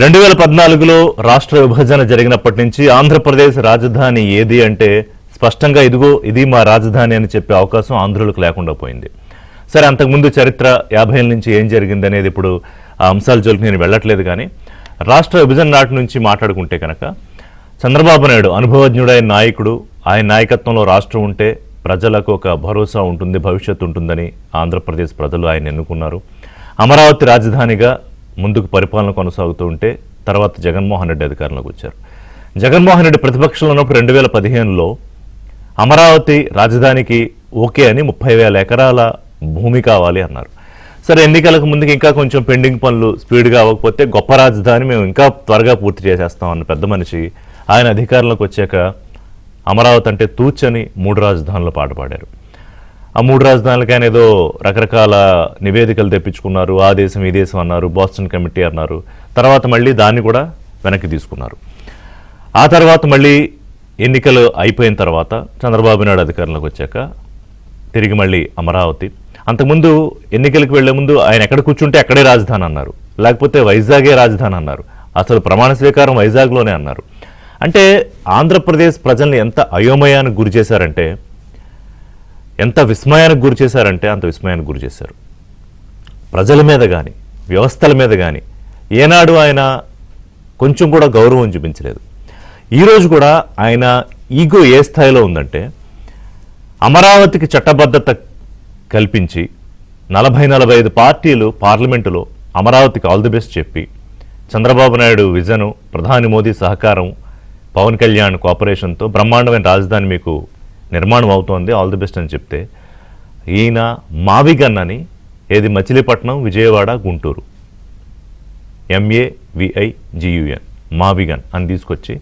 2014లో రాష్ట్ర విభజన జరిగినప్పటి నుంచి ఆంధ్రప్రదేశ్ రాజధాని ఏది అంటే స్పష్టంగా ఇదిగో ఇది మా రాజధాని అని చెప్పే అవకాశం ఆంధ్రులకు లేకుండా పోయింది. సరే, అంతకుముందు చరిత్ర 50 నుంచి ఏం జరిగింది అనేది ఇప్పుడు ఆ అంశాల జోలికి నేను వెళ్ళట్లేదు. కానీ రాష్ట్ర విభజన నాటి నుంచి మాట్లాడుకుంటే కనుక చంద్రబాబు నాయుడు అనుభవజ్ఞుడైన నాయకుడు, ఆయన నాయకత్వంలో రాష్ట్రం ఉంటే ప్రజలకు ఒక భరోసా ఉంటుంది, భవిష్యత్తు ఉంటుందని ఆంధ్రప్రదేశ్ ప్రజలు ఆయన ఎన్నుకున్నారు. అమరావతి రాజధానిగా ముందుకు పరిపాలన కొనసాగుతూ ఉంటే తర్వాత జగన్మోహన్ రెడ్డి అధికారంలోకి వచ్చారు. జగన్మోహన్ రెడ్డి ప్రతిపక్షంలో ఉన్నప్పుడు 2015లో అమరావతి రాజధానికి ఓకే అని 30,000 ఎకరాల భూమి కావాలి అన్నారు. సరే, ఎన్నికలకు ముందుకు ఇంకా కొంచెం పెండింగ్ పనులు స్పీడ్గా అవ్వకపోతే గొప్ప రాజధాని మేము ఇంకా త్వరగా పూర్తి చేసేస్తామన్న పెద్ద మనిషి ఆయన అధికారంలోకి వచ్చాక అమరావతి అంటే తూచని 3 రాజధానులు పాట పాడారు. ఆ 3 రాజధానులకి ఆయన ఏదో రకరకాల నివేదికలు తెప్పించుకున్నారు. ఆ దేశం ఈ దేశం అన్నారు, బోస్టన్ కమిటీ అన్నారు. తర్వాత మళ్ళీ దాన్ని కూడా వెనక్కి తీసుకున్నారు. ఆ తర్వాత మళ్ళీ ఎన్నికలు అయిపోయిన తర్వాత చంద్రబాబు నాయుడు అధికారంలోకి వచ్చాక తిరిగి మళ్ళీ అమరావతి. అంతకుముందు ఎన్నికలకు వెళ్లే ముందు ఆయన ఎక్కడ కూర్చుంటే అక్కడే రాజధాని అన్నారు, లేకపోతే వైజాగే రాజధాని అన్నారు, అసలు ప్రమాణ స్వీకారం వైజాగ్లోనే అన్నారు. అంటే ఆంధ్రప్రదేశ్ ప్రజల్ని ఎంత అయోమయానికి గురి చేశారంటే, ఎంత విస్మయానికి గురి చేశారంటే అంత విస్మయానికి గురి చేశారు. ప్రజల మీద కానీ వ్యవస్థల మీద కానీ ఏనాడు ఆయన కొంచెం కూడా గౌరవం చూపించలేదు. ఈరోజు కూడా ఆయన ఈగో ఏ స్థాయిలో ఉందంటే, అమరావతికి చట్టబద్ధత కల్పించి 40-45 పార్టీలు పార్లమెంటులో అమరావతికి ఆల్ ది బెస్ట్ చెప్పి, చంద్రబాబు నాయుడు విజను, ప్రధాని మోదీ సహకారం, పవన్ కళ్యాణ్ కోఆపరేషన్తో బ్రహ్మాండమైన రాజధాని మీకు నిర్మాణం అవుతోంది, ఆల్ ది బెస్ట్ అని చెప్తే, ఈయన మావిగన్ అని, ఏది మచిలీపట్నం, విజయవాడ, గుంటూరు, MAVIGUN మావిగన్ అని తీసుకొచ్చి,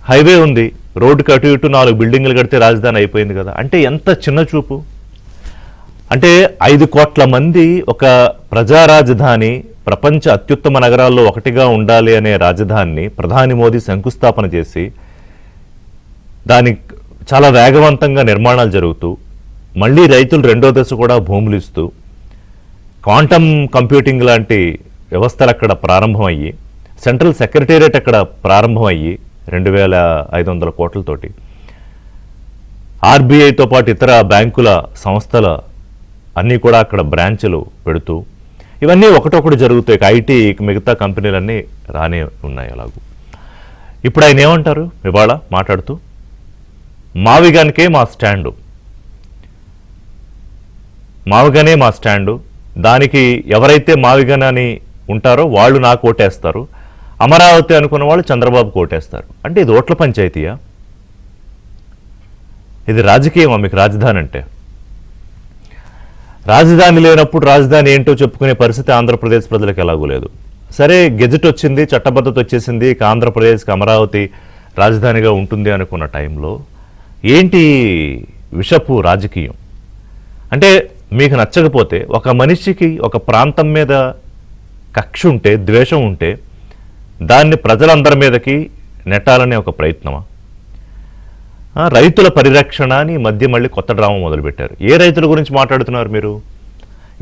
హైవే ఉంది, రోడ్డుకి అటు ఇటు 4 బిల్డింగ్లు కడితే రాజధాని అయిపోయింది కదా. అంటే ఎంత చిన్న చూపు. అంటే 5 కోట్ల మంది ఒక ప్రజా రాజధాని, ప్రపంచ అత్యుత్తమ నగరాల్లో ఒకటిగా ఉండాలి అనే రాజధానిని ప్రధాని మోదీ శంకుస్థాపన చేసి దాని చాలా వేగవంతంగా నిర్మాణాలు జరుగుతూ, మళ్ళీ రైతులు 2వ దశ కూడా భూములు ఇస్తూ, క్వాంటమ్ కంప్యూటింగ్ లాంటి వ్యవస్థలు అక్కడ ప్రారంభమయ్యి, సెంట్రల్ సెక్రటేరియట్ అక్కడ ప్రారంభమయ్యి 2,500 కోట్లతోటి, RBIతో పాటు ఇతర బ్యాంకుల సంస్థల అన్నీ కూడా అక్కడ బ్రాంచ్లు పెడుతూ, ఇవన్నీ ఒకటొకటి జరుగుతాయి. IT మిగతా కంపెనీలన్నీ రానే ఉన్నాయి. అలాగూ ఇప్పుడు ఆయన ఏమంటారు ఇవాళ మాట్లాడుతూ, మావిగానికే మా స్టాండు, మావిగానే మా స్టాండు, దానికి ఎవరైతే మావిగాన్ అని ఉంటారో వాళ్ళు నాకు ఓటేస్తారు, అమరావతి అనుకున్న వాళ్ళు చంద్రబాబుకు ఓటేస్తారు. అంటే ఇది ఓట్ల పంచాయతీయా? ఇది రాజకీయమా మీకు రాజధాని అంటే? రాజధాని లేనప్పుడు రాజధాని ఏంటో చెప్పుకునే పరిస్థితి ఆంధ్రప్రదేశ్ ప్రజలకు ఎలాగూ లేదు. సరే, గెజెట్ వచ్చింది, చట్టబద్ధత వచ్చేసింది, ఆంధ్రప్రదేశ్కి అమరావతి రాజధానిగా ఉంటుంది అనుకున్న టైంలో ఏంటి విషపు రాజకీయం? అంటే మీకు నచ్చకపోతే, ఒక మనిషికి ఒక ప్రాంతం మీద కక్ష ఉంటే, ద్వేషం ఉంటే దాన్ని ప్రజలందరి మీదకి నెట్టాలనే ఒక ప్రయత్నమా? రైతుల పరిరక్షణ అని మధ్య మళ్ళీ కొత్త డ్రామా మొదలుపెట్టారు. ఏ రైతుల గురించి మాట్లాడుతున్నారు మీరు?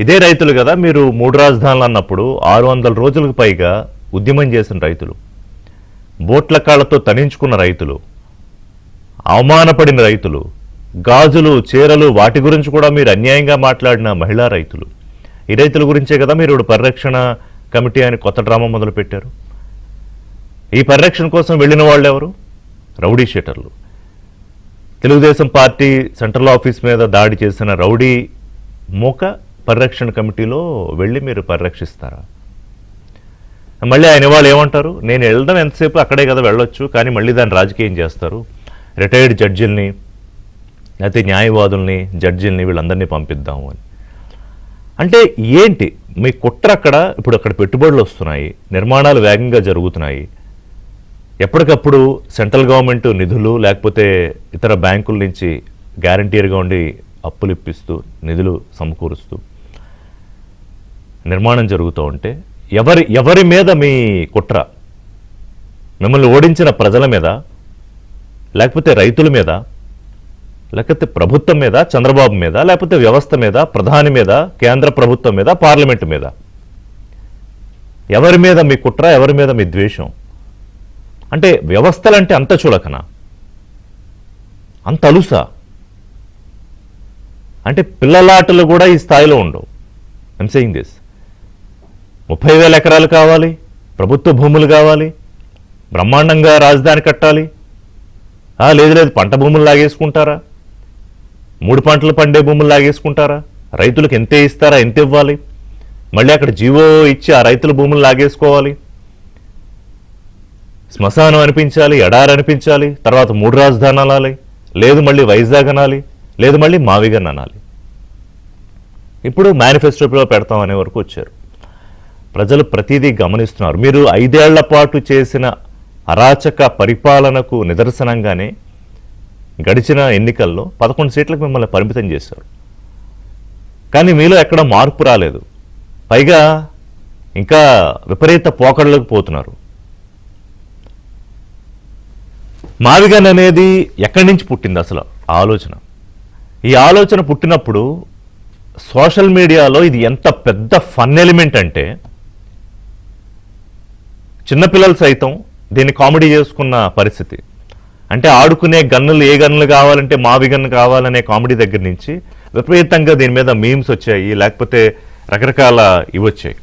ఇదే రైతులు కదా మీరు 3 రాజధానులు అన్నప్పుడు 600 రోజులకు పైగా ఉద్యమం చేసిన రైతులు, బోట్ల కాళ్లతో తనించుకున్న రైతులు, అవమానపడిన రైతులు, గాజులు చీరలు వాటి గురించి కూడా మీరు అన్యాయంగా మాట్లాడిన మహిళా రైతులు. ఈ రైతుల గురించే కదా మీరు పరిరక్షణ కమిటీ అని కొత్త డ్రామా మొదలుపెట్టారు. ఈ పరిరక్షణ కోసం వెళ్ళిన వాళ్ళు ఎవరు? రౌడీ షీటర్లు. తెలుగుదేశం పార్టీ సెంట్రల్ ఆఫీస్ మీద దాడి చేసిన రౌడీ మూక పరిరక్షణ కమిటీలో వెళ్ళి మీరు పరిరక్షిస్తారా? మళ్ళీ ఆయన వాళ్ళు ఏమంటారు, నేను వెళ్ళడం ఎంతసేపు అక్కడే కదా వెళ్ళొచ్చు, కానీ మళ్ళీ దాన్ని రాజకీయం చేస్తారు, రిటైర్డ్ జడ్జిల్ని, లేకపోతే న్యాయవాదుల్ని, జడ్జిల్ని వీళ్ళందరినీ పంపిద్దాము అని. అంటే ఏంటి మీ కుట్ర? ఇప్పుడు అక్కడ పెట్టుబడులు వస్తున్నాయి, నిర్మాణాలు వేగంగా జరుగుతున్నాయి, ఎప్పటికప్పుడు సెంట్రల్ గవర్నమెంట్ నిధులు లేకపోతే ఇతర బ్యాంకుల నుంచి గ్యారంటీర్గా ఉండి అప్పులు ఇప్పిస్తూ నిధులు సమకూరుస్తూ నిర్మాణం జరుగుతూ ఉంటే ఎవరి మీద మీ కుట్ర? మిమ్మల్ని ఓడించిన ప్రజల మీద, లేకపోతే రైతుల మీద, లేకపోతే ప్రభుత్వం మీద, చంద్రబాబు మీద, లేకపోతే వ్యవస్థ మీద, ప్రధాని మీద, కేంద్ర ప్రభుత్వం మీద, పార్లమెంటు మీద? ఎవరి మీద మీ కుట్ర, ఎవరి మీద మీ ద్వేషం? అంటే వ్యవస్థలంటే అంత చులకనా, అంత అలుసా? అంటే పిల్లలాటలు కూడా ఈ స్థాయిలో ఉండవు. I'm saying this. 30,000 ఎకరాలు కావాలి, ప్రభుత్వ భూములు కావాలి, బ్రహ్మాండంగా రాజధాని కట్టాలి. లేదు పంట భూములు లాగేసుకుంటారా? 3 పంటలు పండే భూములు లాగేసుకుంటారా? రైతులకు ఎంతే ఇస్తారా, ఎంత ఇవ్వాలి? మళ్ళీ అక్కడ జీవో ఇచ్చి ఆ రైతుల భూములు లాగేసుకోవాలి, శ్మశానం అనిపించాలి, ఎడారి అనిపించాలి, తర్వాత 3 రాజధానులు అనాలి, లేదు మళ్ళీ వైజాగ్ అనాలి, లేదు మళ్ళీ మావిగన్ అనాలి. ఇప్పుడు మేనిఫెస్టోలో పెడతాం అనే వరకు వచ్చారు. ప్రజలు ప్రతిదీ గమనిస్తున్నారు. మీరు 5 ఏళ్ల పాటు చేసిన అరాచక పరిపాలనకు నిదర్శనంగానే గడిచిన ఎన్నికల్లో 11 సీట్లకు మిమ్మల్ని పరిమితం చేశారు. కానీ మీలో ఎక్కడ మార్పు రాలేదు. పైగా ఇంకా విపరీత పోకడలకు పోతున్నారు. మావిగన్ అనేది ఎక్కడి నుంచి పుట్టింది అసలు ఆలోచన? ఈ ఆలోచన పుట్టినప్పుడు సోషల్ మీడియాలో ఇది ఎంత పెద్ద ఫన్ ఎలిమెంట్ అంటే చిన్నపిల్లలు సైతం దీన్ని కామెడీ చేసుకున్న పరిస్థితి. అంటే ఆడుకునే గన్నులు, ఏ గన్నులు కావాలంటే మావిగన్ కావాలనే కామెడీ దగ్గర నుంచి విపరీతంగా దీని మీద మీమ్స్ వచ్చాయి, లేకపోతే రకరకాల ఇవి వచ్చాయి.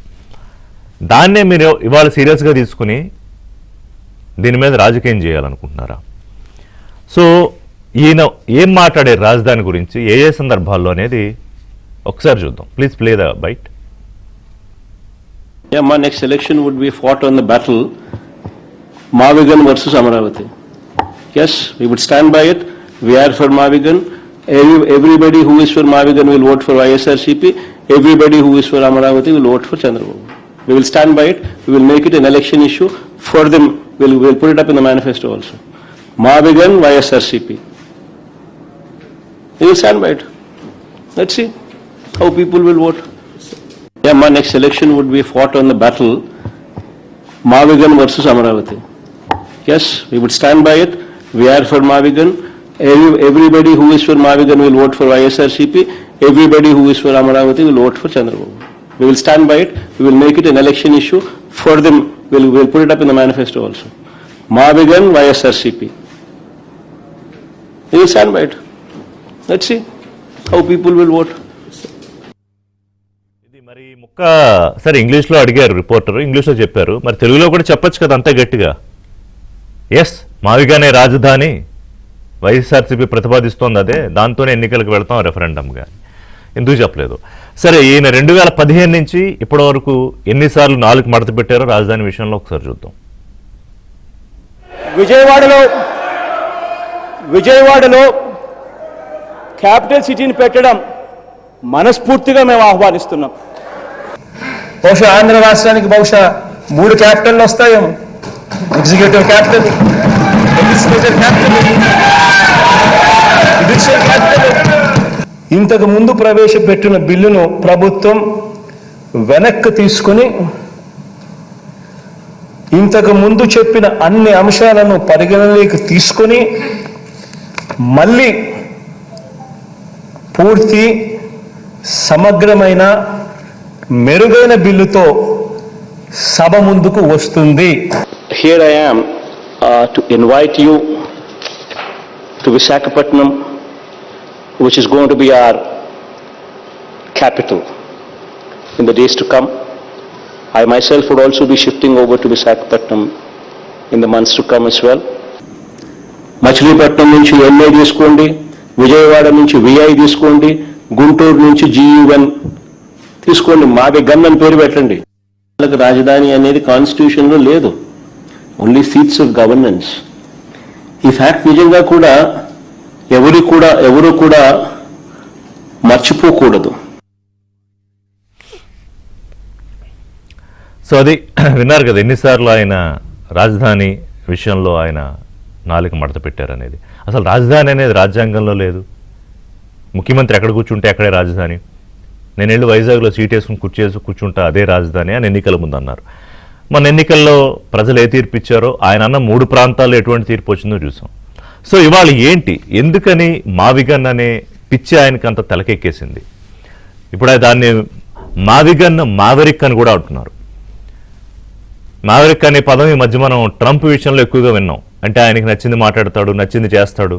దాన్నే మీరు ఇవాళ సీరియస్గా తీసుకుని దీని మీద రాజకీయం చేయాలనుకుంటున్నారా? సో ఈయన ఏం మాట్లాడారు రాజధాని గురించి, ఏ ఏ సందర్భాల్లో అనేది ఒకసారి చూద్దాం. Please play the bite. Yeah, my next election would be fought on the battle Mavigan versus Amaravati. Yes, we would stand by it. We are for Mavigan. Everybody who is for Mavigan will vote for ISRCP. Everybody who is for Amaravati will vote for Chandrababu. We will stand by it. We will make it an election issue for them. We'll put it up in the manifesto also. Mavigan, ISRCP. We will stand by it. Let's see how people will vote. Yeah, my next election would be fought on the battle Mavigan versus Amaravati. Yes, we would stand by it. We are for Mavigan. Everybody who is for Mavigan will vote for ISRCP. Everybody who is for Amaravati will vote for Chandrababu. We will stand by it. We will make it an election issue for them. We'll put it up in the manifesto also. Mavigan, ISRCP. We will stand by it. Let's see how people will vote. మరి ముక్క సరే ఇంగ్లీష్లో అడిగారు reporter, ఇంగ్లీష్లో చెప్పారు, మరి తెలుగులో కూడా చెప్పొచ్చు కదా అంతే గట్టిగా. ఎస్, మావిగానే రాజధాని, వైఎస్ఆర్సీపీ ప్రతిపాదిస్తోంది, అదే దాంతోనే ఎన్నికలకు వెళ్తాం రెఫరెండంగా. ఎందుకు చెప్పలేదు? సరే, ఈయన 2015 నుంచి ఇప్పటి వరకు ఎన్నిసార్లు 4 మడత పెట్టారో రాజధాని విషయంలో ఒకసారి చూద్దాం. విజయవాడలో క్యాపిటల్ సిటీని పెట్టడం మనస్ఫూర్తిగా మేము ఆహ్వానిస్తున్నాం. బహుశా ఆంధ్ర రాష్ట్రానికి 3 క్యాపిటల్ వస్తాయేమో. Executive capital, legislature capital, judicial capital. ఇంతకు ముందు ప్రవేశపెట్టిన బిల్లును ప్రభుత్వం వెనక్కి తీసుకుని ఇంతకు ముందు చెప్పిన అన్ని అంశాలను పరిగణలోకి తీసుకుని మళ్ళీ పూర్తి సమగ్రమైన మెరుగైన బిల్లుతో సభ ముందుకు వస్తుంది. Here I am to invite you to Visakhapatnam, which is going to be our capital in the days to come. I myself would also be shifting over to Visakhapatnam in the months to come as well. Machilipatnam నుంచి MA తీసుకోండి, విజయవాడ నుంచి VI తీసుకోండి, గుంటూరు నుంచి GUN తీసుకోండి, మావిగన్ అని పేరు పెట్టండి. రాజధాని అనేది కాన్స్టిట్యూషన్లో లేదు, ఓన్లీ సీట్స్ ఆఫ్ గవర్నెన్స్. ఈ ఫ్యాక్ట్ నిజంగా కూడా ఎవరు కూడా మర్చిపోకూడదు. సో అది విన్నారు కదా, ఎన్నిసార్లు ఆయన రాజధాని విషయంలో ఆయన 4 మడత పెట్టారనేది. అసలు రాజధాని అనేది రాజ్యాంగంలో లేదు. ముఖ్యమంత్రి ఎక్కడ కూర్చుంటే అక్కడే రాజధాని. నేను వెళ్ళి వైజాగ్లో సీట్ వేసుకుని కూర్చుంటా, అదే రాజధాని అని ఎన్నికల ముందు అన్నారు. మన ఎన్నికల్లో ప్రజలు ఏ తీర్పు ఇచ్చారో, ఆయన అన్న 3 ప్రాంతాల్లో ఎటువంటి తీర్పు వచ్చిందో చూసాం. సో ఇవాళ ఏంటి, ఎందుకని మావిగన్ అనే పిచ్చి ఆయనకి అంత తలకెక్కేసింది? ఇప్పుడు దాన్ని మావిగన్ మావరిక్ అని కూడా అంటున్నారు. మావరిక్ అనే పదం ఈ మధ్య మనం ట్రంప్ విషయంలో ఎక్కువగా విన్నాం. అంటే ఆయనకి నచ్చింది మాట్లాడతాడు, నచ్చింది చేస్తాడు,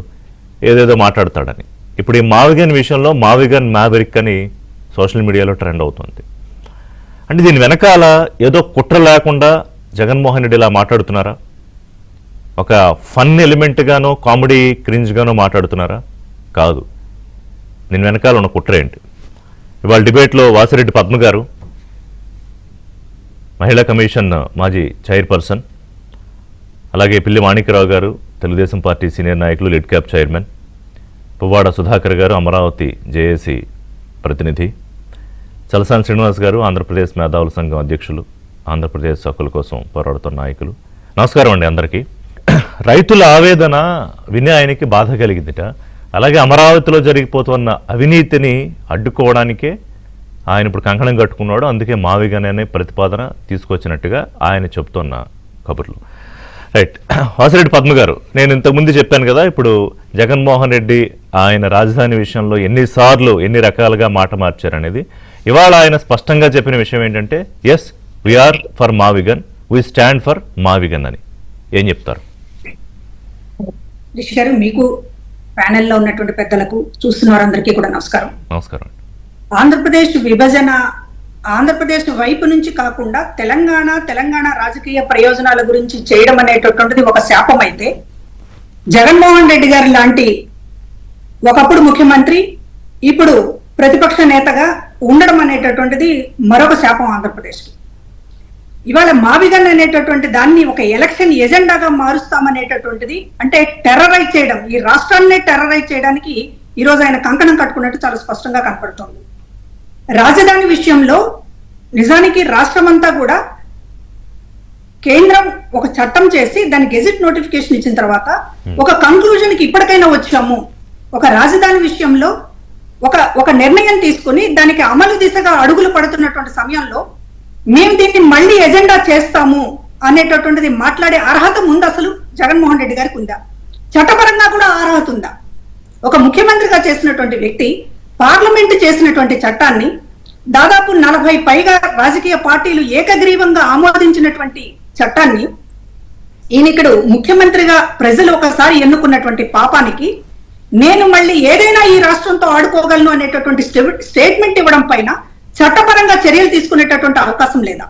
ఏదేదో మాట్లాడతాడని. ఇప్పుడు ఈ మావిగన్ విషయంలో మావిగన్ మ్యావరిక్ అని సోషల్ మీడియాలో ట్రెండ్ అవుతుంది. అంటే దీని వెనకాల ఏదో కుట్ర లేకుండా జగన్మోహన్ రెడ్డి ఇలా మాట్లాడుతున్నారా? ఒక ఫన్ ఎలిమెంట్గానో కామెడీ క్రింజ్గానో మాట్లాడుతున్నారా? కాదు. దీని వెనకాల ఉన్న కుట్ర ఏంటి? ఇవాళ డిబేట్లో వాసిరెడ్డి పద్మ గారు, మహిళా కమిషన్ మాజీ చైర్పర్సన్, అలాగే పిల్లి మాణిక్యరావు గారు, తెలుగుదేశం పార్టీ సీనియర్ నాయకులు, lid cap chairman, Puvvada Sudhakar గారు, అమరావతి జేఏసీ ప్రతినిధి, చలసాని శ్రీనివాస్ గారు, ఆంధ్రప్రదేశ్ మేధావుల సంఘం అధ్యక్షులు, ఆంధ్రప్రదేశ్ హక్కుల కోసం పోరాడుతున్న నాయకులు. నమస్కారం అండి అందరికీ. రైతుల ఆవేదన విని ఆయనకి బాధ కలిగిందిట. అలాగే అమరావతిలో జరిగిపోతున్న అవినీతిని అడ్డుకోవడానికే ఆయన ఇప్పుడు కంకణం కట్టుకున్నాడు. అందుకే మావిగన్ అనే ప్రతిపాదన తీసుకొచ్చినట్టుగా ఆయన చెప్తున్న కబుర్లు. రైట్. వాసిరెడ్డి పద్మ గారు, నేను ఇంతకుముందు చెప్పాను కదా, ఇప్పుడు జగన్మోహన్ రెడ్డి ఆయన రాజధాని విషయంలో ఎన్నిసార్లు ఎన్ని రకాలుగా మాట మార్చారనేది. ఇవాళ ఆయన స్పష్టంగా చెప్పిన విషయం ఏంటంటే, ఎస్ వీఆర్ ఫర్ మావిగన్, వీ స్టాండ్ ఫర్ మావిగన్ అని. ఏం చెప్తారు? రిషి గారు, మీకు ప్యానెల్లో ఉన్నటువంటి పెద్దలకు, చూస్తున్న వారందరికీ కూడా నమస్కారం. నమస్కారం. ఆంధ్రప్రదేశ్ విభజన ఆంధ్రప్రదేశ్ వైపు నుంచి కాకుండా తెలంగాణ రాజకీయ ప్రయోజనాల గురించి చేయడం అనేటటువంటిది ఒక శాపం అయితే, జగన్మోహన్ రెడ్డి గారి లాంటి ఒకప్పుడు ముఖ్యమంత్రి ఇప్పుడు ప్రతిపక్ష నేతగా ఉండడం అనేటటువంటిది మరొక శాపం ఆంధ్రప్రదేశ్కి. ఇవాళ మావిగన్ అనేటటువంటి దాన్ని ఒక ఎలక్షన్ ఎజెండాగా మారుస్తామనేటటువంటిది, అంటే టెర్రరైజ్ చేయడం, ఈ రాష్ట్రాన్నే టెర్రరైజ్ చేయడానికి ఈరోజు ఆయన కంకణం కట్టుకున్నట్టు చాలా స్పష్టంగా కనపడుతోంది. రాజధాని విషయంలో నిజానికి రాష్ట్రమంతా కూడా కేంద్రం ఒక చట్టం చేసి దాని గెజిట్ నోటిఫికేషన్ ఇచ్చిన తర్వాత ఒక కంక్లూజన్కి ఇప్పటికైనా వచ్చాము. ఒక రాజధాని విషయంలో ఒక నిర్ణయం తీసుకుని దానికి అమలు దిశగా అడుగులు పడుతున్నటువంటి సమయంలో మేము దీన్ని మళ్ళీ ఎజెండా చేస్తాము అనేటటువంటిది మాట్లాడే అర్హత ముందు అసలు జగన్మోహన్ రెడ్డి గారికి ఉందా? చట్టపరంగా కూడా అర్హత ఉందా? ఒక ముఖ్యమంత్రిగా చేసినటువంటి వ్యక్తి పార్లమెంట్ చేసినటువంటి చట్టాన్ని దాదాపు 40 పైగా రాజకీయ పార్టీలు ఏకగ్రీవంగా ఆమోదించినటువంటి చట్టాన్ని ఈయన ఇక్కడ ముఖ్యమంత్రిగా ప్రజలు ఒకసారి ఎన్నుకున్నటువంటి పాపానికి నేను మళ్ళీ ఏదైనా ఈ రాష్ట్రంతో ఆడుకోగలను అనేటటువంటి స్టేట్మెంట్ ఇవ్వడం పైన చట్టపరంగా చర్యలు తీసుకునేటటువంటి అవకాశం లేదా?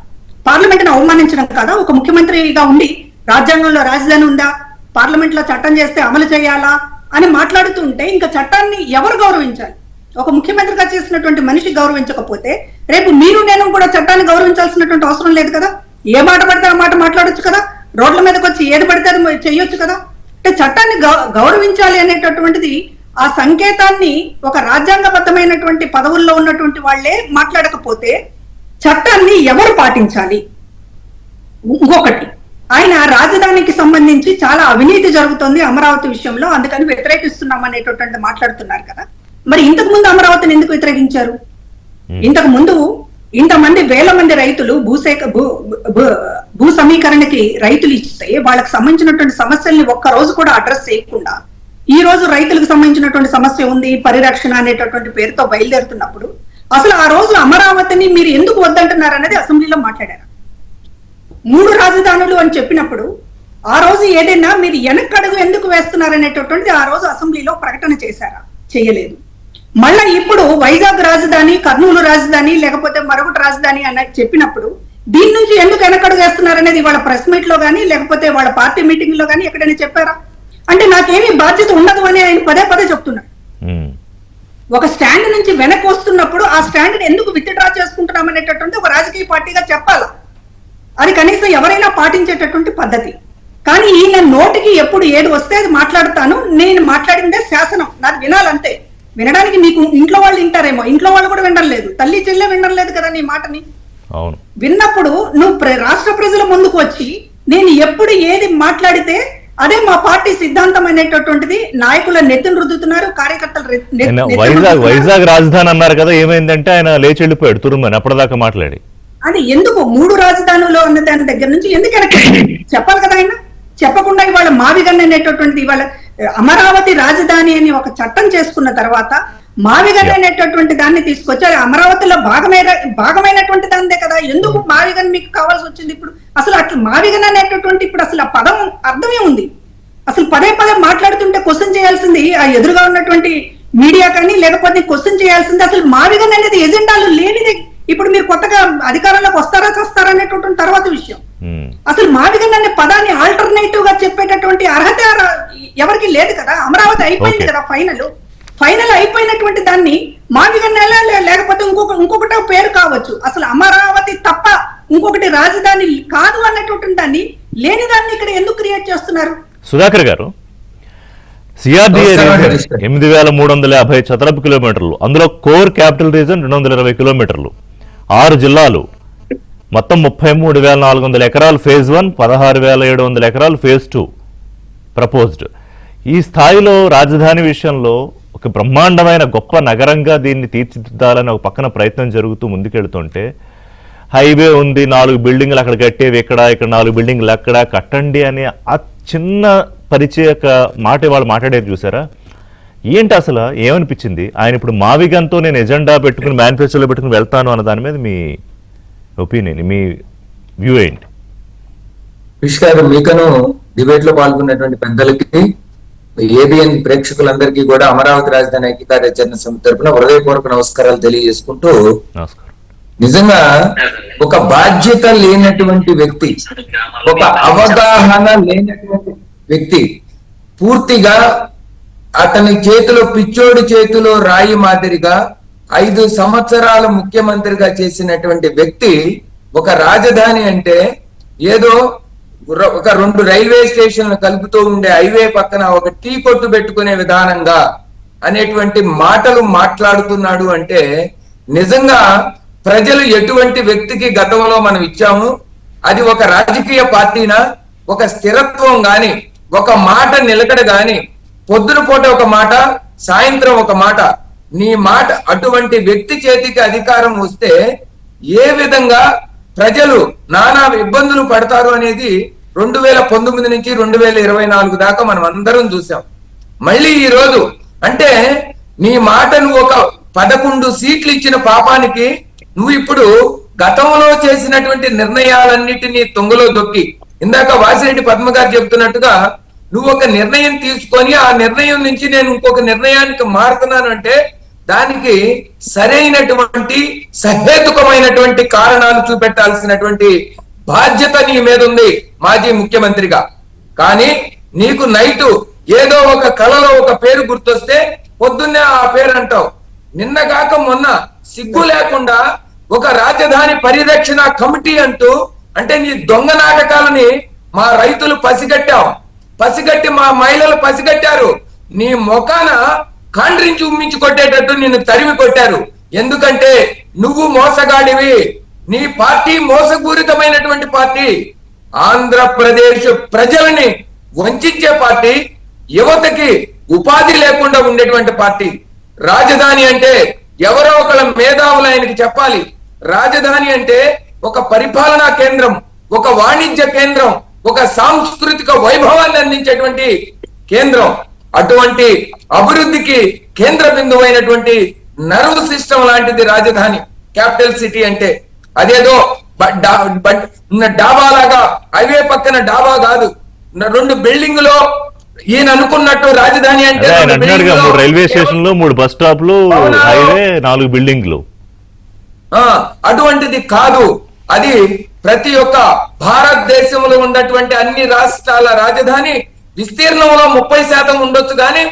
పార్లమెంట్ను అవమానించడం కాదా? ఒక ముఖ్యమంత్రిగా ఉండి రాజ్యాంగంలో రాజధాని ఉందా, పార్లమెంట్ లో చట్టం చేస్తే అమలు చేయాలా అని మాట్లాడుతూ ఉంటే ఇంకా చట్టాన్ని ఎవరు గౌరవించాలి? ఒక ముఖ్యమంత్రిగా చేసినటువంటి మనిషి గౌరవించకపోతే రేపు మీరు నేను కూడా చట్టాన్ని గౌరవించాల్సినటువంటి అవసరం లేదు కదా? ఏ మాట పడితే ఆ మాట మాట్లాడొచ్చు కదా? రోడ్ల మీదకి వచ్చి ఏది పడితే అది చేయొచ్చు కదా? అంటే చట్టాన్ని గౌరవించాలి అనేటటువంటిది ఆ సంకేతాన్ని ఒక రాజ్యాంగబద్ధమైనటువంటి పదవుల్లో ఉన్నటువంటి వాళ్లే మాట్లాడకపోతే చట్టాన్ని ఎవరు పాటించాలి? ఇంకొకటి, ఆయన రాజధానికి సంబంధించి చాలా అవినీతి జరుగుతుంది అమరావతి విషయంలో, అందుకని వ్యతిరేకిస్తున్నాం అనేటటువంటి మాట్లాడుతున్నారు కదా. మరి ఇంతకు ముందు అమరావతిని ఎందుకు వ్యతిరేకించారు? ఇంతకు ముందు ఇంతమంది వేల మంది రైతులు భూ సమీకరణకి రైతులు ఇస్తే వాళ్ళకి సంబంధించినటువంటి సమస్యల్ని ఒక్క రోజు కూడా అడ్రస్ చేయకుండా ఈ రోజు రైతులకు సంబంధించినటువంటి సమస్య ఉంది పరిరక్షణ అనేటటువంటి పేరుతో బయలుదేరుతున్నప్పుడు అసలు ఆ రోజు అమరావతిని మీరు ఎందుకు వద్దంటున్నారు అనేది అసెంబ్లీలో మాట్లాడారు. 3 రాజధానులు అని చెప్పినప్పుడు ఆ రోజు ఏదైనా మీరు వెనక్కడుగు ఎందుకు వేస్తున్నారనేటటువంటిది ఆ రోజు అసెంబ్లీలో ప్రకటన చేశారా? చేయలేదు. మళ్ళా ఇప్పుడు వైజాగ్ రాజధాని, కర్నూలు రాజధాని, లేకపోతే మరొకటి రాజధాని అని చెప్పినప్పుడు దీని నుంచి ఎందుకు వెనక్కడుగు వేస్తున్నారనేది వాళ్ళ ప్రెస్ మీట్ లో కానీ లేకపోతే వాళ్ళ పార్టీ మీటింగ్ లో కానీ ఎక్కడైనా చెప్పారా? అంటే నాకేమీ బాధ్యత ఉండదు అని ఆయన పదే చెప్తున్నారు. ఒక స్టాండ్ నుంచి వెనక్కి వస్తున్నప్పుడు ఆ స్టాండ్ ఎందుకు విత్డ్రా చేసుకుంటున్నాం అనేటటువంటి ఒక రాజకీయ పార్టీగా చెప్పాలా? అది కనీసం ఎవరైనా పాటించేటటువంటి పద్ధతి. కానీ ఈయన నోటికి ఎప్పుడు ఏది వస్తే అది మాట్లాడుతాను, నేను మాట్లాడిందే శాసనం, నాకు వినాలంతే. వినడానికి నీకు ఇంట్లో వాళ్ళు వింటారేమో, ఇంట్లో వాళ్ళు కూడా వినలేదు, తల్లి చెల్లె వినలేదు కదా నీ మాటని. విన్నప్పుడు నువ్వు రాష్ట్ర ప్రజల ముందుకు వచ్చి నేను ఎప్పుడు ఏది మాట్లాడితే అదే మా పార్టీ సిద్ధాంతం అనేటటువంటిది నాయకుల నెత్తిని రుద్దుతున్నారు, కార్యకర్తలు. వైజాగ్ రాజధాని అన్నారు కదా, ఏమైందంటే ఆయన లేచి వెళ్ళిపోయాడు తురుమని అప్పటిదాకా మాట్లాడి. అది ఎందుకు 3 రాజధానులు అన్న దాని దగ్గర నుంచి ఎందుకు చెప్పాలి కదా ఆయన? చెప్పకుండా ఇవాళ మావిగన్ అనేటటువంటిది, ఇవాళ అమరావతి రాజధాని అని ఒక చట్టం చేసుకున్న తర్వాత మావిగన్ అనేటటువంటి దాన్ని తీసుకొచ్చి అది అమరావతిలో భాగమైనటువంటి దానిదే కదా, ఎందుకు మావిగన్ మీకు కావాల్సి వచ్చింది ఇప్పుడు? అసలు అట్లా మావిగన్ అనేటటువంటి ఇప్పుడు అసలు ఆ పదం అర్థమే ఉంది. అసలు పదే పదే మాట్లాడుతుంటే క్వశ్చన్ చేయాల్సింది ఆ ఎదురుగా ఉన్నటువంటి మీడియా కానీ, లేకపోతే క్వశ్చన్ చేయాల్సింది అసలు మావిగన్ అనేది ఎజెండాలు లేనిది. ఇప్పుడు మీరు కొత్తగా అధికారంలోకి వస్తారా చేస్తారా అనేటటువంటి తర్వాత విషయం. అసలు మావిగన్ అనే పదాన్ని ఆల్టర్నేటివ్ గా చెప్పేటటువంటి అర్హత ఎవరికి లేదు కదా. అమరావతి అయిపోయింది కదా, ఫైనల్ అయిపోయినటువంటి దాన్ని మావిగన్ లేకపోతే ఇంకొకటో పేరు కావచ్చు. అసలు అమరావతి తప్ప ఇంకొకటి రాజధాని కాదు అన్నటువంటి దాన్ని లేని దాన్ని ఇక్కడ ఎందుకు క్రియేట్ చేస్తున్నారు? సుధాకర్ గారు, సిఆర్డీఏ రీజన్ 8,350 చదరపు కిలోమీటర్లు, అందులో కోర్ క్యాపిటల్ రీజన్ 220 కిలోమీటర్లు, 6 జిల్లాలు, మొత్తం 33,400 ఎకరాలు ఫేజ్ 1, 16,700 ఎకరాలు ఫేజ్ 2 ప్రపోజ్డ్. ఈ స్థాయిలో రాజధాని విషయంలో ఒక బ్రహ్మాండమైన గొప్ప నగరంగా దీన్ని తీర్చిదిద్దాలని ఒక పక్కన ప్రయత్నం జరుగుతూ ముందుకెళ్తుంటే, హైవే ఉంది, 4 బిల్డింగ్లు అక్కడ కట్టేవి ఇక్కడ 4 బిల్డింగ్లు అక్కడ కట్టండి అని ఆ చిన్న పరిచయక మాట వాళ్ళు మాట్లాడేది చూసారా? ఏంటి అసలు ఏమనిపించింది? ఆయన ఇప్పుడు మావిగన్తో నేను ఎజెండా పెట్టుకుని మేనిఫెస్టోలో పెట్టుకుని వెళ్తాను అన్న దాని మీద మీ ఒపీనియన్, మీ వ్యూ ఏంటి? విష్ గారు, మీకను డిబేట్ లో పాల్గొన్నటువంటి పెద్దలకి, ఏబిఎన్ ప్రేక్షకులందరికీ కూడా అమరావతి రాజధాని ఐక్యకార్యాచరణ సమితి తరపున హృదయపూర్వక నమస్కారాలు తెలియజేసుకుంటూ, నమస్కారం. నిజంగా ఒక బాధ్యత లేనటువంటి వ్యక్తి, ఒక అవగాహన లేనటువంటి వ్యక్తి, పూర్తిగా అతని చేతిలో పిచ్చోడి చేతిలో రాయి మాదిరిగా 5 సంవత్సరాలు ముఖ్యమంత్రిగా చేసినటువంటి వ్యక్తి ఒక రాజధాని అంటే ఏదో ఒక 2 రైల్వే స్టేషన్లు కలుపుతూ ఉండే హైవే పక్కన ఒక టీ కొట్టు పెట్టుకునే విధానంగా అనేటువంటి మాటలు మాట్లాడుతున్నాడు అంటే, నిజంగా ప్రజలు ఎటువంటి వ్యక్తికి గతంలో మనం ఇచ్చాము? అది ఒక రాజకీయ పార్టీనా? ఒక స్థిరత్వం గాని, ఒక మాట నిలకడ గాని, పొద్దున పూట ఒక మాట, సాయంత్రం ఒక మాట, నీ మాట అటువంటి వ్యక్తి చేతికి అధికారం వస్తే ఏ విధంగా ప్రజలు నానా ఇబ్బందులు పడతారు అనేది 2019 నుంచి 2024 దాకా మనం అందరం చూసాం. మళ్ళీ ఈ రోజు అంటే నీ మాట, నువ్వు ఒక 11 సీట్లు ఇచ్చిన పాపానికి నువ్వు ఇప్పుడు గతంలో చేసినటువంటి నిర్ణయాలన్నిటినీ తొంగలో దొక్కి, ఇందాక వాసిరెడ్డి పద్మ గారు చెప్తున్నట్టుగా, నువ్వు ఒక నిర్ణయం తీసుకొని ఆ నిర్ణయం నుంచి నేను ఇంకొక నిర్ణయానికి మారుతున్నాను అంటే దానికి సరైనటువంటి సహేతుకమైనటువంటి కారణాలు చూపెట్టాల్సినటువంటి బాధ్యత నీ మీద ఉంది మాజీ ముఖ్యమంత్రిగా. కానీ నీకు నైటు ఏదో ఒక కళలో ఒక పేరు గుర్తొస్తే పొద్దున్నే ఆ పేరు అంటావు. నిన్నగాక మొన్న సిగ్గు లేకుండా ఒక రాజధాని పరిరక్షణ కమిటీ అంటూ, అంటే నీ దొంగ నాటకాలని మా రైతులు పసిగట్టి మా మహిళలు పసిగట్టారు. నీ మొఖాన కాండ్రించి ఉమ్మించి కొట్టేటట్టు నిన్ను తరిమి కొట్టారు. ఎందుకంటే నువ్వు మోసగాడివి, నీ పార్టీ మోసపూరితమైనటువంటి పార్టీ, ఆంధ్రప్రదేశ్ ప్రజలని వంచే పార్టీ, యువతకి ఉపాధి లేకుండా ఉండేటువంటి పార్టీ. రాజధాని అంటే ఎవరో ఒకళ్ళ మేధావులు ఆయనకి చెప్పాలి. రాజధాని అంటే ఒక పరిపాలనా కేంద్రం, ఒక వాణిజ్య కేంద్రం, ఒక సాంస్కృతిక వైభవాన్ని అందించేటువంటి కేంద్రం. అటువంటి అభివృద్ధికి కేంద్ర బిందువైనటువంటి నర్వ్ సిస్టమ్ లాంటిది రాజధాని, క్యాపిటల్ సిటీ అంటే. అదేదో డాబా లాగా హైవే పక్కన డాబా కాదు, 2 బిల్డింగులో ఈయన అనుకున్నట్టు రాజధాని అంటే 3 రైల్వే స్టేషన్లు, 3 బస్ స్టాప్లు, హైవే, 4 బిల్డింగ్లు. అటువంటిది కాదు. అది ప్రతి ఒక్క భారతదేశంలో ఉన్నటువంటి అన్ని రాష్ట్రాల రాజధాని విస్తీర్ణంలో 30% ఉండొచ్చు, కానీ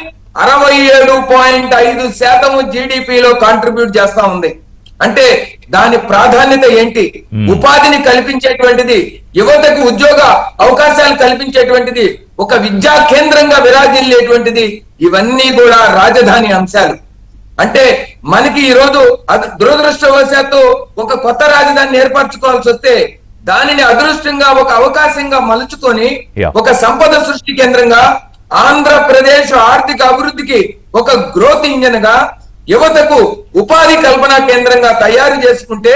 67.5% జీడిపిలో కాంట్రిబ్యూట్ చేస్తా ఉంది. అంటే దాని ప్రాధాన్యత ఏంటి? ఉపాధిని కల్పించేటువంటిది, యువతకు ఉద్యోగ అవకాశాలు కల్పించేటువంటిది, ఒక విద్యా కేంద్రంగా విరాజిల్లేటువంటిది. ఇవన్నీ కూడా రాజధాని అంశాలు. అంటే మనకి ఈ రోజు దురదృష్టవశాత్తు ఒక కొత్త రాజధానిని ఏర్పరచుకోవాల్సి వస్తే దానిని అదృష్టంగా ఒక అవకాశంగా మలుచుకొని ఒక సంపద సృష్టి కేంద్రంగా, ఆంధ్రప్రదేశ్ ఆర్థిక అభివృద్ధికి ఒక గ్రోత్ ఇంజన్ గా, యువతకు ఉపాధి కల్పన కేంద్రంగా తయారు చేసుకుంటే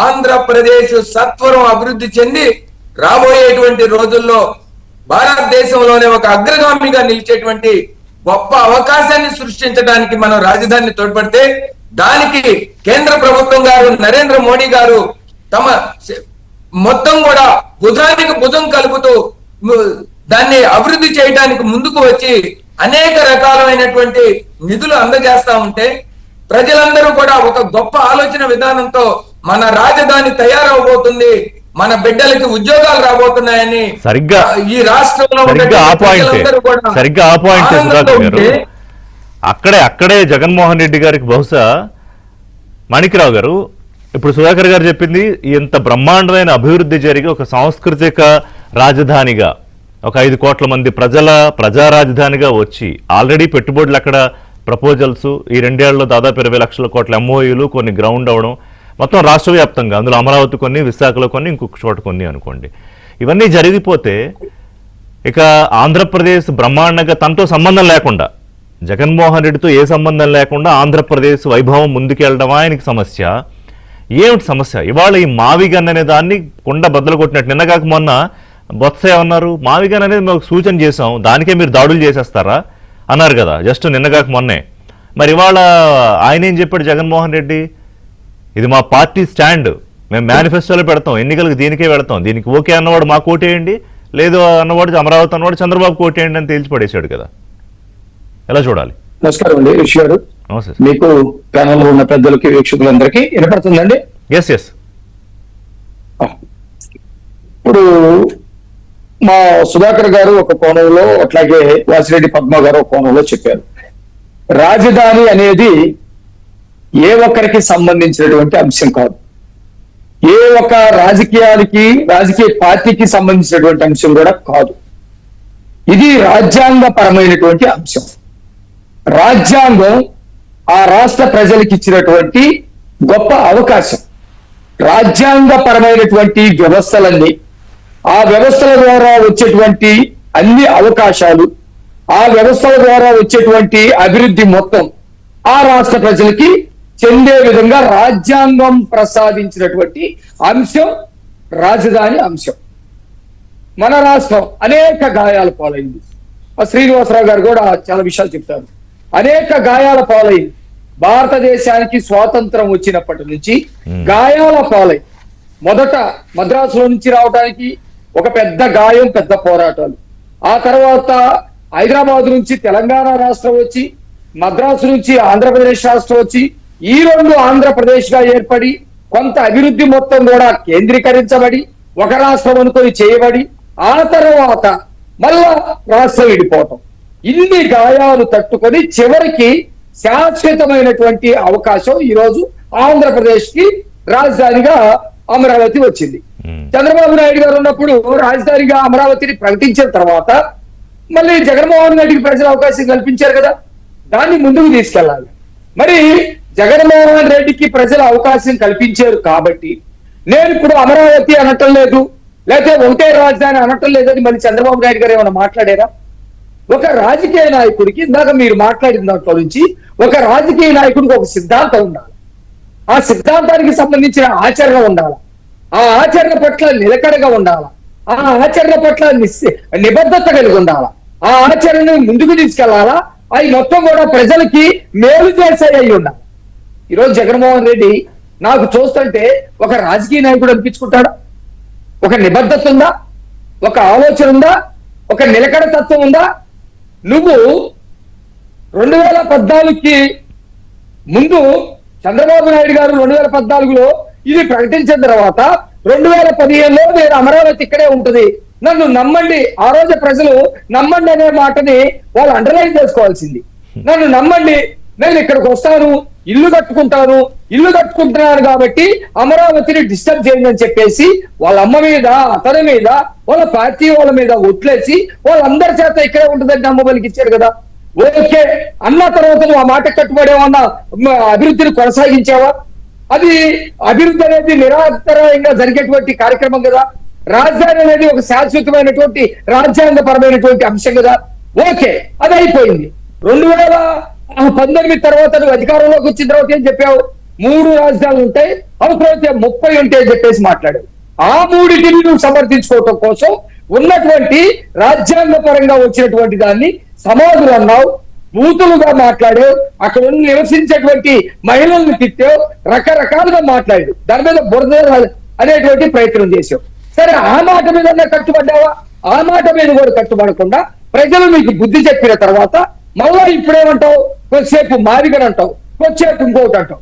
ఆంధ్రప్రదేశ్ సత్వరం అభివృద్ధి చెంది రాబోయేటువంటి రోజుల్లో భారతదేశంలోనే ఒక అగ్రగామిగా నిలిచేటువంటి గొప్ప అవకాశాన్ని సృష్టించడానికి మనం రాజధానిని తోడ్పడితే దానికి కేంద్ర ప్రభుత్వం గారు నరేంద్ర మోడీ గారు తమ మొత్తం కూడా భుజానికి భుజం కలుపుతూ దాన్ని అభివృద్ధి చేయడానికి ముందుకు వచ్చి అనేక రకాలైనటువంటి నిధులు అందజేస్తా ఉంటే ప్రజలందరూ కూడా ఒక గొప్ప ఆలోచన విధానంతో మన రాజధాని తయారవబోతుంది, మన బిడ్డలకి ఉద్యోగాలు రాబోతున్నాయని సరిగ్గా ఈ రాష్ట్రంలో సరిగ్గా ఆ పాయింట్ సుధాకర్ గారు అక్కడే జగన్మోహన్ రెడ్డి గారికి బహుశా మాణిక్యరావు గారు ఇప్పుడు సుధాకర్ గారు చెప్పింది ఇంత బ్రహ్మాండమైన అభివృద్ధి జరిగి ఒక సాంస్కృతిక రాజధానిగా ఒక 5 కోట్ల మంది ప్రజా రాజధానిగా వచ్చి ఆల్రెడీ పెట్టుబడులు అక్కడ ప్రపోజల్స్ ఈ 2 ఏళ్లలో దాదాపు 20 లక్షల కోట్ల ఎంఓయూలు కొన్ని గ్రౌండ్ అవడం మొత్తం రాష్ట్ర వ్యాప్తంగా అందులో అమరావతి కొన్ని, విశాఖలో కొన్ని, ఇంకొక చోట కొన్ని అనుకోండి. ఇవన్నీ జరిగిపోతే ఇక ఆంధ్రప్రదేశ్ బ్రహ్మాండంగా తనతో సంబంధం లేకుండా జగన్మోహన్ రెడ్డితో ఏ సంబంధం లేకుండా ఆంధ్రప్రదేశ్ వైభవం ముందుకెళ్ళడం ఆయనకి సమస్య. ఏమిటి సమస్య? ఇవాళ ఈ మావిగన్ అనే దాన్ని కుండ బద్దలు కొట్టినట్టు నిన్న కాక మొన్న బొత్స ఏమన్నారు, మావిగన్ అనేది మేము సూచన చేసాం దానికే మీరు దాడులు చేసేస్తారా అన్నారు కదా జస్ట్ నిన్న కాక మొన్నే. మరి ఇవాళ ఆయన ఏం చెప్పాడు జగన్మోహన్ రెడ్డి, ఇది మా పార్టీ స్టాండ్, మేము మేనిఫెస్టోలో పెడతాం, ఎన్నికలకు దీనికే పెడతాం, దీనికి ఓకే అన్నవాడు మాకు ఓటేయండి, లేదు అన్నవాడు అమరావతి అన్నవాడు చంద్రబాబు ఓటేయండి అని తేల్చి పడేశాడు కదా. ఎలా చూడాలి? నమస్కారం అండి రిషి గారు, మీకు ప్యానల్ ఉన్న పెద్దలకి వీక్షకులందరికీ వినపడుతుందండి? ఎస్. ఇప్పుడు మా సుధాకర్ గారు ఒక కోణంలో, అట్లాగే వాసిరెడ్డి పద్మ గారు ఒక కోణంలో చెప్పారు. రాజధాని అనేది ఏ ఒక్కరికి సంబంధించినటువంటి అంశం కాదు, ఏ ఒక్క రాజకీయ పార్టీకి సంబంధించినటువంటి అంశం కూడా కాదు. ఇది రాజ్యాంగపరమైనటువంటి అంశం. రాజ్యాంగం ఆ రాష్ట్ర ప్రజలకు ఇచ్చినటువంటి గొప్ప అవకాశం. రాజ్యాంగపరమైనటువంటి వ్యవస్థలన్నీ, ఆ వ్యవస్థల ద్వారా వచ్చేటువంటి అన్ని అవకాశాలు, ఆ వ్యవస్థల ద్వారా వచ్చేటువంటి అభివృద్ధి మొత్తం ఆ రాష్ట్ర ప్రజలకి చెందే విధంగా రాజ్యాంగం ప్రసాదించినటువంటి అంశం రాజధాని అంశం. మన రాష్ట్రం అనేక గాయాల పాలైంది. శ్రీనివాసరావు గారు కూడా చాలా విషయాలు చెప్తారు. అనేక గాయాల పాలైంది. భారతదేశానికి స్వాతంత్రం వచ్చినప్పటి నుంచి గాయాల పాలై, మొదట మద్రాసులో నుంచి రావడానికి ఒక పెద్ద గాయం, పెద్ద పోరాటాలు. ఆ తర్వాత హైదరాబాద్ నుంచి తెలంగాణ రాష్ట్రం వచ్చి, మద్రాసు నుంచి ఆంధ్రప్రదేశ్ రాష్ట్రం వచ్చి, ఈ 2 ఆంధ్రప్రదేశ్ గా ఏర్పడి కొంత అభివృద్ధి మొత్తం కూడా కేంద్రీకరించబడి ఒక రాష్ట్రం అనుకొని చేయబడి, ఆ తర్వాత మళ్ళా రాష్ట్రం విడిపోవటం. ఇన్ని గాయాలు తట్టుకొని చివరికి శాశ్వతమైనటువంటి అవకాశం ఈరోజు ఆంధ్రప్రదేశ్ కి రాజధానిగా అమరావతి వచ్చింది. చంద్రబాబు నాయుడు గారు ఉన్నప్పుడు రాజధానిగా అమరావతిని ప్రకటించిన తర్వాత మళ్ళీ జగన్మోహన్ రెడ్డికి ప్రజలు అవకాశం కల్పించారు కదా, దాన్ని ముందుకు తీసుకెళ్లాలి. మరి జగన్మోహన్ రెడ్డికి ప్రజలు అవకాశం కల్పించారు కాబట్టి నేను ఇప్పుడు అమరావతి అనటం లేదు, లేకపోతే ఒకటే రాజధాని అనటం లేదని మళ్ళీ చంద్రబాబు నాయుడు గారు ఏమైనా మాట్లాడారా? ఒక రాజకీయ నాయకుడికి, ఇందాక మీరు మాట్లాడిన దాంట్లో నుంచి, ఒక రాజకీయ నాయకుడికి ఒక సిద్ధాంతం ఉండాలి. ఆ సిద్ధాంతానికి సంబంధించిన ఆచరణ ఉండాలి. ఆ ఆచరణ పట్ల నిలకడగా ఉండాలి. ఆ ఆచరణ పట్ల నిబద్ధత కలిగి ఉండాలా. ఆ ఆచరణను ముందుకు తీసుకెళ్లాలా. అవి మొత్తం కూడా ప్రజలకి మేలు చేసే అయి ఉండాలి. ఈరోజు జగన్మోహన్ రెడ్డి నాకు చూస్తుంటే ఒక రాజకీయ నాయకుడు అనిపించుకుంటాడా? ఒక నిబద్ధత ఉందా? ఒక ఆలోచన ఉందా? ఒక నిలకడ తత్వం ఉందా? నువ్వు 2014కి ముందు చంద్రబాబు నాయుడు గారు 2014లో ఇది ప్రకటించిన తర్వాత 2015లో నేను అమరావతి ఇక్కడే ఉంటుంది, నన్ను నమ్మండి, ఆ రోజు ప్రజలు నమ్మండి అనే మాటని వాళ్ళు అండర్లైన్ చేసుకోవాల్సింది. నన్ను నమ్మండి, నేను ఇక్కడికి వస్తాను, ఇల్లు కట్టుకుంటున్నాను కాబట్టి అమరావతిని డిస్టర్బ్ చేయండి అని చెప్పేసి వాళ్ళ అమ్మ మీద, అతని మీద, వాళ్ళ పార్టీ వాళ్ళ మీద ఒట్లేసి వాళ్ళందరి చేత ఇక్కడే ఉంటుందని నమ్మబలికి ఇచ్చాడు కదా. ఓకే అన్న తర్వాత నువ్వు ఆ మాట కట్టుబడేమన్నా అభివృద్ధిని కొనసాగించావా? అది అభివృద్ధి అనేది నిరంతరంగా జరిగేటువంటి కార్యక్రమం కదా. రాజధాని అనేది ఒక శాశ్వతమైనటువంటి రాజ్యాంగపరమైనటువంటి అంశం కదా. ఓకే, అది అయిపోయింది. 2019 తర్వాత నువ్వు అధికారంలోకి వచ్చిన తర్వాత ఏం చెప్పావు? 3 రాజధానులు ఉంటాయి, అవసరమైతే 30 ఉంటాయి అని చెప్పేసి మాట్లాడావు. ఆ 3టిని నువ్వు సమర్థించుకోవటం కోసం ఉన్నటువంటి రాజ్యాంగ పరంగా వచ్చినటువంటి దాన్ని సమాధులు అన్నావు, బూతులుగా మాట్లాడావు, అక్కడ ఉన్న నివసించేటువంటి మహిళల్ని తిట్టావు, రకరకాలుగా మాట్లాడావు, దాని మీద బురద అనేటువంటి ప్రయత్నం చేసావు. సరే, ఆ మాట మీద కట్టుబడ్డావా? ఆ మాట మీద కూడా కట్టుబడకుండా ప్రజలు మీకు బుద్ధి చెప్పిన తర్వాత మళ్ళా ఇప్పుడేమంటావు? కొద్దిసేపు మాదిగని అంటావు, కొద్దిసేపు ఇంకోటి అంటావు.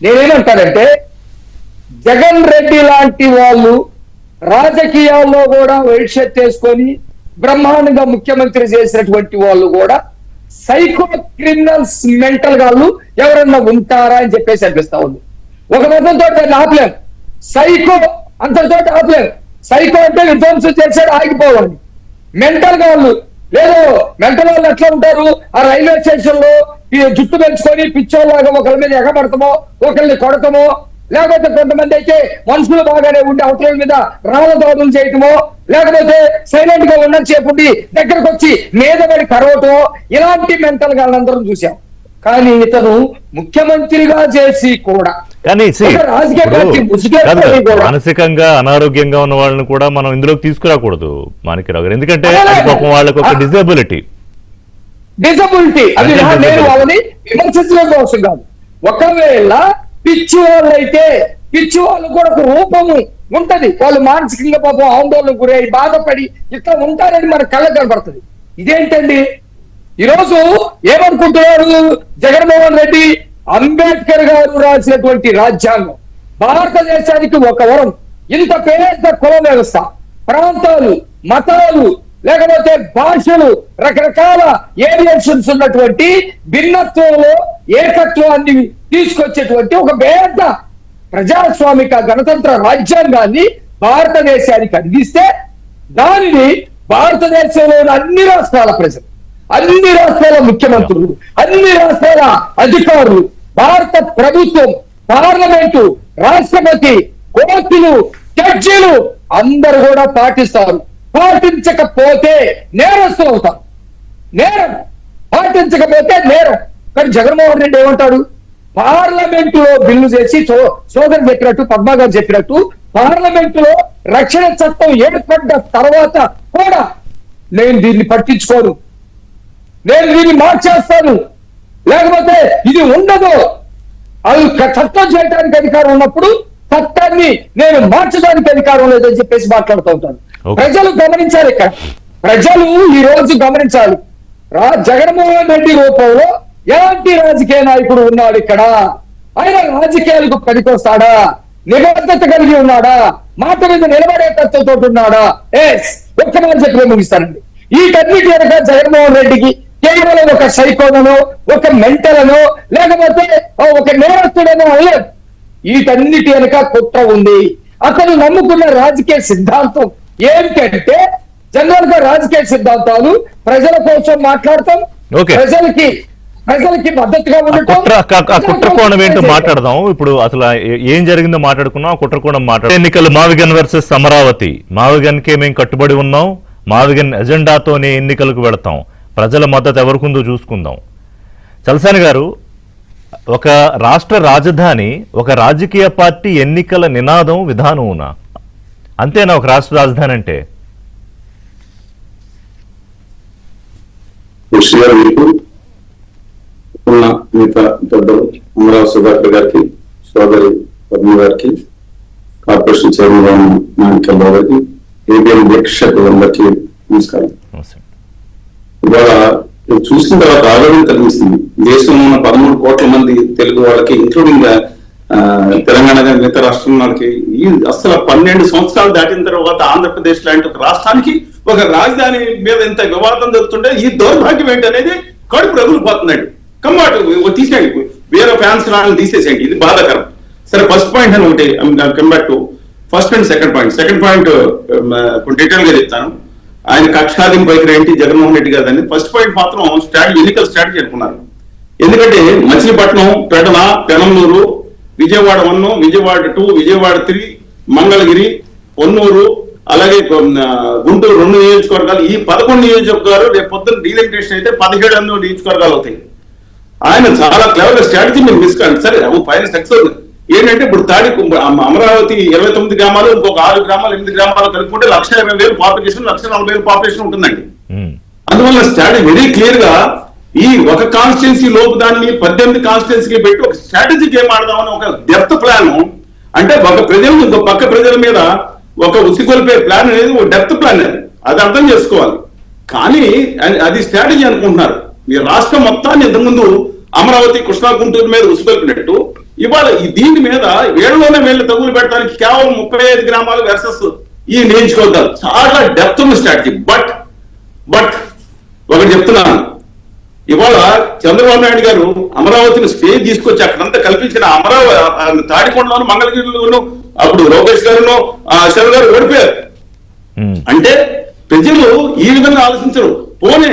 నేనేమంటానంటే, జగన్ రెడ్డి లాంటి వాళ్ళు రాజకీయాల్లో కూడా వైట్ షర్ట్ వేసుకొని బ్రహ్మాండంగా ముఖ్యమంత్రి చేసినటువంటి వాళ్ళు కూడా సైకో క్రిమినల్స్, మెంటల్ గాళ్ళు ఎవరన్నా ఉంటారా అని చెప్పేసి అనిపిస్తా ఉంది. ఒక మతంతో ఆపలేం, సైకో అంతతో ఆపలేం. సైకో అంటే విధ్వంసం చేశాడు, ఆగిపోవాలి. మెంటల్ గాళ్ళు లేదు, మెంటల్ వాళ్ళు ఎట్లా ఉంటారు? ఆ రైల్వే స్టేషన్ లో ఈ జుట్టు పెంచుకొని పిచ్చోళ్ళలాగా ఒకరి మీద ఎగబడతామో, ఒకరిని కొడతామో, లేకపోతే కొంతమంది అయితే మనుషులు బాగానే ఉండి అవతల మీద రాళ్ళ దాడులు చేయటమో, లేకపోతే సైలెంట్ గా ఉన్న చేపుండి దగ్గరకు వచ్చి మీద పడి కరవటమో, ఇలాంటి మెంటల్ గాళ్ళందరం చూసాం. కానీ ఇతను ముఖ్యమంత్రిగా చేసి కూడా కానీ రాజకీయ పార్టీ మానసికంగా అనారోగ్యంగా ఉన్న వాళ్ళని కూడా మనం ఇందులోకి తీసుకురాకూడదు మాణిక్యరావు గారు, ఎందుకంటే పాపం వాళ్ళకి ఒక డిజబిలిటీ అది నేను వాళ్ళని విమర్శించడం కోసం కాదు. ఒకవేళ పిచ్చి వాళ్ళైతే పిచ్చి వాళ్ళు కూడా ఒక రూపము ఉంటది, వాళ్ళు మానసికంగా పాపం ఆందోళన గురై బాధపడి ఇట్లా ఉంటారని మన కళ్ళకు కనబడుతుంది. ఇదేంటండి ఈరోజు ఏమనుకుంటున్నారు జగన్మోహన్ రెడ్డి? అంబేద్కర్ గారు రాసినటువంటి రాజ్యాంగం భారతదేశానికి ఒక వరం. ఇంత పెద్ద కుల వ్యవస్థ, ప్రాంతాలు, మతాలు, లేకపోతే భాషలు, రకరకాల ఏరియేషన్స్ ఉన్నటువంటి భిన్నత్వంలో ఏకత్వాన్ని తీసుకొచ్చేటువంటి ఒక పెద్ద ప్రజాస్వామిక గణతంత్ర రాజ్యాంగాన్ని భారతదేశానికి అందిస్తే దానిని భారతదేశంలోని అన్ని రాష్ట్రాల ప్రజలు, అన్ని రాష్ట్రాల ముఖ్యమంత్రులు, అన్ని రాష్ట్రాల అధికారులు, భారత ప్రభుత్వం, పార్లమెంటు, రాష్ట్రపతి, కోర్టులు, జడ్జీలు అందరూ కూడా పాటిస్తారు. పాటించకపోతే నేరస్తులు అవుతారు. నేరం పాటించకపోతే నేరం. కానీ జగన్మోహన్ రెడ్డి ఏమంటాడు? పార్లమెంటులో బిల్లు చేసి సోదరు చెప్పినట్టు, పద్మా గారు చెప్పినట్టు, పార్లమెంటులో రక్షణ చట్టం ఏర్పడ్డ తర్వాత కూడా నేను దీన్ని పట్టించుకోను, నేను దీన్ని మార్చేస్తాను, లేకపోతే ఇది ఉండదు, అది చట్టం చేయడానికి అధికారం ఉన్నప్పుడు చట్టాన్ని నేను మార్చడానికి అధికారం లేదని చెప్పేసి మాట్లాడుతూ ఉంటాను. ప్రజలు గమనించాలి. ఇక్కడ ప్రజలు ఈ రోజు గమనించాలి. జగన్మోహన్ రెడ్డి రూపంలో ఎలాంటి రాజకీయ నాయకుడు ఉన్నాడు ఇక్కడ? ఆయన రాజకీయాలకు పనికొస్తాడా? నిబద్ధత కలిగి ఉన్నాడా? మాట మీద నిలబడే తత్వంతో ఉన్నాడా? ఒక్క మాట చెప్పి ముగిస్తానండి. వీటన్నిటి వెనక జగన్మోహన్ రెడ్డికి కేవలం ఒక సైకోనో, ఒక మెంటలనో, లేకపోతే ఒక నేరస్తుడనో అవ్వలేదు. వీటన్నిటి వెనక కుట్ర ఉంది. అతను నమ్ముకున్న రాజకీయ సిద్ధాంతం ఏమిటంటే, జనరల్ గా రాజకీయ సిద్ధాంతాలు ప్రజల కోసం మాట్లాడతాం, ప్రజలకి మద్దతుగా కుట్రకోణం ఏంటో మాట్లాడదాం. ఇప్పుడు అసలు ఏం జరిగిందో మాట్లాడుకున్నాం, కుట్రకోణం మాట్లాడు. ఎన్నికలు మావిగన్ వర్సెస్ అమరావతి. మావిగన్ కే మేము కట్టుబడి ఉన్నాం, మావిగన్ ఎజెండాతోనే ఎన్నికలకు వెళతాం, ప్రజల మద్దతు ఎవరికుందో చూసుకుందాం. చలసాని గారు, ఒక రాష్ట్ర రాజధాని ఒక రాజకీయ పార్టీ ఎన్నికల నినాదం విధానమునా? అంతేనా ఒక రాష్ట్ర రాజధాని అంటే? మిగతా పెద్దలు అమరావతి సుధాకర్ గారికి, సోదరి పద్మ గారికి, కార్పొరేషన్ చైర్మన్ మాణిక్యరావు గారికి, ఏబిఎన్ వీక్షకులందరికీ నమస్కారం. ఇవాళ చూసిన తర్వాత ఆలోచన కలిగిస్తుంది. దేశంలో ఉన్న 13 కోట్ల మంది తెలుగు వాళ్ళకి, ఇంక్లూడింగ్ తెలంగాణ మిగతా రాష్ట్రం వాళ్ళకి, ఈ అసలు 12 సంవత్సరాలు దాటిన తర్వాత ఆంధ్రప్రదేశ్ లాంటి ఒక రాష్ట్రానికి ఒక రాజధాని మీద ఇంత వివాదం జరుగుతుంటే ఈ దౌర్భాగ్యం ఏంటి అనేది కడుపు రగులిపోతున్నాడు. కమ్మాట తీసేయండి, వేరే ఫ్యాన్స్ రాళ్ళని తీసేసేయండి, ఇది బాధాకరం. సరే, ఫస్ట్ పాయింట్ అని ఒకటి come back to first and second point. Second point detail గా చెప్తాను. ఆయన కక్షాదింపు వైఖరి ఏంటి జగన్మోహన్ రెడ్డి గారు అని. ఫస్ట్ పాయింట్ మాత్రం ఎన్నికల స్ట్రాటజీ అనుకున్నారు. ఎందుకంటే మచిలీపట్నం, పెడన, పెనమలూరు, విజయవాడ 1, విజయవాడ 2, విజయవాడ 3, మంగళగిరి, పొన్నూరు, అలాగే గుంటూరు 2 నియోజకవర్గాలు, ఈ 11 నియోజకవర్గాలు రేపు పొద్దున్న డీలిమిటేషన్ అయితే 17 నియోజకవర్గాలు అవుతాయి. ఆయన చాలా క్లెవర్ స్ట్రాటజీ మీరు మిస్ కాండి. సరే, ఫైనల్ సక్సెస్ ఏంటంటే ఇప్పుడు అమరావతి 29 గ్రామాలు, ఇంకొక 6 గ్రామాలు 8 గ్రామాలు కలుపుకుంటే 1,20,000 పాపులేషన్, 1,40,000 పాపులేషన్ ఉంటుందండి. అందువల్ల స్ట్రాటజీ వెరీ క్లియర్ గా ఈ ఒక కాన్స్టిట్యున్సీ లోపు దాన్ని 18 కాన్స్టిట్యున్సీకి పెట్టి ఒక స్ట్రాటజిక్ ఏం ఆడదామని ఒక డెప్త్ ప్లాన్, అంటే ఒక ప్రజలు ఇంకో పక్క ప్రజల మీద ఒక ఉసిగొల్పే ప్లాన్ అనేది ఒక డెప్త్ ప్లాన్, అది అర్థం చేసుకోవాలి. కానీ అది స్ట్రాటజీ అనుకుంటున్నారు. ఈ రాష్ట్రం మొత్తాన్ని ఇంతకుముందు అమరావతి, కృష్ణా, గుంటూరు మీద ఉసిగొల్పినట్టు ఇవాళ దీని మీద వేళ్ళలోనే వేళ్ళు తగులు పెట్టడానికి కేవలం 35 గ్రామాలు వర్సెస్ ఈ నియోజకవర్గాలు చాలా డెప్త్ ఉన్న స్ట్రాటజీ. బట్ ఒకటి చెప్తున్నాను, ఇవాళ చంద్రబాబు నాయుడు గారు అమరావతిని స్టే తీసుకొచ్చి అక్కడంతా కల్పించిన అమరావతి తాడికొండలోను, మంగళగిరిలోను అప్పుడు లోకేష్ గారును శరద్ గారు ఓడిపోయారు. అంటే ప్రజలు ఈ విధంగా ఆలోచించరు. పోనీ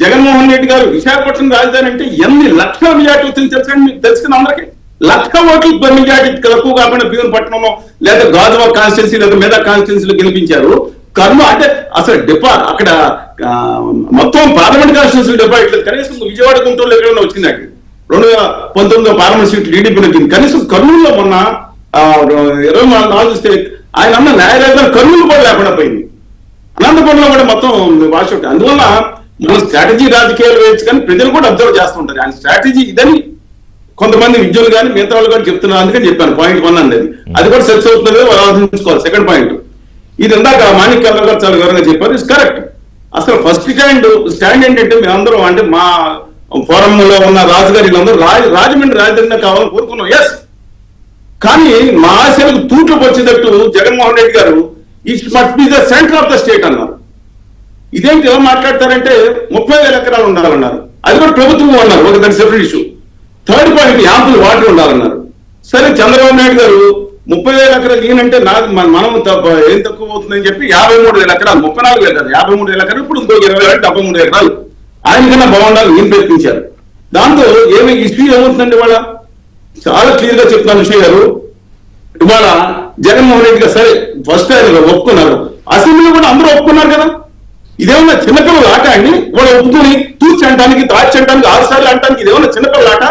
జగన్మోహన్ రెడ్డి గారు విశాఖపట్నం రాజధాని అంటే ఎన్ని లక్షల మెజార్టీ వచ్చింది తెలుసండి, మీకు తెలుసుకున్న అందరికీ 1,00,000 ఓట్లు మెజార్టీ తక్కువ కాకుండా భీమపట్నంలో లేదా గాజువాక కాన్స్టిట్యున్సీ లేదా మీద కాన్స్టిట్యున్సీలో గెలిపించారు. కర్మ అంటే అసలు అక్కడ మొత్తం పార్లమెంట్ కాన్స్టిట్యున్సీ డిపాజిట్ కనీసం విజయవాడ, గుంటూరులో ఎక్కడైనా వచ్చిందండి. 2019 పార్లమెంట్ సీట్లు టీడీపీ వచ్చింది. కనీసం కర్నూలులో మొన్న 24 చూస్తే ఆయన అన్న న్యాయరాజధాని కర్నూలు కూడా లేకుండా పోయింది. అనంతపురంలో కూడా మొత్తం వాష్ అవుట్. అందువల్ల మనం స్ట్రాటజీ రాజకీయాలు వేయచ్చు, కానీ ప్రజలు కూడా అబ్జర్వ్ చేస్తుంటారు ఆయన స్ట్రాటజీ ఇదని కొంతమంది విద్యులు కానీ మిగతా వాళ్ళు కానీ చెప్తున్నారు. అందుకని చెప్పాను పాయింట్ 1 అనేది. అది కూడా సక్సెస్ అవుతుంది ఆలోచించుకోవాలి. సెకండ్ పాయింట్, ఇది ఇందాక మాణిక్యాల గారు చాలా వివరంగా చెప్పారు. It's correct. అసలు ఫస్ట్ స్టాండ్ ఏంటంటే మేమందరం అంటే మా ఫోరంలో ఉన్న రాజుగారు వీళ్ళందరూ రాజమండ్రి రాజధాని కావాలని కోరుకున్నాం. ఎస్, కానీ మా ఆశలకు తూట్లకు వచ్చేటట్టు జగన్మోహన్ రెడ్డి గారు it must be the centre of the state అన్నారు. ఇదేంటి ఎలా మాట్లాడతారంటే 30,000 ఎకరాలు ఉండాలన్నారు. అది కూడా ప్రభుత్వం అన్నారు, ఒక దాని separate issue. Third point, ample water ఉండాలన్నారు. సరే చంద్రబాబు నాయుడు గారు 30,000 ఎకరాలు ఈయనంటే మనం ఏం తక్కువ అవుతుందని చెప్పి 53,000 ఎకరాలు, 34,000 కాదు 53,000 ఎకరాలు, ఇప్పుడు ఇంకో 20,000 73 ఎకరాలు ఆయన కన్నా బాగుండాలని ఈయన ప్రయత్నించారు. దాంతో ఇష్యూ ఏమవుతుందండి ఇవాళ చాలా క్లియర్ గా చెప్తున్నాను విషయం గారు. ఇవాళ జగన్మోహన్ రెడ్డి గారు సరే ఫస్ట్ ఆయన ఒప్పుకున్నారు, అసెంబ్లీలో కూడా అందరూ ఒప్పుకున్నారు కదా. ఇదేమన్నా చిన్నపిల్లల ఆట అండి? వాళ్ళు ఒప్పుకుని తూర్చి అంటానికి, తాచి అంటానికి, 6 సార్లు అంటానికి ఇదేమన్నా చిన్నపిల్లల ఆట?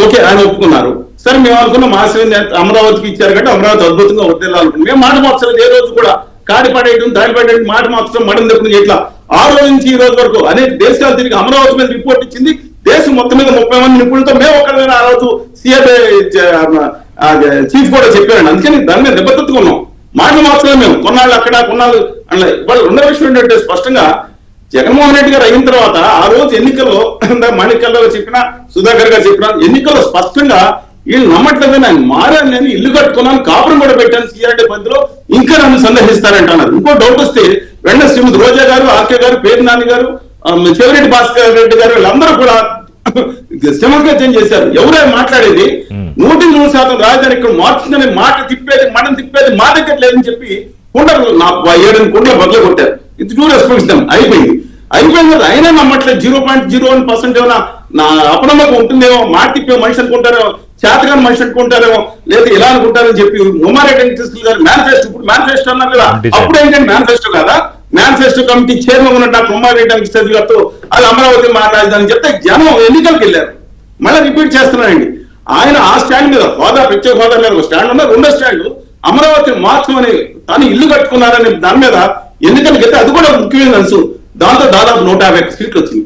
ఓకే, ఆయన ఒప్పుకున్నారు. సరే మేము అనుకున్న మాసం అమరావతికి ఇచ్చారు కాబట్టి అమరావతి అద్భుతంగా వర్దిల్లాలనుకున్నాం. మేము మాట మార్చలేదు ఏ రోజు కూడా. కాడి పడేయడం, దాడి పడేయడం, మాట మార్చడం, మడం తెప్పడం ఇట్లా 6 రోజు నుంచి ఈ రోజు వరకు అనేక దేశాలు తిరిగి అమరావతి మీద రిపోర్ట్ ఇచ్చింది. దేశం మొత్తం మీద 30 మంది నిపుణులతో మేము ఒక్కడైనా ఆ రోజు సిఐఏ చీఫ్ కూడా చెప్పారండి. అందుకని దాని మీద నిబద్ధతగా మాటలు మార్చలేదు మేము. కొన్నాళ్ళు అక్కడ కొన్నాళ్ళు అట్లా. వాళ్ళు రెండో విషయం ఏంటంటే స్పష్టంగా జగన్మోహన్ రెడ్డి గారు అయిన తర్వాత ఆ రోజు ఎన్నికల్లో మాణిక్యాల గారు చెప్పినా, సుధాకర్ గారు చెప్పినా, ఎన్నికల్లో స్పష్టంగా వీళ్ళు నమ్మట్లేదు, నేను మారాను, నేను ఇల్లు కట్టుకున్నాను, కాపురం కూడా పెట్టాను సిఆర్డీ పరిధిలో, ఇంకా నన్ను సందేహిస్తారంటున్నారు. ఇంకో డౌట్ వస్తే వెంటనే శ్రీమతి రోజా గారు, ఆర్కే గారు, పేరు నాని గారు, చెవిరెడ్డి భాస్కర్ రెడ్డి గారు వీళ్ళందరూ కూడా శ్రమగర్జన చేశారు. ఎవరే మాట్లాడేది 100% రాజధాని ఇక్కడ మార్చిందని మాట తిప్పేది, మనం తిప్పేది మా దగ్గర లేదని చెప్పి కుండలు 7 కుండలు బదులు కొట్టారు. ఇది టూ రెస్పాన్స్ అయిపోయింది కదా. అయినా నమ్మట్లేదు. 0.01% ఏమైనా నా అపనమ్మకం ఉంటుందేమో, మాట తిప్పే మనిషి అనుకుంటారేమో, చేతగాని మనిషి అనుకుంటారేమో, లేదా ఇలా అనుకుంటారని చెప్పి ఉమారెడ్డి వెంకటేశ్వర గారు మేనిఫెస్టో, ఇప్పుడు మేనిఫెస్టో అన్నారు కదా, అప్పుడు ఏంటంటే మేనిఫెస్టో కదా, మేనిఫెస్టో కమిటీ చైర్మన్ ఉన్న డాక్టర్ ఉమారెడ్డి వెంకటేశ్వర గారితో అది అమరావతి రాజధాని చెప్తే జనం ఎన్నికలకు వెళ్ళారు. మళ్ళీ రిపీట్ చేస్తున్నానండి, ఆయన ఆ స్టాండ్ మీద హోదా, ప్రత్యేక హోదా మీద ఒక స్టాండ్ ఉన్నారు. రెండో స్టాండ్ అమరావతి మార్చమని తను ఇల్లు కట్టుకున్నారని దాని మీద ఎన్నికలకు వెళ్తే అది కూడా ముఖ్యమైన అంశం. దాంతో దాదాపు 150 సీట్లు వచ్చింది.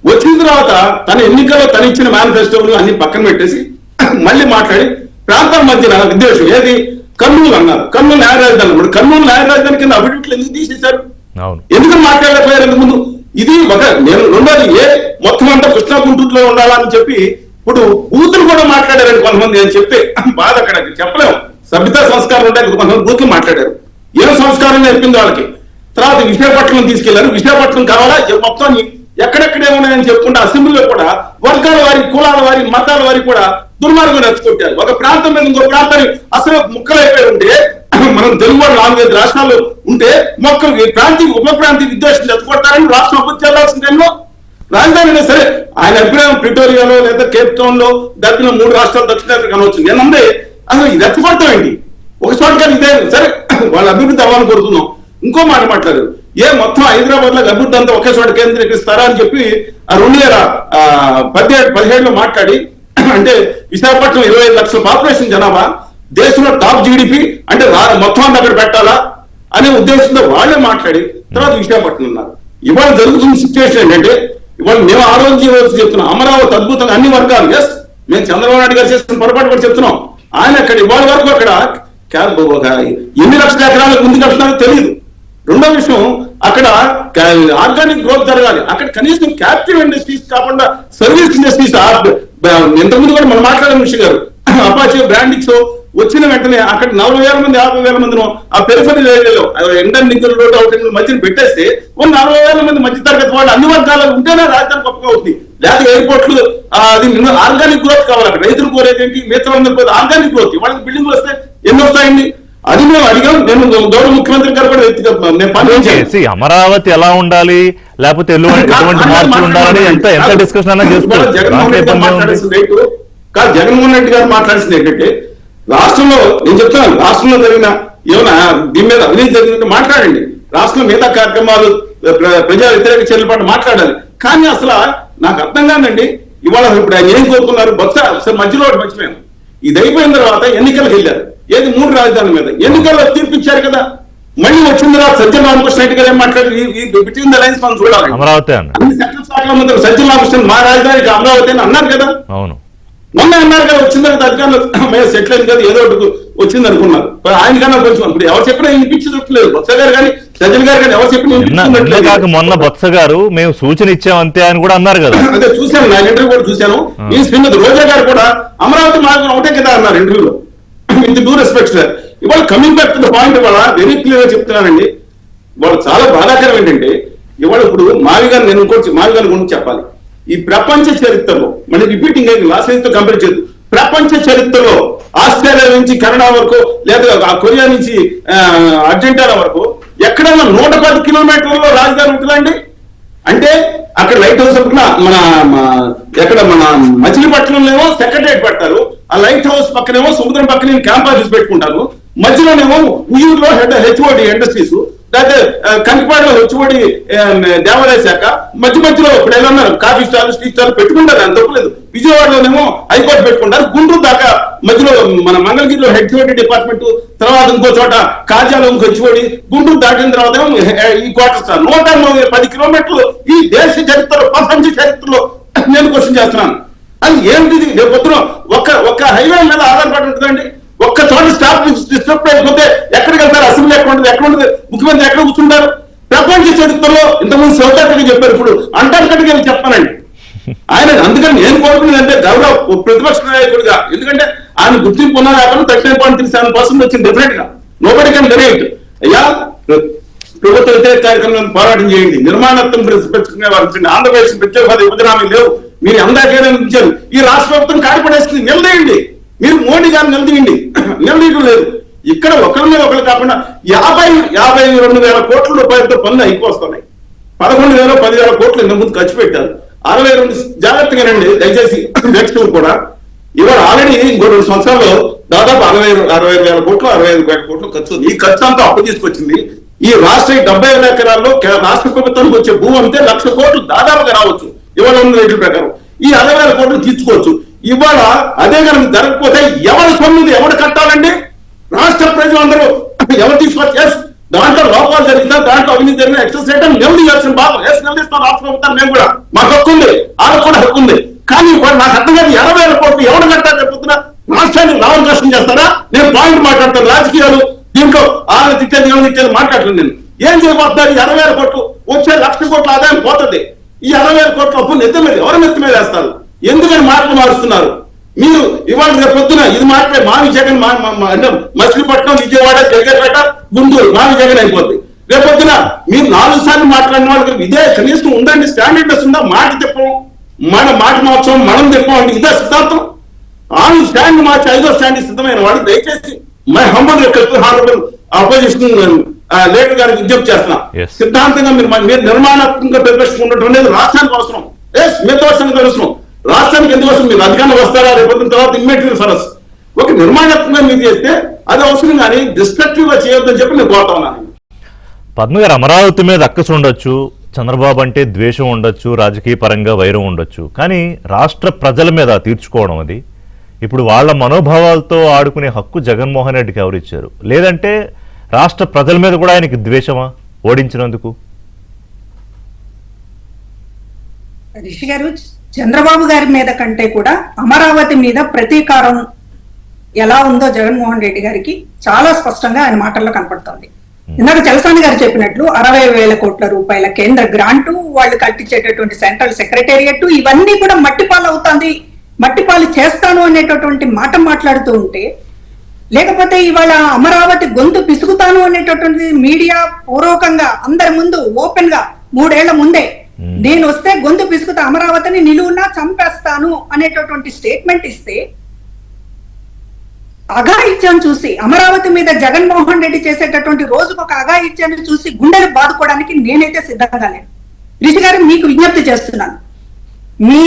వచ్చిన తర్వాత తన ఎన్నికల్లో తను ఇచ్చిన మేనిఫెస్టోలు అన్ని పక్కన పెట్టేసి మళ్ళీ మాట్లాడి ప్రాంతాల మధ్య విద్వేషం ఏది కర్నూలు అన్నారు. కర్నూలు న్యాయ రాజధాని అన్నారు. కర్నూలు న్యాయ రాజధాని కింద అఫిడవిట్లు ఎందుకు తీసేశారు? ఎందుకు మాట్లాడలేకపోయారు ఇంతకు ముందు? ఇది ఒక నేను రెండోది మొత్తం అంతా కృష్ణా గుంటూరులో ఉండాలని చెప్పి ఇప్పుడు బూతులు కూడా మాట్లాడారని కొంతమంది. నేను చెప్తే బాధ అక్కడ చెప్పలేము. సభ్యతా సంస్కారం ఉంటే కొంతమంది బూతులు మాట్లాడారు. ఏం సంస్కారం నేర్పింది వాళ్ళకి. తర్వాత విశాఖపట్నం తీసుకెళ్లారు. విశాఖపట్నం కావాలా మొత్తం ఎక్కడెక్కడేమున్నాయని చెప్పుకుంటే అసెంబ్లీలో కూడా వర్గాల వారి, కులాల వారి, మతాల వారి కూడా దుర్మార్గం రెచ్చగొట్టారు. ఒక ప్రాంతం మీద ఇంకో ప్రాంతాన్ని అసలు ముక్కలైపోయి ఉంటే మనం తెలుగు వాళ్ళు 4-5 రాష్ట్రాలు ఉంటే మొక్కలు ప్రాంతీయ ఉప ప్రాంతీయ విద్వేషం రెచ్చగొట్టారని రాష్ట్రం అభివృద్ధి చెందాల్సిన టైంలో రాజధాని సరే ఆయన అభిప్రాయం ప్రిటోరియాలో లేదా కేప్ టౌన్ లో దక్షిణ 3 రాష్ట్రాలు దక్షిణాఫ్రికా కనవచ్చు. నేనందే అసలు ఇది రెచ్చగొడతాం ఏంటి? ఒక చోట కానీ ఇదే సరే వాళ్ళ అభివృద్ధి అవ్వాలని కోరుతున్నాం. ఇంకో మాట మాట్లాడారు, మొత్తం హైదరాబాద్ లో అభివృద్ధి అంతా ఒకే చోట కేంద్రీకరిస్తారా అని చెప్పి 2017లో మాట్లాడి, అంటే విశాఖపట్నం 25 లక్షల పాపులేషన్ జనాభా, దేశంలో టాప్ జీడిపి అంటే మొత్తం అంతా అక్కడ పెట్టాలా అనే ఉద్దేశంతో వాళ్ళే మాట్లాడి తర్వాత విశాఖపట్నం ఉన్నారు. ఇవాళ జరుగుతున్న సిచ్యువేషన్ ఏంటంటే ఇవాళ మేము ఆ రోజు చెప్తున్నాం అమరావతి అద్భుతంగా అన్ని వర్గాలు. ఎస్, మేము చంద్రబాబు నాయుడు గారు చేస్తున్న పొరపాటు కూడా చెప్తున్నాం. ఆయన అక్కడ ఇవాళ వరకు అక్కడ ఎన్ని లక్షల ఎకరాలకు ముందుకు వస్తున్నారో తెలియదు. రెండో విషయం, అక్కడ ఆర్గానిక్ గ్రోత్ జరగాలి. అక్కడ కనీసం క్యాప్టివ్ ఇండస్ట్రీస్ కాకుండా సర్వీస్ ఇండస్ట్రీస్, ఇంతకుముందు కూడా మనం మాట్లాడిన విషయం గారు, అపాచే బ్రాండింగ్స్ వచ్చిన వెంటనే అక్కడ 40,000 మంది 50,000 మందిను ఆ పెరిఫరీ ఏరియాలో ఇంటర్ నిధుల రోడ్ అవుట్ మధ్యన పెట్టేస్తే 40,000 మంది మధ్య తరగతి వాళ్ళు అన్ని వర్గాలు ఉంటేనే రాజధాని గొప్పగా అవుతుంది. లేదా ఎయిర్పోర్ట్లు అది ఆర్గానిక్ గ్రోత్ కావాలి. అక్కడ రైతులు కోరేది ఏంటి, మిగతా ఆర్గానిక్ గ్రోత్. వాళ్ళకి బిల్డింగ్ వస్తే ఎన్ని వస్తాయండి? అది మేము అడిగాం. నేను గౌరవ ముఖ్యమంత్రి గారు కూడా నేను పనిచేసి అమరావతి ఎలా ఉండాలి, లేకపోతే ఎటువంటి మార్పులు ఉండాలని ఎంత డిస్కషన్ అన్నా చేసుకోవాలి. జగన్మోహన్ రెడ్డి గారు మాట్లాడాల్సింది ఏంటంటే, రాష్ట్రంలో నేను చెప్తున్నాను, రాష్ట్రంలో జరిగిన ఏమైనా దీని మీద అవినీతి జరిగినట్టు మాట్లాడండి. రాష్ట్రంలో మిగతా కార్యక్రమాలు ప్రజా వ్యతిరేక చర్యల పాటు మాట్లాడాలి. కానీ అసలు నాకు అర్థం కాదండి, ఇవాళ ఇప్పుడు ఆయన ఏం కోరుకున్నారు? బొత్స మధ్యలో మర్చిపోయాను. ఇది అయిపోయిన తర్వాత ఎన్నికలకు వెళ్ళారు. ఏది 3 రాజధానుల మీద ఎన్నికల్లో తీర్పిచ్చారు కదా. మళ్ళీ వచ్చిన తర్వాత సజ్జల రామకృష్ణ రెడ్డి గారు ఏం మాట్లాడారు? బిట్వీన్ ద లైన్స్ మనం చూడాలి. అమరావతి అన్ని సెంట్రల్ శాఖల ముందు సజ్జల రామకృష్ణ మా రాజధానికి అమరావతి అని అన్నారు కదా. అవును, మొన్న అన్నారు కదా, వచ్చింది కదా అధికారులు సెటిల్ అయింది కదా, ఏదో ఒకటి వచ్చింది అనుకున్నారు. ఆయనకన్నా కొంచెం ఇప్పుడు ఎవరు చెప్పినా వినిపించట్లేదు. బొత్స గారు కానీ సజ్జల గారు కానీ ఎవరు చెప్పినా మొన్న బొత్స గారు మేము సూచన ఇచ్చాం అంతే అని కూడా అన్నారు కదా. అదే చూశాను, నా ఇంటర్వ్యూ కూడా చూశాను. ఈ శ్రీమతి రోజా గారు కూడా అమరావతి మార్గం ఒకటే కదా అన్నారు ఇంటర్వ్యూలో. విత్ డ్యూ రెస్పెక్ట్ సార్, ఇవాళ coming back to the point, ఇవాళ వెరీ క్లియర్ గా చెప్తున్నానండి. ఇవాళ చాలా బాధాకరం ఏంటంటే, ఇవాళ ఇప్పుడు మావి గారు, నేను ఇంకోటి మావి గారి గురించి చెప్పాలి. ఈ ప్రపంచ చరిత్రలో మళ్ళీ రిపీటింగ్ అయింది, లాస్ట్ తో కంపేర్ చేయదు. ప్రపంచ చరిత్రలో ఆస్ట్రేలియా నుంచి కెనడా వరకు, లేదా కొరియా నుంచి అర్జెంటీనా వరకు ఎక్కడైనా 110 కిలోమీటర్లలో రాజధాని ఉంటుందండి. అంటే అక్కడ లైట్ హౌస్ ఎక్కడ మన మచిలీపట్నంలో సెక్రటరియట్ పెడతారు. ఆ లైట్ హౌస్ పక్కనేమో సముద్రం పక్కన క్యాంప్ ఆఫీస్ పెట్టుకుంటారు. మధ్యలోనేమో ఉయ్యూరులో హెచ్ఓడి ఇండస్ట్రీస్, లేకపోతే కంకిపాడులో హెచ్ఓడి దేవాలయ శాఖ, మధ్యలో ఇప్పుడు ఏదన్నా కాఫీ స్టాల్ స్ట్రీట్ స్టాల్ పెట్టుకుంటారు, అని తప్పలేదు. విజయవాడలోనేమో హైకోర్టు పెట్టుకుంటారు. గుంటూరు దాకా మధ్యలో మన మంగళగిరిలో హెచ్ఓడి డిపార్ట్మెంట్, తర్వాత ఇంకో చోట కాజాలో ఇంకో హెచ్ఓడి, గుంటూరు దాటిన తర్వాత ఈ క్వార్టర్ స్టార్. 110 కిలోమీటర్లు ఈ దేశ చరిత్రలో, ప్రపంచ చరిత్రలో నేను క్వశ్చన్ చేస్తున్నాను. అది ఏంటిది? రేపు పొద్దున ఒక్క హైవే మీద ఆధారపడి ఉంటుందండి. ఒక్క చోట స్టాప్ డిస్టర్బ్ అయిపోతే ఎక్కడికి వెళ్తారు? అసెంబ్లీ ఎక్కడ ఉంటుంది, ఎక్కడ ఉంటుంది, ముఖ్యమంత్రి ఎక్కడ కూర్చుంటారు? ప్రపంచ చరిత్రలో ఇంతకుముందు సౌత్ ఆఫ్రికా చెప్పారు, ఇప్పుడు అంటార్కిటికా వెళ్ళి చెప్తానండి ఆయన. అందుకని నేను కోరుకునేది అంటే గౌరవ ప్రతిపక్ష నాయకుడిగా, ఎందుకంటే ఆయన గుర్తింపు ఉన్నా లేకుండా 39.37% వచ్చింది డెఫినెట్ గా. Nobody can deny it. అయ్యా, ప్రభుత్వ వ్యతిరేక కార్యక్రమాలను పోరాటం చేయండి, నిర్మాణత్వం ప్రతిపక్షంగా ఆంధ్రప్రదేశ్ ప్రత్యేక విభజనాలు లేవు, మీరు అందరికీ ఇచ్చారు. ఈ రాష్ట్ర ప్రభుత్వం కాడిపడేస్తుంది, నిలదీయండి. మీరు మోడీ గారిని నిలదీయడం లేదు. ఇక్కడ ఒకరి మీద ఒకరు కాకుండా 52,000 కోట్ల రూపాయలతో పనులు అయిపోతున్నాయి. 11,000 10,000 కోట్లు ఇంత ముందు ఖర్చు పెట్టారు. 62 జాగ్రత్తగానండి దయచేసి నెక్స్ట్ కూడా. ఇవాళ ఆల్రెడీ ఇంకో 2 సంవత్సరాల్లో దాదాపు 65,000 కోట్లు 65,000 కోట్లు ఖర్చు. ఈ ఖర్చు అంతా అప్పు తీసుకొచ్చింది. ఈ రాష్ట్ర 70,000 ఎకరాల్లో రాష్ట్ర ప్రభుత్వానికి వచ్చే భూమి అంతే 1,00,000 కోట్లు దాదాపుగా రావచ్చు ఇవాళ ఉన్న రేట్ల ప్రకారం. ఈ 60,000 కోట్లు తీర్చుకోవచ్చు. ఇవాళ అదే కనుక జరగకపోతే ఎవరి సొమ్ముది ఎవరు కట్టాలండి? రాష్ట్ర ప్రజలందరూ ఎవరు తీసుకొచ్చి దాంట్లో లోపాలు జరిగినా, దాంట్లో అవినీతి జరిగినా ఎక్సెస్ చేయడం నిలదీయాల్సిన భాగం. నిలదీస్తాం రాష్ట్ర ప్రభుత్వాన్ని. మేము కూడా మాకు హక్కు ఉంది, వాళ్ళకు కూడా హక్కు ఉంది. కానీ ఇప్పుడు నాకు అర్థం కాదు, 60,000 కోట్లు ఎవరు కట్టాలి? చెప్తున్నా రాష్ట్రాన్ని నామకష్టం చేస్తారా? నేను పాయింట్ మాట్లాడతాను. రాజకీయాలు దీంట్లో వాళ్ళని తిట్టేది ఎవరు తిట్టేది మాట్లాడలేదు. నేను ఏం చేయబోతున్నారు? 60,000 కోట్లు వచ్చే 1,00,000 కోట్ల ఆదాయం పోతుంది. ఈ 60,000 కోట్ల అప్పు నెత్తి మీద ఎవరు నెత్తి మీద వేస్తారు? ఎందుకని మాటలు మారుస్తున్నారు మీరు? ఇవాళ రేపు పొద్దున ఇది మాట్లాడే మావి జగన్ అంటే మచిలీపట్నం, విజయవాడ, జగన్పేట, గుంటూరు మావి జగన్ అయిపోద్ది. రేపు పొద్దున మీరు 4 సార్లు మాట్లాడిన వాళ్ళకి ఇదే కనీసం ఉందండి, స్టాండర్డ్నెస్ ఉందా? మాట తిప్పం, మాట మార్చం, మనం తిప్పం అంటే ఇదే సిద్ధాంతం. 4 స్టాండ్ మార్చి 5వ స్టాండ్ సిద్ధమైన వాడు దయచేసి my humble honourable opposition leader గారికి విజ్ఞప్తి చేస్తున్నా. సిద్ధాంతంగా మీరు నిర్మాణాత్మకంగా ప్రతిపక్షం ఉండటం అనేది రాష్ట్రానికి అవసరం. మిగతా అవసరం. రాష్ట్రానికి ఎందుకోసం మీరు అధికారంలో వస్తారా రేపొద్దున తర్వాత ఇమ్మీడియట్ ఫర్ అస్. ఒక నిర్మాణాత్మకంగా మీరు చేస్తే అది అవసరం, కానీ డిస్ట్రక్టివ్ గా చేయొద్దని చెప్పి నేను కోరుతా ఉన్నాను. పద్మ గారు, అమరావతి మీద అక్కసు ఉండొచ్చు, చంద్రబాబు అంటే ద్వేషం ఉండొచ్చు, రాజకీయ పరంగా వైరం ఉండొచ్చు, కానీ రాష్ట్ర ప్రజల మీద తీర్చుకోవడం అది ఇప్పుడు వాళ్ళ మనోభావాలతో ఆడుకునే హక్కు జగన్మోహన్ రెడ్డికి ఎవరిచ్చారు? లేదంటే రాష్ట్ర ప్రజల మీద కూడా ఆయనకి ద్వేషమా ఓడించినందుకు? రిషి గారు, చంద్రబాబు గారి మీద కంటే కూడా అమరావతి మీద ప్రతీకారం ఎలా ఉందో జగన్మోహన్ రెడ్డి గారికి చాలా స్పష్టంగా ఆయన మాటల్లో కనపడుతోంది. ఇందాక చలసాని గారు చెప్పినట్లు 60,000 కోట్ల రూపాయల కేంద్ర గ్రాంటు, వాళ్ళు కట్టించేటటువంటి సెంట్రల్ సెక్రటేరియట్, ఇవన్నీ కూడా మట్టిపాలు అవుతుంది, మట్టిపాలు చేస్తాను అనేటటువంటి మాట మాట్లాడుతూ ఉంటే, లేకపోతే ఇవాళ అమరావతి గొంతు పిసుకుతాను అనేటటువంటి మీడియా పూర్వకంగా అందరి ముందు ఓపెన్ గా 3 ఏళ్ల ముందే నేను వస్తే గొంతు పిసుకుతా, అమరావతిని నిలువునా చంపేస్తాను అనేటటువంటి స్టేట్మెంట్ ఇస్తే, అఘాయిత్యం చూసి అమరావతి మీద జగన్మోహన్ రెడ్డి చేసేటటువంటి రోజుకు ఒక అఘాయిత్యాన్ని చూసి గుండెలు బాదుకోవడానికి నేనైతే సిద్ధంగా లేను. రిషి గారు, మీకు విజ్ఞప్తి చేస్తున్నాను, మీ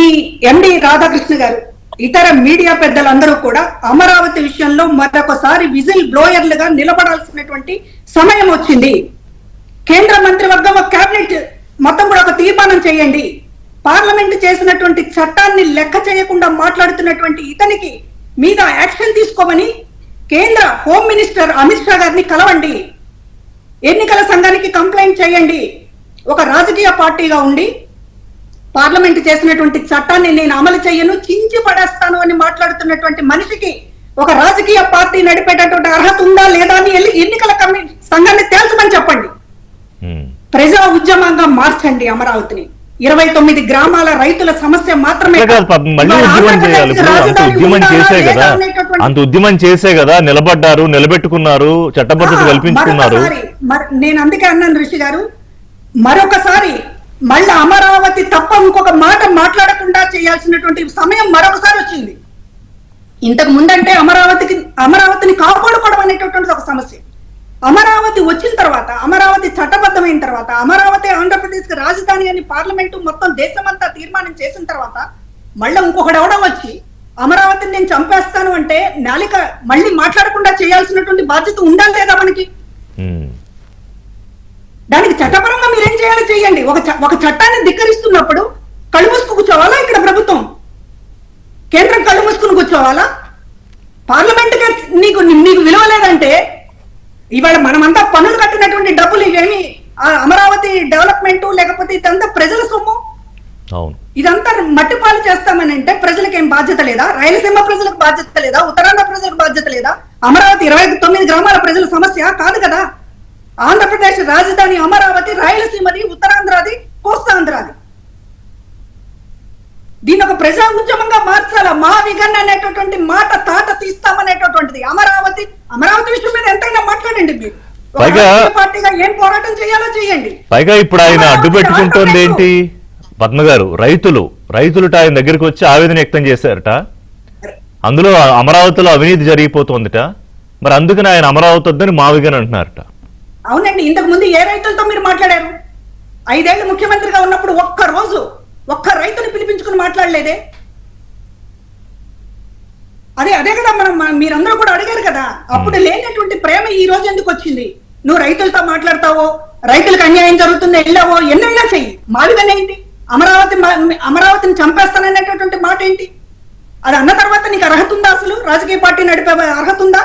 ఎండి రాధాకృష్ణ గారు, ఇతర మీడియా పెద్దలందరూ కూడా అమరావతి విషయంలో మరొకసారి విజిల్ బ్లోయర్లుగా నిలబడాల్సినటువంటి సమయం వచ్చింది. కేంద్ర మంత్రివర్గం, కేబినెట్ మొత్తం కూడా ఒక తీర్మానం చేయండి. పార్లమెంట్ చేసినటువంటి చట్టాన్ని లెక్క చేయకుండా మాట్లాడుతున్నటువంటి ఇతనికి మీద యాక్షన్ తీసుకోమని కేంద్ర హోమ్ మినిస్టర్ అమిత్ షా గారిని కలవండి. ఎన్నికల సంఘానికి కంప్లైంట్ చేయండి. ఒక రాజకీయ పార్టీగా ఉండి పార్లమెంట్ చేసినటువంటి చట్టాన్ని నేను అమలు చేయను, చించి పడేస్తాను అని మాట్లాడుతున్నటువంటి మనిషికి ఒక రాజకీయ పార్టీ నడిపేటటువంటి అర్హత ఉందా లేదా అని ఎన్నికల సంఘాన్ని తేల్చమని చెప్పండి. ప్రజా ఉద్యమంగా మార్చండి అమరావతిని. 29 గ్రామాల రైతుల సమస్య మాత్రమే మళ్ళీ ఉద్యమం చేయాలి. ఇప్పుడు అంత ఉద్యమం చేసే కదా నిలబడ్డారు, నిలబెట్టుకున్నారు, చట్టబద్ధత కల్పించుకున్నారు. నేను అందుకే అన్నాను రిషి గారు, మరొకసారి మళ్ళీ అమరావతి తప్ప ఇంకొక మాట మాట్లాడకుండా చేయాల్సినటువంటి సమయం మరొకసారి వచ్చింది. ఇంతకు ముందంటే అమరావతిని కాపాడుకోవడం అనేటటువంటిది ఒక సమస్య. అమరావతి వచ్చిన తర్వాత, అమరావతి చట్టబద్ధమైన తర్వాత, అమరావతి ఆంధ్రప్రదేశ్ కి రాజధాని అని పార్లమెంటు మొత్తం దేశమంతా తీర్మానం చేసిన తర్వాత మళ్ళీ ఇంకొకటి ఎవడో వచ్చి అమరావతిని నేను చంపేస్తాను అంటే నాలిక మళ్ళీ మాట్లాడకుండా చేయాల్సినటువంటి బాధ్యత ఉండాలి లేదా మనకి? దానికి చట్టపరంగా మీరేం చేయాలో చేయండి. ఒక చట్టాన్ని ధిక్కరిస్తున్నప్పుడు కళ్ళు మూసుకు కూర్చోవాలా ఇక్కడ ప్రభుత్వం? కేంద్రం కళ్ళు మూసుకుని కూర్చోవాలా? పార్లమెంట్ నీకు విలువ లేదంటే ఇవాళ మనమంతా పనులు కట్టినటువంటి డబ్బులు ఇవేమి అమరావతి డెవలప్మెంట్ లేకపోతే ఇదంతా ప్రజల సొమ్ము. ఇదంతా మట్టిపాలు చేస్తామని అంటే ప్రజలకు ఏం బాధ్యత లేదా? రాయలసీమ ప్రజలకు బాధ్యత లేదా? ఉత్తరాంధ్ర ప్రజలకు బాధ్యత లేదా? అమరావతి 29 గ్రామాల ప్రజల సమస్య కాదు కదా. ఆంధ్రప్రదేశ్ రాజధాని అమరావతి, రాయలసీమది, ఉత్తరాంధ్రది, కోస్తాంధ్రది. దీని ఒక ప్రజా ఉద్యమంగా మార్చాలా? మా విగన్ అనేటటువంటి మాట తాట తీస్తామనేటటువంటిది. అమరావతి విషయం మీద ఎంతైనా మాట్లాడండి. మీరు పార్టీగా ఏం పోరాటం చేయాలో చేయండి. పైగా ఇప్పుడు ఆయన అడ్డు పెట్టుకుంటోంది ఏంటి పద్మ గారు? రైతులు ఆయన దగ్గరికి వచ్చి ఆవేదన వ్యక్తం చేశారట. అందులో అమరావతిలో అవినీతి జరిగిపోతుందట. మరి అందుకని ఆయన అమరావతి వద్దని మా విగన్ అంటున్నారట. అవునండి, ఇంతకు ముందు ఏ రైతులతో మీరు మాట్లాడారు? 5 ఏళ్ళు ముఖ్యమంత్రిగా ఉన్నప్పుడు ఒక్క రైతుని పిలిపించుకుని మాట్లాడలేదే? అదే కదా మీరందరూ కూడా అడిగారు కదా. అప్పుడు లేనటువంటి ప్రేమ ఈ రోజు ఎందుకు వచ్చింది? నువ్వు రైతులతో మాట్లాడతావో, రైతులకు అన్యాయం జరుగుతుందో వెళ్ళావో, ఎన్నైనా చెయ్యి. మావిగానే ఏంటి? అమరావతిని చంపేస్తాననేటటువంటి మాట ఏంటి? అది అన్న తర్వాత నీకు అర్హత ఉందా? అసలు రాజకీయ పార్టీ నడిపే అర్హత ఉందా?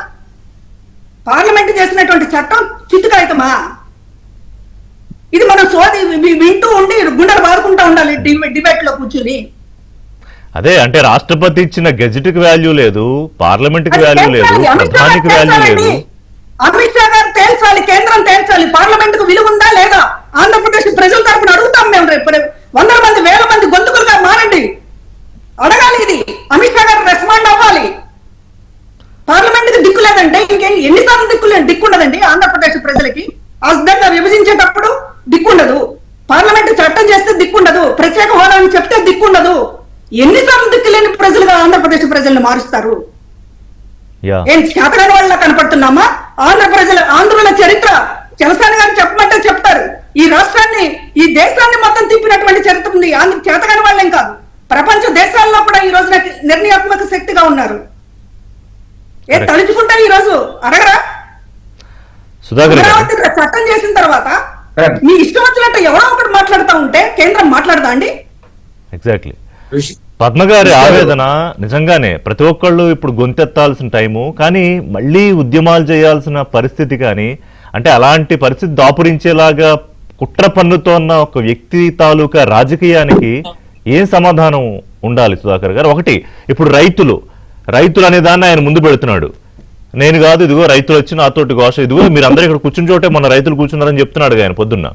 పార్లమెంట్ చేసినటువంటి చట్టం చిత్తుకాయితమా? ఇది మనం సోది వింటూ ఉండి గుండెలు బాదుకుంటూ ఉండాలి డిబేట్ లో కూర్చుని. అదే అంటే రాష్ట్రపతి ఇచ్చిన గెజెట్ కి వాల్యూ లేదు, పార్లమెంట్ కి వాల్యూ లేదు, ప్రధానికి వాల్యూ లేదు. అమిత్ షా గారు తేల్చాలి, కేంద్రం తేల్చాలి, పార్లమెంట్ కు విలువ ఉందా లేదా? ఆంధ్రప్రదేశ్ ప్రజల తరపున అడుగుతాం మేము. రేపు 100 మంది 1000 మంది గొంతుకులుగా మారండి, అడగాలి. ఇది అమిత్ షా గారు రెస్పాండ్ అవ్వాలి. పార్లమెంట్ కి దిక్కు లేదంటే ఎన్నిసార్లు దిక్కుండదండి ఆంధ్రప్రదేశ్ ప్రజలకి? అర్థంగా విభజించేటప్పుడు దిక్కుండదు, పార్లమెంట్ చట్టం చేస్తే దిక్కుండదు, ప్రత్యేక హోదా అని చెప్తే దిక్కుండదు. ఎన్నిసార్లు దిక్కులేని ప్రజలుగా ఆంధ్రప్రదేశ్ ప్రజలను మారుస్తారు? ఏం చేతగాని వాళ్ళ కనపడుతున్నామా? ఆంధ్రుల చరిత్ర చలసాని గారు చెప్పమంటే చెప్తారు. ఈ రాష్ట్రాన్ని, ఈ దేశాన్ని మొత్తం తిప్పినటువంటి చరిత్ర ఉంది. చేతగాని వాళ్ళేం కాదు, ప్రపంచ దేశాల్లో కూడా ఈ రోజున నిర్ణయాత్మక శక్తిగా ఉన్నారు. తలుచుకుంటే ఈ రోజు అడగరా? అమరావతి చట్టం చేసిన తర్వాత మీ ఇష్టం వచ్చినట్టు ఎవరో ఒకటి మాట్లాడుతూ ఉంటే కేంద్రం మాట్లాడదా అండి? ఎగ్జాక్ట్లీ. పద్మగారి ఆవేదన నిజంగానే ప్రతి ఒక్కళ్ళు ఇప్పుడు గొంతెత్తాల్సిన టైము, కానీ మళ్ళీ ఉద్యమాలు చేయాల్సిన పరిస్థితి. కానీ అంటే అలాంటి పరిస్థితి దాపురించేలాగా కుట్ర పన్నుతోన్న ఒక వ్యక్తి తాలూకా రాజకీయానికి ఏం సమాధానం ఉండాలి సుధాకర్ గారు? ఒకటి, ఇప్పుడు రైతులు అనే దాన్ని ఆయన ముందు పెడుతున్నాడు. నేను కాదు, ఇదిగో రైతులు వచ్చి నాతోటి ఘోష, ఇదిగో మీరు అందరూ ఇక్కడ కూర్చుని చోటే మన రైతులు కూర్చున్నారని చెప్తున్నాడు ఆయన పొద్దున్న.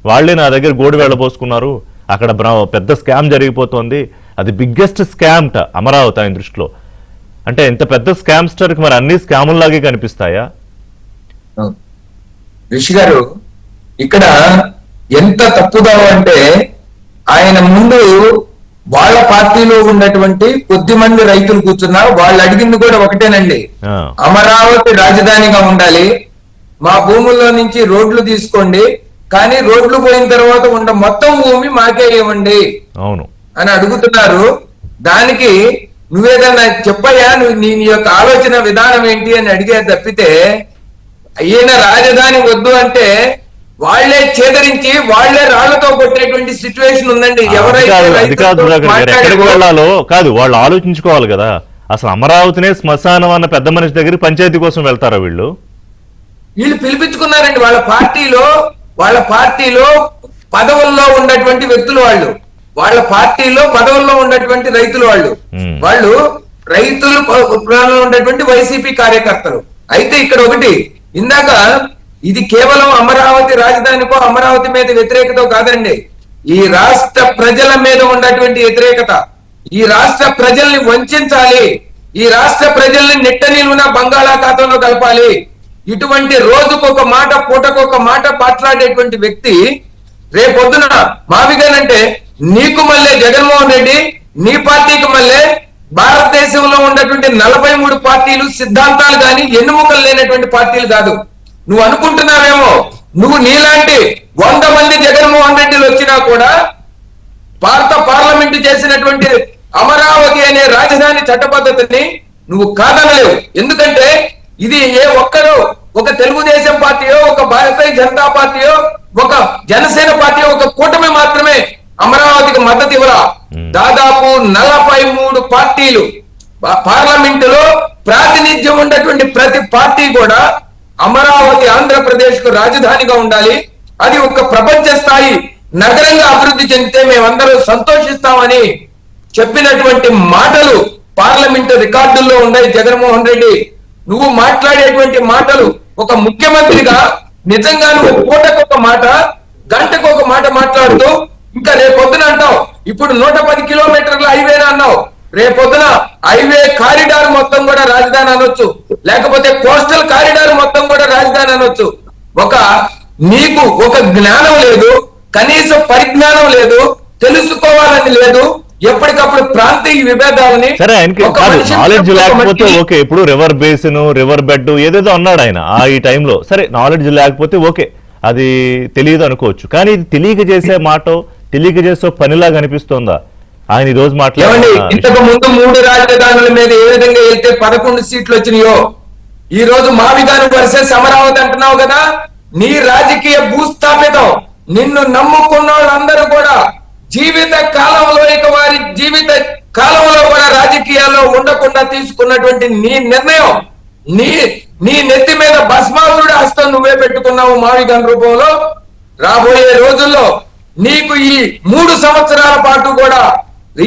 వాళ్లే నా దగ్గర గోడు వెళ్ళబోసుకున్నారు, అక్కడ పెద్ద స్కామ్ జరిగిపోతుంది, అది బిగ్గెస్ట్ స్కామ్ అమరావతి ఆయన దృష్టిలో. అంటే ఇంత పెద్ద స్కామ్స్టర్కి మరి అన్ని స్కాముల్లాగే కనిపిస్తాయా? రిషి గారు, ఇక్కడ ఎంత తప్పుదావు అంటే ఆయన ముందు వాళ్ళ పార్టీలో ఉన్నటువంటి కొద్ది మంది రైతులు కూర్చున్నారు. వాళ్ళు అడిగింది కూడా ఒకటేనండి, అమరావతి రాజధానిగా ఉండాలి, మా భూముల్లో నుంచి రోడ్లు తీసుకోండి, కానీ రోడ్లు పోయిన తర్వాత ఉన్న మొత్తం భూమి మాకే ఇవ్వండి అని అడుగుతున్నారు. దానికి నువ్వేదన్నా చెప్పయ్యా, నీ యొక్క ఆలోచన విధానం ఏంటి అని అడిగే తప్పితే, ఈయన రాజధాని వద్దు అంటే వాళ్లే చేదరించి వాళ్లే రాళ్లతో కొట్టేటువంటి సిచ్యువేషన్ ఉందండి. ఎక్కడికి వెళ్ళాలో కాదు, వాళ్ళు ఆలోచించుకోవాలి కదా. అసలు అమరావతినే శ్మశానం అన్న పెద్ద మనిషి దగ్గర పంచాయతీ కోసం వెళ్తారా వీళ్ళు పిలిపించుకున్నారండి. వాళ్ళ పార్టీలో పదవుల్లో ఉన్నటువంటి వ్యక్తులు వాళ్ళు, వాళ్ళ పార్టీలో పదవుల్లో ఉన్నటువంటి రైతులు వాళ్ళు రైతులు ఉన్నటువంటి వైసీపీ కార్యకర్తలు. అయితే ఇక్కడ ఒకటి, ఇందాక ఇది కేవలం అమరావతి రాజధానికో అమరావతి మీద వ్యతిరేకత కాదండి, ఈ రాష్ట్ర ప్రజల మీద ఉన్నటువంటి వ్యతిరేకత. ఈ రాష్ట్ర ప్రజల్ని వంచాలి, ఈ రాష్ట్ర ప్రజల్ని నిట్ట నిలువున బంగాళాఖాతంలో కలపాలి. ఇటువంటి రోజుకొక మాట పూటకొక మాట మాట్లాడేటువంటి వ్యక్తి రేపొద్దున మావిగానంటే నీకు మళ్ళీ జగన్మోహన్ రెడ్డి, నీ పార్టీకి మళ్ళీ భారతదేశంలో ఉన్నటువంటి 43 పార్టీలు సిద్ధాంతాలు కానీ ఎన్నుముకలు లేనటువంటి పార్టీలు కాదు. నువ్వు అనుకుంటున్నావేమో, నువ్వు నీలాంటి 100 మంది జగన్మోహన్ రెడ్డిలు వచ్చినా కూడా భారత పార్లమెంటు చేసినటువంటి అమరావతి అనే రాజధాని చట్టబద్ధతని నువ్వు కాదనలేవు. ఎందుకంటే ఇది ఏ ఒక్కరు, ఒక తెలుగుదేశం పార్టీయో, ఒక భారతీయ జనతా పార్టీయో, ఒక జనసేన పార్టీ, ఒక కూటమి మాత్రమే అమరావతికి మద్దతు ఇవ్వరా. దాదాపు 43 పార్టీలు పార్లమెంటులో ప్రాతినిధ్యం ఉన్నటువంటి ప్రతి పార్టీ కూడా అమరావతి ఆంధ్రప్రదేశ్ కు రాజధానిగా ఉండాలి, అది ఒక ప్రపంచ స్థాయి నగరంగా అభివృద్ధి చెందితే మేమందరూ సంతోషిస్తామని చెప్పినటువంటి మాటలు పార్లమెంటు రికార్డుల్లో ఉన్నాయి. జగన్మోహన్ రెడ్డి, నువ్వు మాట్లాడేటువంటి మాటలు ఒక ముఖ్యమంత్రిగా నిజంగా నువ్వు పూటకొక మాట, గంటకొక మాట మాట్లాడుతూ ఇంకా రేపొద్దున అంటావు ఇప్పుడు 110 కిలోమీటర్ల హైవేనా అన్నావు, రేపొద్దున హైవే కారిడార్ మొత్తం కూడా రాజధాని అనొచ్చు, లేకపోతే కోస్టల్ కారిడార్ మొత్తం కూడా రాజధాని అనొచ్చు. నీకు ఒక జ్ఞానం లేదు, కనీస పరిజ్ఞానం లేదు, తెలుసుకోవాలని లేదు. ఎప్పటికప్పుడు ప్రాంతీయ విభేదాలని సరే ఆయనకి నాలెడ్జ్ లేకపోతే ఓకే, ఇప్పుడు రివర్ బేసిన్, రివర్ బెడ్ ఏదేదో అన్నాడు ఆయన ఈ టైంలో. సరే నాలెడ్జ్ లేకపోతే ఓకే, అది తెలియదు అనుకోవచ్చు, కానీ ఇది తెలియక చేసే మాట, తెలియక చేసే పనిలాగా అనిపిస్తోందా ఆయన ఈ రోజు మాట్లాడండి? ఇంతకు ముందు 3 రాజధానుల మీద ఏ విధంగా వెళ్తే 11 సీట్లు వచ్చినాయో, ఈ రోజు మావిగాను వర్సెస్ అమరావతి అంటున్నావు కదా. నీ రాజకీయ భూస్థాపితం, నిన్ను నమ్ముకున్న వాళ్ళందరూ కూడా జీవిత కాలంలో, ఇక వారి జీవిత కాలంలో కూడా రాజకీయాల్లో ఉండకుండా తీసుకున్నటువంటి నీ నిర్ణయం, నీ నెత్తి మీద భస్మాసురుడి హస్తం నువ్వే పెట్టుకున్నావు మావిగాన్ రూపంలో. రాబోయే రోజుల్లో నీకు ఈ 3 సంవత్సరాల పాటు కూడా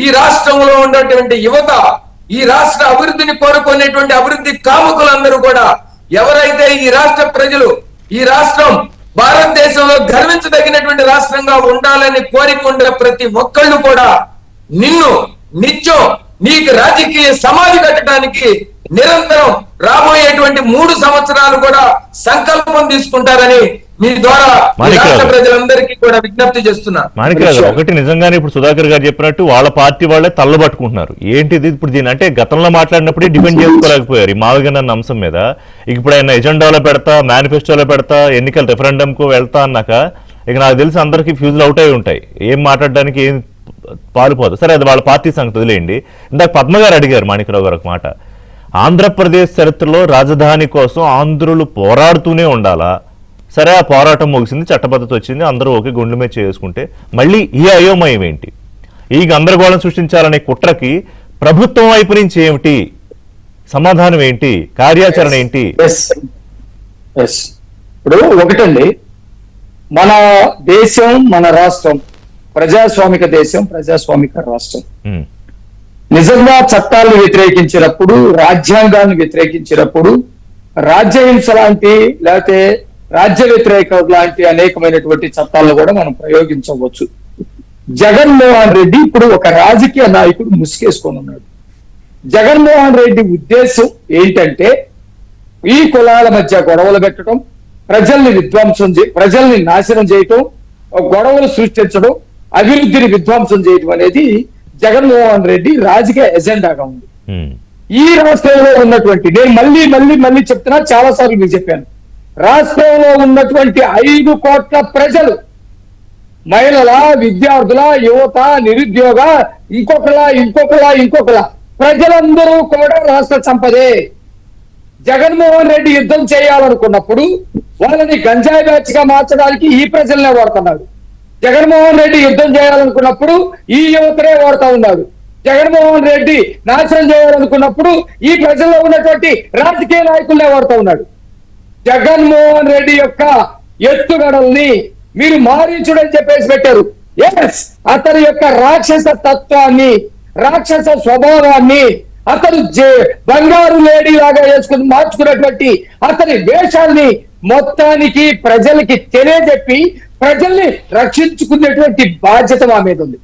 ఈ రాష్ట్రంలో ఉన్నటువంటి యువత, ఈ రాష్ట్ర అభివృద్ధిని కోరుకునేటువంటి అభివృద్ధి కాముకులందరూ కూడా, ఎవరైతే ఈ రాష్ట్ర ప్రజలు, ఈ రాష్ట్రం భారతదేశంలో గర్వించదగినటువంటి రాష్ట్రంగా ఉండాలని కోరికుండే ప్రతి ఒక్కళ్ళు కూడా నిన్ను నిత్యం నీకు రాజకీయ సమాధి కట్టడానికి నిరంతరం రాబోయేటువంటి 3 సంవత్సరాలు కూడా సంకల్పం తీసుకుంటారని మీ ద్వారా రాష్ట్ర ప్రజలందరికీ కూడా విజ్ఞప్తి చేస్తున్నా. మాణిక్యరాజు, ఒకటి నిజంగానే ఇప్పుడు సుధాకర్ గారు చెప్పినట్టు వాళ్ళ పార్టీ వాళ్ళే తల్లబట్టుకుంటున్నారు. ఏంటిది ఇప్పుడు దీని అంటే గతంలో మాట్లాడినప్పుడే డిపెండ్ చేసుకోలేకపోయారు ఈ మావిగన్ అన్న అంశం మీద. ఇప్పుడు ఆయన ఎజెండాలో పెడతా, మేనిఫెస్టోలో పెడతా, ఎన్నికల రెఫరెండం కు వెళ్తా అన్నాక ఇక నాకు తెలిసి అందరికీ ఫ్యూజులు అవుట్ అయి ఉంటాయి, ఏం మాట్లాడడానికి ఏం పాలుపోదు. సరే అది వాళ్ళ పార్టీ సంగతి వదిలేయండి. ఇందాక పద్మ గారు అడిగారు మాణిక్యరావు గారు ఒక మాట, ఆంధ్రప్రదేశ్ చరిత్రలో రాజధాని కోసం ఆంధ్రులు పోరాడుతూనే ఉండాలా? సరే ఆ పోరాటం ముగిసింది, చట్టబద్ధత వచ్చింది, అందరూ ఒకే గుండె మీద చేసుకుంటే మళ్ళీ ఈ అయోమయం ఏంటి? ఈ గందరగోళం సృష్టించాలనే కుట్రకి ప్రభుత్వం వైపు నుంచి ఏమిటి సమాధానం, ఏంటి కార్యాచరణ ఏంటి? ఇప్పుడు ఒకటండి, మన దేశం, మన రాష్ట్రం ప్రజాస్వామిక దేశం, ప్రజాస్వామిక రాష్ట్రం. ఉమ్, నిజంగా చట్టాలను వ్యతిరేకించినప్పుడు, రాజ్యాంగాన్ని వ్యతిరేకించినప్పుడు, రాజ్యహింస లాంటి లేకపోతే రాజ్య వ్యతిరేక లాంటి అనేకమైనటువంటి చట్టాలను కూడా మనం ప్రయోగించవచ్చు. జగన్మోహన్ రెడ్డి ఇప్పుడు ఒక రాజకీయ నాయకుడు ముసుగేసుకొని ఉన్నాడు. జగన్మోహన్ రెడ్డి ఉద్దేశం ఏంటంటే ఈ కులాల మధ్య గొడవలు పెట్టడం, ప్రజల్ని నాశనం చేయటం, గొడవలు సృష్టించడం, అభివృద్ధిని విధ్వంసం చేయడం అనేది జగన్మోహన్ రెడ్డి రాజకీయ ఎజెండాగా ఉంది. ఉమ్, ఈ రాష్ట్రంలో ఉన్నటువంటి, నేను మళ్ళీ చెప్తున్నా, చాలా సార్లు మీకు చెప్పాను, రాష్ట్రంలో ఉన్నటువంటి 5 కోట్ల ప్రజలు, మహిళల, విద్యార్థుల, యువత, నిరుద్యోగ, ఇంకొకలా ప్రజలందరూ కూడా రాష్ట్ర సంపదే. జగన్మోహన్ రెడ్డి యుద్ధం చేయాలనుకున్నప్పుడు వాళ్ళని గంజాయి బ్యాచ్ గా మార్చడానికి ఈ ప్రజలనే వాడుతున్నాడు. జగన్మోహన్ రెడ్డి యుద్ధం చేయాలనుకున్నప్పుడు ఈ యువతనే వాడుతూ ఉన్నాడు. జగన్మోహన్ రెడ్డి నాశనం చేయాలనుకున్నప్పుడు ఈ ప్రజల్లో ఉన్నటువంటి రాజకీయ నాయకులనే వాడుతూ ఉన్నాడు. జగన్మోహన్ రెడ్డి యొక్క ఎత్తుగడల్ని మీరు మారించుడని చెప్పేసి పెట్టారు. ఎస్, అతని యొక్క రాక్షస తత్వాన్ని, రాక్షస స్వభావాన్ని, అతను బంగారు లేడీ లాగా వేసుకుని మార్చుకున్నటువంటి అతని వేషాన్ని మొత్తానికి ప్రజలకి తెలియజెప్పి ప్రజల్ని రక్షించుకునేటువంటి బాధ్యత మా మీద ఉంది.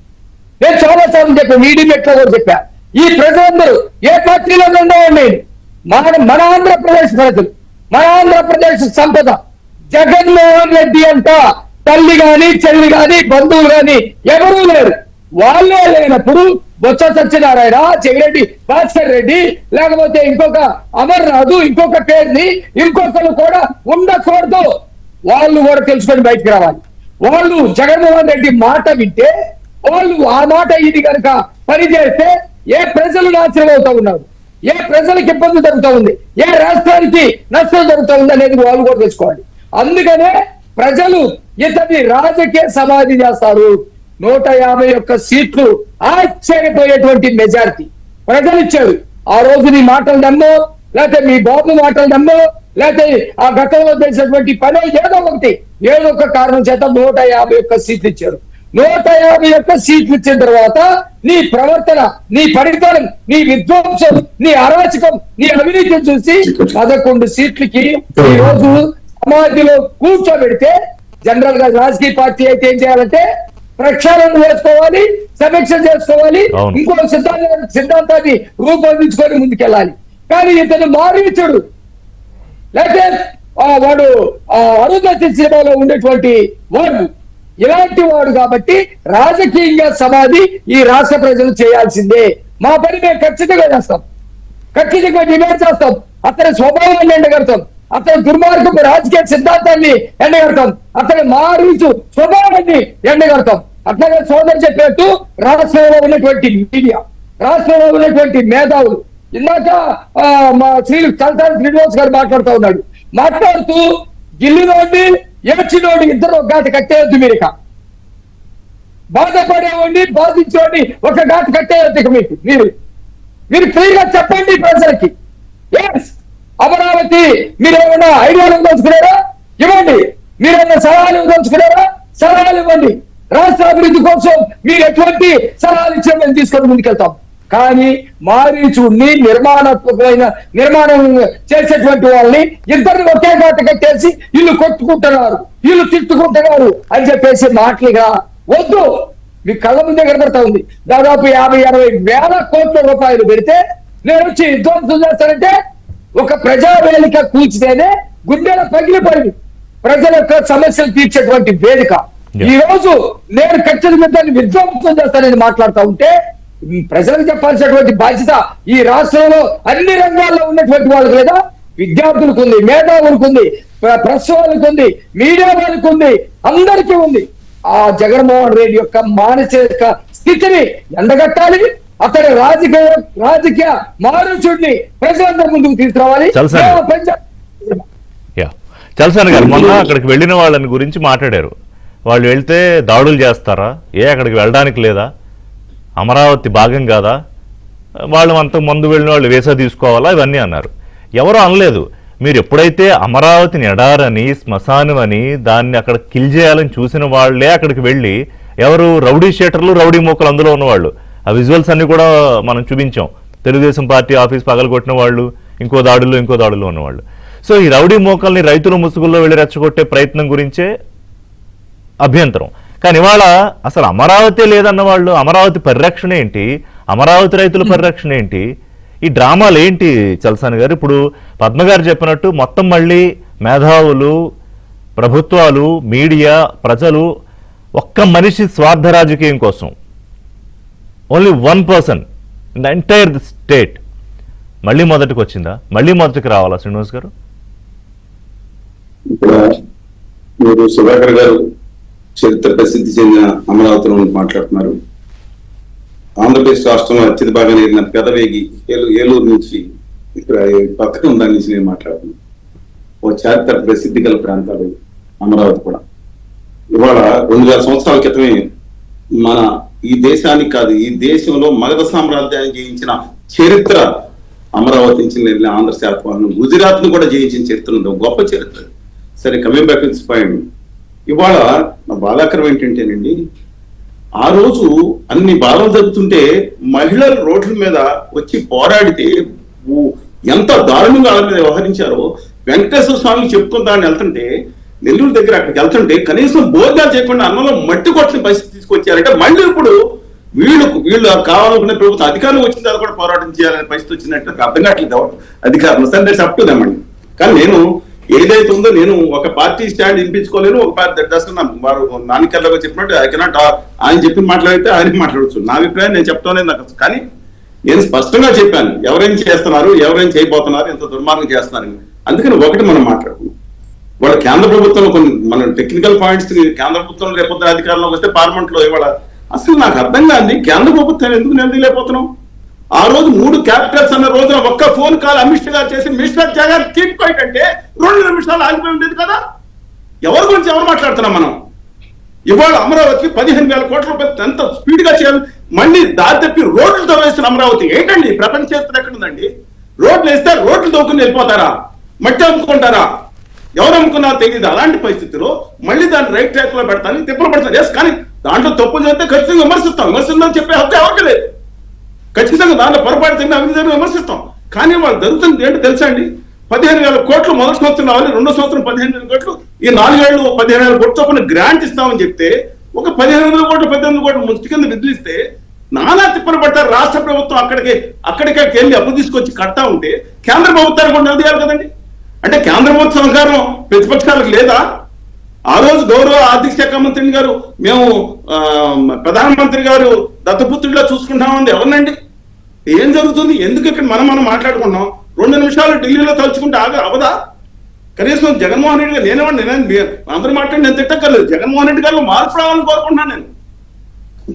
నేను చాలా సార్లు చెప్పాను, మీడియా కూడా చెప్పా, ఈ ప్రజలందరూ ఏ పార్టీలో ఉండవండి, మన ఆంధ్రప్రదేశ్ ప్రజలు, మన ఆంధ్రప్రదేశ్ సంపద. జగన్మోహన్ రెడ్డి అంట తల్లి గాని, చెల్లి గాని, బంధువులు గాని ఎవరూ లేరు. వాళ్ళే లేనప్పుడు బొత్స సత్యనారాయణ, చెవిరెడ్డి భాస్కర్ రెడ్డి, లేకపోతే ఇంకొక అమర్నాథ్, ఇంకొక పేరుని ఇంకొకరు కూడా ఉండకూడదు. వాళ్ళు కూడా తెలుసుకొని బయటకు రావాలి. వాళ్ళు జగన్మోహన్ రెడ్డి మాట వింటే, వాళ్ళు ఆ మాట ఇది కనుక పనిచేస్తే ఏ ప్రజలు నాశనం అవుతా ఉన్నారు, ఏ ప్రజలకు ఇబ్బంది జరుగుతూ ఉంది, ఏ రాష్ట్రానికి నష్టం జరుగుతూ ఉంది అనేది వాళ్ళు కూడా తెలుసుకోవాలి. అందుకనే ప్రజలు ఇతన్ని రాజకీయ సమాధి చేస్తారు. 151 సీట్లు ఆశ్చర్యపోయేటువంటి మెజారిటీ ప్రజలు ఇచ్చారు. ఆ రోజు నీ మాటలు నమ్మో, లేకపోతే మీ బాబు మాటలు నమ్మో, లేకపోతే ఆ గతంలో చేసినటువంటి పని ఏదో ఒక కారణం చేత 151 సీట్లు ఇచ్చారు. 151 సీట్లు ఇచ్చిన తర్వాత నీ ప్రవర్తన, నీ పరిపాలన, నీ విధ్వంసం, నీ అరాచకం, నీ అవినీతిని చూసి 11 సీట్లకి ఈ రోజు సమాధిలో కూర్చోబెడితే, జనరల్ గా రాజకీయ పార్టీ అయితే ఏం చేయాలంటే ప్రక్షాళన చేసుకోవాలి, సమీక్ష చేసుకోవాలి, ఇంకో సిద్ధాంతాన్ని రూపొందించుకొని ముందుకెళ్ళాలి. కానీ ఇతను మారీచుడు, లేకపోతే వాడు అరుంధతి సినిమాలో ఉండేటువంటి వాడు ఇలాంటి వాడు. కాబట్టి రాజకీయంగా సమాధి ఈ రాష్ట్ర ప్రజలు చేయాల్సిందే. మా పని మేము ఖచ్చితంగా చేస్తాం, ఖచ్చితంగా డిమాండ్ చేస్తాం. అతని స్వభావాన్ని ఎండగడతాం, అతని దుర్మార్గపు రాజకీయ సిద్ధాంతాన్ని ఎండగడతాం, అతని మారీచు స్వభావాన్ని ఎండగడతాం. అట్లాగే సోదరు చెప్పినట్టు రాష్ట్రంలో ఉన్నటువంటి మీడియా, రాష్ట్రంలో ఉన్నటువంటి మేధావులు, ఇందాక మా చలసాని శ్రీనివాస్ గారు మాట్లాడుతూ గిల్లినోడిని, ఏడ్చినోడిని ఇద్దరు ఒక ఘాటు కట్టేయద్దు. బాధపడేవాడిని, బాధించేవాడిని ఒక ఘాటు కట్టేయద్దు. ఇక మీరు క్లియర్ గా చెప్పండి ప్రజలకి. అమరావతి మీరేమన్నా ఐడియాలు దోచుకున్నారా? ఇవ్వండి. మీరేమన్నా సలహాలు దోచుకున్నారా? సలహాలు ఇవ్వండి. రాష్ట్ర అభివృద్ధి కోసం మీరు ఎటువంటి సలహాలు ఇచ్చే మేము తీసుకొని ముందుకెళ్తాం. కానీ మారీచుడిని, నిర్మాణం చేసేటువంటి వాళ్ళని ఇద్దరిని ఒకే ఘాట కట్టేసి వీళ్ళు కొట్టుకుంటున్నారు, వీళ్ళు తిట్టుకుంటున్నారు అని చెప్పేసి మాటలుగా వద్దు. మీ కళ్ళ ముందే కనబడతా ఉంది. దాదాపు 50-60 వేల కోట్ల రూపాయలు పెడితే నేను వచ్చి విధ్వంసం చేస్తానంటే, ఒక ప్రజావేదిక కూల్చితేనే గుండెల పగిలిపోయింది. ప్రజల యొక్క సమస్యలు తీర్చేటువంటి వేదిక. ఈ రోజు నేను ఖచ్చితంగా దాన్ని విధ్వంసం చేస్తానని మాట్లాడుతూ ఉంటే, ప్రజలకు చెప్పాల్సినటువంటి బాధ్యత ఈ రాష్ట్రంలో అన్ని రంగాల్లో ఉన్నటువంటి వాళ్ళకి లేదా, విద్యార్థులకు ఉంది, మేధావులకు ఉంది, ప్రెస్ వాళ్ళకు ఉంది, మీడియా వాళ్ళకు ఉంది, అందరికీ ఉంది. ఆ జగన్మోహన్ రెడ్డి యొక్క మానసిక స్థితిని ఎండగట్టాలి. అతని రాజకీయ మారుచుడిని ప్రజలందరి ముందుకు తీసుకురావాలి. చలసాని గారు మొన్న అక్కడికి వెళ్ళిన వాళ్ళని గురించి మాట్లాడారు. వాళ్ళు వెళ్తే దాడులు చేస్తారా? అక్కడికి వెళ్ళడానికి లేదా? అమరావతి భాగం కాదా? వాళ్ళు అంతకు ముందు వెళ్ళిన వాళ్ళు వీసా తీసుకోవాలా? ఇవన్నీ అన్నారు. ఎవరో అనలేదు. మీరు ఎప్పుడైతే అమరావతిని ఎడారని, శ్మశానం అని, దాన్ని అక్కడ కిల్ చేయాలని చూసిన వాళ్లే అక్కడికి వెళ్ళి ఎవరు రౌడీ షీటర్లు, రౌడీ మూకలు అందులో ఉన్నవాళ్ళు. ఆ విజువల్స్ అన్ని కూడా మనం చూపించాం. తెలుగుదేశం పార్టీ ఆఫీస్ పగలగొట్టిన వాళ్ళు, ఇంకో దాడుల్లో ఉన్నవాళ్ళు. సో ఈ రౌడీ మోకల్ని రైతుల ముసుగుల్లో వెళ్ళి రెచ్చగొట్టే ప్రయత్నం గురించే అభ్యంతరం. కానీ ఇవాళ అసలు అమరావతి లేదన్న వాళ్ళు, అమరావతి పరిరక్షణ ఏంటి, అమరావతి రైతుల పరిరక్షణ ఏంటి, ఈ డ్రామాలు ఏంటి చలసాని గారు? ఇప్పుడు పద్మ గారు చెప్పినట్టు మొత్తం మళ్ళీ మేధావులు, ప్రభుత్వాలు, మీడియా, ప్రజలు ఒక్క మనిషి స్వార్థ రాజకీయం కోసం, only one person in the entire state మళ్ళీ మొదటికి వచ్చిందా? మళ్ళీ మొదటికి రావాలా శ్రీనివాస్ గారు? ఇప్పుడు మీరు సుధాకర్ గారు చరిత్ర ప్రసిద్ధి చెందిన అమరావతిలో మాట్లాడుతున్నారు. ఆంధ్రప్రదేశ్ రాష్ట్రంలో అత్యధిక బాగా నేరిన పెదవేగి ఏలూరు నుంచి ఇక్కడ పక్కన ఉన్న నుంచి నేను మాట్లాడుతున్నాను. ఓ చారిత్రక ప్రసిద్ధి గల ప్రాంతాలు అమరావతి కూడా. ఇవాళ 2000 సంవత్సరాల క్రితమే మన ఈ దేశానికి కాదు, ఈ దేశంలో మగధ సామ్రాజ్యాన్ని జయించిన చరిత్ర అమరావతి నుంచి వెళ్ళిన ఆంధ్ర శాతవాహనం, గుజరాత్ ను కూడా జయించిన చరిత్ర ఉంది, గొప్ప చరిత్ర. సరే, coming back to this point, ఇవాళ నా బాధాకరం ఏంటంటేనండి, ఆ రోజు అన్ని బాధలు జరుగుతుంటే మహిళలు రోడ్ల మీద వచ్చి పోరాడితే ఎంత దారుణంగా వాళ్ళ మీద వ్యవహరించారో వెంకటేశ్వర స్వామికి చెప్పుకుందామని వెళ్తుంటే, నెల్లూరు దగ్గర అక్కడికి వెళ్తుంటే కనీసం భోజనాలు చేయకుండా అన్నంలో మట్టి కొట్టిన పరిస్థితి తీసుకొచ్చారంటే మళ్ళీ ఇప్పుడు వీళ్ళు కావాలనుకునే ప్రభుత్వం అధికారులు వచ్చిన తర్వాత కూడా పోరాటం చేయాలనే పరిస్థితి వచ్చినట్టు నాకు అర్థం కావట్లేదు అధికారులు. సరే, అప్ టు దెమ్ అండి. కానీ నేను ఏదైతే ఉందో, నేను ఒక పార్టీ స్టాండ్ వినిపించుకోలేను, ఒక పార్టీ వారు నానికల్లాగా చెప్పినట్టు ఐ కెనాట్ ఆయన చెప్పి మాట్లాడితే ఆయన మాట్లాడచ్చు. నా అభిప్రాయం నేను చెప్తానే నాకు. కానీ నేను స్పష్టంగా చెప్పాను ఎవరైనా చేస్తున్నారు, ఎవరైనా చేయబోతున్నారు, ఎంత దుర్మార్గం చేస్తున్నారని. అందుకని ఒకటి మనం మాట్లాడుకున్నాం, వాళ్ళ కేంద్ర ప్రభుత్వంలో కొన్ని మన టెక్నికల్ పాయింట్స్, కేంద్ర ప్రభుత్వం రేపొద్దున అధికారంలోకి వస్తే పార్లమెంట్ లో ఇవాళ అసలు నాకు అర్థం కాదు కేంద్ర ప్రభుత్వం ఎందుకు నిలదీయలేకపోతున్నాం. ఆ రోజు 3 క్యాపిటల్స్ అన్న రోజున ఒక్క ఫోన్ కాల్ అమిత్ షా గారు చేసి మిస్టర్ జగన్ కీప్ క్వైట్ అంటే 2 నిమిషాలు ఆగిపోయి ఉండేది కదా. ఎవరి గురించి ఎవరు మాట్లాడుతున్నాం మనం? ఇవాళ అమరావతికి 15,000 కోట్ల రూపాయలు ఎంత స్పీడ్ గా చేయాలి, మళ్ళీ దారి తప్పి రోడ్లతో వేస్తున్న అమరావతి ఏంటండి? ప్రపంచ చరిత్ర ఎక్కడుందండి? రోడ్లు వేస్తే రోడ్లు తోకుని వెళ్ళిపోతారా? మట్టి అమ్ముకుంటారా? ఎవరు అమ్ముకున్నారో తెలియదు. అలాంటి పరిస్థితిలో మళ్ళీ దాన్ని రైట్ ట్రాక్ లో పెడతాను, తిప్పలు పెడతాను. ఎస్, కానీ దాంట్లో తప్పు చేస్తే ఖచ్చితంగా విమర్శిస్తాం చెప్పే హక్కు ఎవరికి లేదు. ఖచ్చితంగా దాంట్లో పొరపాటు తిన్న అవినీతిని విమర్శిస్తాం. కానీ వాళ్ళు జరుగుతుంది ఏంటో తెలుసా అండి? 15,000 కోట్లు మొదటి సంవత్సరం రావాలి, 2వ సంవత్సరం 15,000 కోట్లు, ఈ 4 ఏళ్ళు 15,000 కోట్ల చొప్పున గ్రాంట్ ఇస్తామని చెప్తే ఒక 15,000 కోట్లు 18,000 కోట్లు ముష్టి కింద విదిలిస్తే నానా తిప్పలు పడతారు. రాష్ట్ర ప్రభుత్వం అక్కడికి వెళ్ళి అప్పు తీసుకొచ్చి కడతా ఉంటే కేంద్ర ప్రభుత్వానికి కూడా నిలదీయాలి కదండి. అంటే కేంద్ర ప్రభుత్వ సహకారం ప్రతిపక్షాలకు లేదా? ఆ రోజు గౌరవ ఆర్థిక శాఖ మంత్రిని గారు మేము ప్రధానమంత్రి గారు దత్తపుత్రుడిలో చూసుకుంటామంది ఎవరినండి? ఏం జరుగుతుంది? ఎందుకు ఇక్కడ మనం మాట్లాడుకున్నాం? 2 నిమిషాలు ఢిల్లీలో తలుచుకుంటే అవదా? కనీసం జగన్మోహన్ రెడ్డి గారు నేనేమండి అందరూ మాట్లాడి నేను తిట్టక్కర్లేదు, జగన్మోహన్ రెడ్డి గారు మార్పు రావాలని కోరుకుంటున్నాను నేను.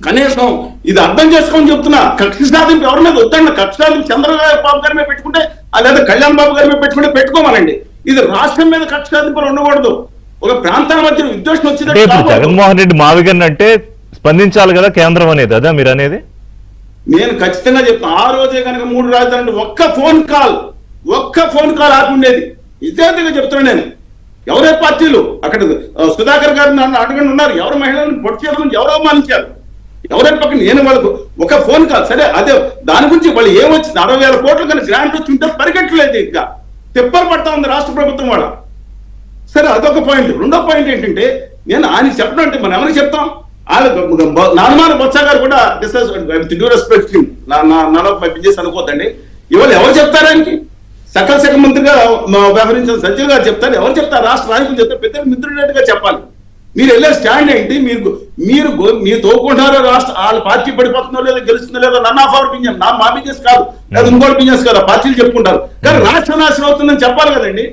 కనీసం ఇది అర్థం చేసుకొని చెప్తున్నా. కక్ష సాధింపు ఎవరి మీద వద్దండి. కక్ష సాధింపు చంద్రబాబు గారి మీద పెట్టుకుంటే, లేదా కళ్యాణ్ బాబు గారి మీద పెట్టుకుంటే పెట్టుకోమనండి. ఇది రాష్ట్రం మీద కక్ష సాధింపులు ఉండకూడదు. ఒక ప్రాంతాల మధ్య విద్వేషం వచ్చింది. జగన్మోహన్ రెడ్డి మావిగన్ అంటే స్పందించాలి కదా కేంద్రం అనేది, అదా మీరు అనేది? నేను ఖచ్చితంగా చెప్తాను. ఆ రోజే కనుక 3 రాజధానులు ఒక్క ఫోన్ కాల్ ఆపి ఉండేది. విద్యార్థిగా చెప్తున్నా నేను. ఎవరే పార్టీలు అక్కడ సుధాకర్ గారు నన్ను అడగండి ఉన్నారు, ఎవరు మహిళలను పొట్టి చేయాలని ఎవరు అవమానించారు, ఎవరైనా పక్కన నేను వాళ్ళకు ఒక ఫోన్ కాల్. సరే, అదే దాని గురించి వాళ్ళు ఏమొచ్చింది, 60,000 కోట్లు కానీ గ్రాంట్ వచ్చి ఉంటే పరిగెట్టలేదు. ఇంకా తిప్పలు పడతా ఉంది రాష్ట్ర ప్రభుత్వం వాళ్ళ. సరే, అదొక పాయింట్. 2వ పాయింట్ ఏంటంటే, నేను ఆయన చెప్పడం అంటే మనం ఎవరికి చెప్తాం? నానమాన బొత్స గారు కూడా డ్యూ రెస్పెక్ట్ చేసి అనుకోద్దండి. ఇవాళ ఎవరు చెప్తారు ఆయనకి? సకల శాఖ మంత్రిగా వ్యవహరించిన సజ్జల్ గారు చెప్తారు. ఎవరు చెప్తారు? రాష్ట్ర నాయకులు చెప్తారు. పెద్ద మిత్రుడిగా చెప్పాలి. మీరు వెళ్ళే స్టాండ్ ఏంటి? మీరు తోకుంటారో రాష్ట్ర వాళ్ళ పార్టీ పడిపోతుందో లేదో గెలుస్తుందో లేదో నన్ ఆఫ్ అవర్ బిజినెస్, మా బిజినెస్ కాదు, లేదా ఇంకోటి బిజినెస్ కాదు, పార్టీలు చెప్పుకుంటారు. కానీ రాష్ట్ర నాశనం అవుతుందని చెప్పాలి కదండి.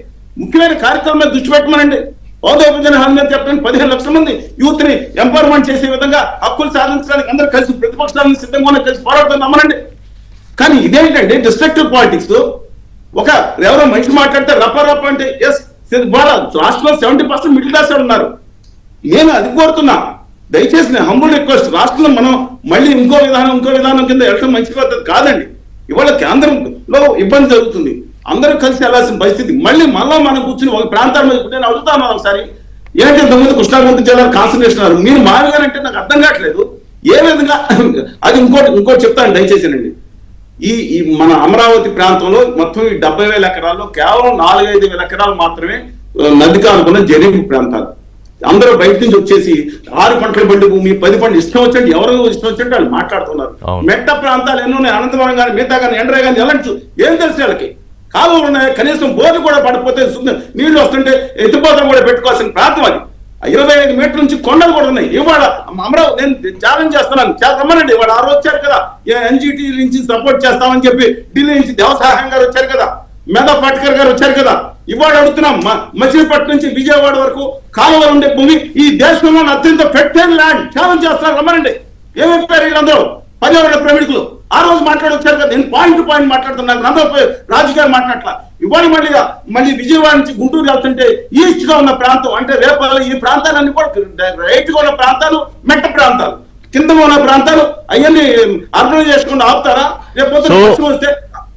ముఖ్యమైన కార్యక్రమం మీద దృష్టి పెట్టమనండి. హోదా హామీ మీద చెప్పడానికి 15 లక్షల మంది యూత్ ని ఎంపవర్మెంట్ చేసే విధంగా హక్కులు సాధించడానికి అందరూ కలిసి ప్రతిపక్షాలను సిద్ధంగా కలిసి పోరాడుతుంది నమ్మనండి. కానీ ఇదేంటంటే డిస్ట్రక్టివ్ పాలిటిక్స్. ఒక ఎవరో మనిషి మాట్లాడితే రప్ప అంటే ఎస్, రాష్ట్రంలో 70% మిడిల్ క్లాస్ ఉన్నారు. నేను అది కోరుతున్నా. దయచేసి నేను హంబుల్ రిక్వెస్ట్, రాష్ట్రంలో మనం మళ్ళీ ఇంకో విధానం కింద వెళ్ళడం మంచి పద్ధతి కాదండి. ఇవాళ కేంద్రంలో ఇబ్బంది జరుగుతుంది, అందరూ కలిసి వెళ్ళాల్సిన పరిస్థితి. మళ్ళీ మనం కూర్చుని ఒక ప్రాంతాల మీద నేను అడుగుతాను ఒకసారి, ఏంటి ఇంతకుముందు కృష్ణా గుంటూరు జిల్లాలో కాన్సన్ట్రేషన్ అన్నారు, మీరు మావిగారంటే నాకు అర్థం కావట్లేదు ఏ విధంగా. అది ఇంకోటి చెప్తాను దయచేసానండి. ఈ మన అమరావతి ప్రాంతంలో మొత్తం ఈ 70,000 ఎకరాల్లో కేవలం 4-5 ఎకరాలు మాత్రమే నది కానుకున్న జరీపు ప్రాంతాలు. అందరూ బయట నుంచి వచ్చేసి 6 పంటల బండి భూమి 10 పంటలు ఇష్టం వచ్చండి, ఎవరు ఇష్టం వచ్చండి వాళ్ళు మాట్లాడుతున్నారు. మెట్ట ప్రాంతాలు ఎన్నో ఉన్నాయి, అనంతవరం కానీ మిగతా కానీ ఎండ్రా కానీ ఎలాంటి ఏం తెలుసు వాళ్ళకి. కాలువలు ఉన్నాయి, కనీసం బోర్లు కూడా పడిపోతే నీళ్లు వస్తుంటే ఎత్తిపోతలు కూడా పెట్టుకోవాల్సిన ప్రాంతం అది. 25 మీటర్ల నుంచి కొండలు కూడా ఉన్నాయి. ఇవాళ అమరావతి నేను ఛాలెంజ్ చేస్తున్నాను, రమ్మనండి. ఇవాళ ఆ రోజు వచ్చారు కదా, ఎన్జిటి నుంచి సపోర్ట్ చేస్తామని చెప్పి ఢిల్లీ నుంచి దేవసాయం గారు వచ్చారు కదా, మేధా పాట్కర్ గారు వచ్చారు కదా. ఇవాళ అడుగుతున్నాం, మచిలీపట్నం నుంచి విజయవాడ వరకు కాలువలు ఉండే భూమి ఈ దేశంలో అత్యంత ఫెర్టైల్ ల్యాండ్. ఛాలెంజ్ చేస్తున్నారు, రమ్మనండి. ఏమైపోయారు వీళ్ళందరూ పర్యావరణ ప్రమిడికులు? ఆ రోజు మాట్లాడొచ్చారు కదా, నేను పాయింట్ టు పాయింట్ మాట్లాడుతున్నాను, అందరూ రాజకీయాలు మాట్లాడట్లా. ఇవాళ మళ్ళీ విజయవాడ నుంచి గుంటూరు వెళ్తుంటే ఈస్ట్ గా ఉన్న ప్రాంతం అంటే రేపు ఈ ప్రాంతాలన్నీ కూడా రైట్ గా ఉన్న ప్రాంతాలు, మెట్ట ప్రాంతాలు, కింద ఉన్న ప్రాంతాలు అవన్నీ అర్బన్ చేసుకుని ఆపుతారా? రేపు పశ్చిమ వస్తే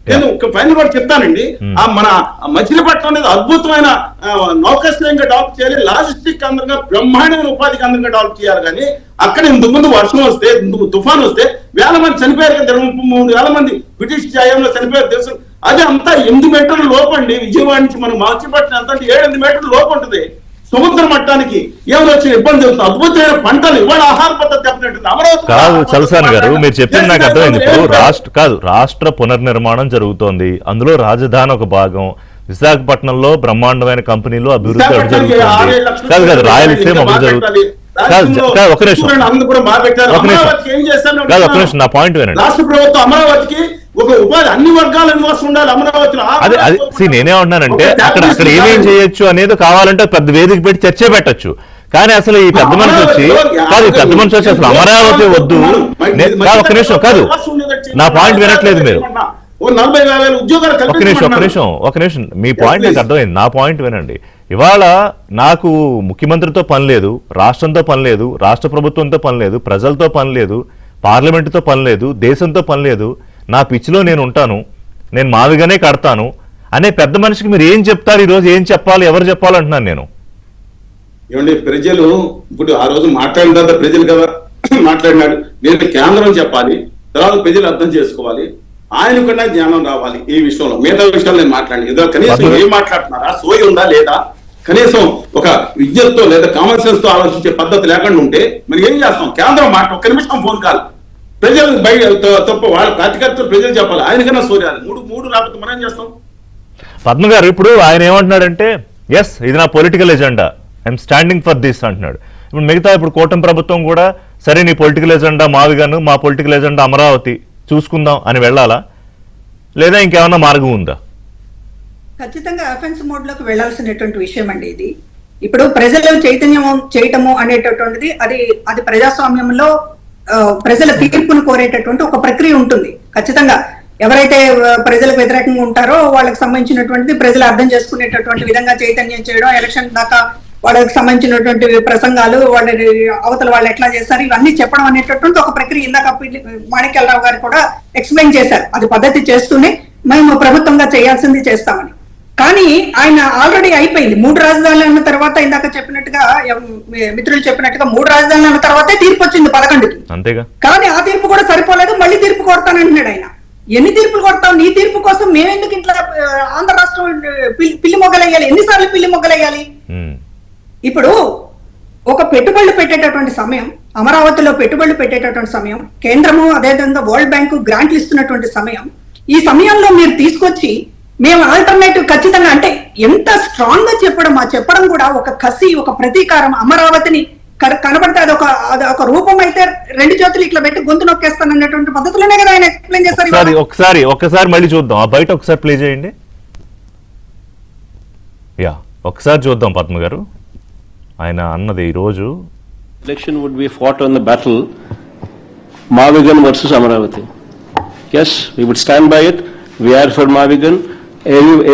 నేను ఫైనల్ కూడా చెప్తానండి. మన మచిలీపట్నం అనేది అద్భుతమైన నౌకాశ్రయంగా డెవలప్ చేయాలి, లాజిస్టిక్ కేంద్రంగా బ్రహ్మాండమైన ఉపాధి కేంద్రంగా డెవలప్ చేయాలి. కానీ అక్కడ ఇంతకు ముందు వర్షం వస్తే, తుఫాన్ వస్తే 1,000 మంది చనిపోయారు కదా, 33,000 మంది బ్రిటిష్ హయాంలో చనిపోయారు తెలుసు. అది అంతా 8 మీటర్ల లోపు అండి. విజయవాడ నుంచి మనం మచిలీపట్నం ఎంత అంటే 7-8 మీటర్ల లోపు ఉంటుంది. సముద్ర మట్టానికి ఏమైనా వచ్చిన ఇబ్బంది అవుతుంది. అద్భుతమైన పంటలు ఇవాళ ఆహార పద్ధతి దెబ్బతింటుంది. అమరావతి కాదు చలసాని గారు, మీరు చెప్పింది నాకు అర్థమైంది. ఇప్పుడు రాష్ట్ర పునర్నిర్మాణం జరుగుతోంది, అందులో రాజధాని ఒక భాగం. విశాఖపట్నంలో బ్రహ్మాండమైన కంపెనీలు అభివృద్ధి జరుగుతుంది. కాదు రాయలసీమ ఒకటి జరుగుతుంది. ఒక నిమిషం నా పాయింట్ వినండి. రాష్ట్ర ప్రభుత్వం అమరావతికి ఒక ఉపాధి, అన్ని వర్గాల నివాసం ఉండాలి అమరావతిలో. అది నేనేమంటున్నానంటే అక్కడ ఏమేం చేయొచ్చు అనేది కావాలంటే పెద్ద వేదిక పెట్టి చర్చ పెట్టచ్చు. కానీ అసలు ఈ పెద్ద మనిషి వచ్చి అసలు అమరావతి వద్దు. ఒక నిమిషం కాదు, నా పాయింట్ వినట్లేదు మీరు. ఒక నిమిషం మీ పాయింట్ నాకు అర్థమైంది, నా పాయింట్ వినండి. ఇవాళ నాకు ముఖ్యమంత్రితో పని లేదు, రాష్ట్రంతో పని లేదు, రాష్ట్ర ప్రభుత్వంతో పని లేదు, ప్రజలతో పని లేదు, పార్లమెంటుతో పని లేదు, దేశంతో పని లేదు. నా పిచ్చిలో నేను ఉంటాను, నేను మావిగానే కడతాను అనే పెద్ద మనిషికి మీరు ఏం చెప్తారు? ఈరోజు ఏం చెప్పాలి, ఎవరు చెప్పాలంటున్నాను నేను. ఏమండి ప్రజలు ఇప్పుడు ఆ రోజు మాట్లాడిన తర్వాత ప్రజలు కదా మాట్లాడినాడు. నేను కేంద్రం చెప్పాలి, తర్వాత ప్రజలు అర్థం చేసుకోవాలి, ఆయనకున్నా జ్ఞానం రావాలి ఈ విషయంలో. మిగతా విషయాలు నేను మాట్లాడి ఏదో కనీసం ఏం మాట్లాడుతున్నారా, సోయి ఉందా లేదా, కనీసం ఒక విద్యతో లేదా కామన్ సెన్స్ తో ఆలోచించే పద్ధతి లేకుండా ఉంటే మరి ఏం చేస్తాం? కేంద్రం మాట ఒక్క నిమిషం ఫోన్ కాల్, ప్రజలు బయట తప్ప వాళ్ళ ప్రాతికర్తలు ప్రజలు చెప్పాలి, ఆయనకన్నా సోర్యాలి. మూడు రాకపోతే మనం ఏం చేస్తాం? పద్మ గారు ఇప్పుడు ఆయన ఏమంటున్నాడంటే ఎస్ ఇది నా political agenda, I'm standing for this అంటున్నాడు. ఇప్పుడు మిగతా ఇప్పుడు కూటమి ప్రభుత్వం కూడా సరే నీ పొలిటికల్ ఎజెండా మావిగాను, మా పొలిటికల్ ఎజెండా అమరావతి చూసుకుందాం అని వెళ్ళాలా, లేదా ఇంకేమన్నా మార్గం ఉందా? ఖచ్చితంగా అఫెన్స్ మోడ్ లోకి వెళ్లాల్సినటువంటి విషయం అండి ఇది. ఇప్పుడు ప్రజలు చైతన్యం చేయటము అనేటటువంటిది అది ప్రజాస్వామ్యంలో ప్రజల తీర్పును కోరేటటువంటి ఒక ప్రక్రియ ఉంటుంది. ఖచ్చితంగా ఎవరైతే ప్రజలకు వ్యతిరేకంగా ఉంటారో వాళ్ళకి సంబంధించినటువంటి ప్రజలు అర్థం చేసుకునేటటువంటి విధంగా చైతన్యం చేయడం, ఎలక్షన్ దాకా వాళ్ళకి సంబంధించినటువంటి ప్రసంగాలు, వాళ్ళ అవతల వాళ్ళు ఎట్లా చేస్తారు ఇవన్నీ చెప్పడం అనేటటువంటి ఒక ప్రక్రియ ఇందాక మాణిక్యాలరావు గారు కూడా ఎక్స్ప్లెయిన్ చేశారు. అది పద్ధతి చేస్తూనే మేము ప్రభుత్వంగా చేయాల్సింది చేస్తామని. కానీ ఆయన ఆల్రెడీ అయిపోయింది. 3 రాజధానులు అన్న తర్వాత ఇందాక చెప్పినట్టుగా మిత్రులు చెప్పినట్టుగా 3 రాజధానులు అన్న తర్వాతే తీర్పు వచ్చింది 11కి. అంతేగా. కానీ ఆ తీర్పు కూడా సరిపోలేదు, మళ్ళీ తీర్పు కొడతానంటున్నాడు ఆయన. ఎన్ని తీర్పులు కొడతావు? నీ తీర్పు కోసం మేమెందుకు ఇట్లా ఆంధ్ర రాష్ట్రం పిల్లి మొగ్గలయ్యాలి? ఎన్నిసార్లు పిల్లి మొగ్గలయ్యాలి? ఇప్పుడు ఒక పెట్టుబడులు పెట్టేటటువంటి సమయం, అమరావతిలో పెట్టుబడులు పెట్టేటటువంటి సమయం, కేంద్రము అదేవిధంగా వరల్డ్ బ్యాంకు గ్రాంట్లు ఇస్తున్నటువంటి సమయం, ఈ సమయంలో మీరు తీసుకొచ్చి మేము ఆల్టర్నేటివ్ ఖచ్చితంగా అంటే ఎంత స్ట్రాంగ్ గా చెప్పడం కూడా ఒక కసి, ఒక ప్రతీకారం. అమరావతిని కనబడితే అదొక రూపం అయితే 2 చేతులు ఇట్లా పెట్టి గొంతు నొక్కేస్తాను అన్నటువంటి పద్ధతిలోనే కదా ఆయన ఎక్స్ప్లెయిన్ చేస్తారు. ఒకసారి మళ్ళీ చూద్దాం, ఆ బయట ఒకసారి ప్లే చేయండి. ఒకసారి చూద్దాం పద్మ గారు ఆయన అన్నది. ఈ రోజు election would be fought on the battle మావిగన్ versus Amaravati. yes we would stand by it. We are for Mavigan.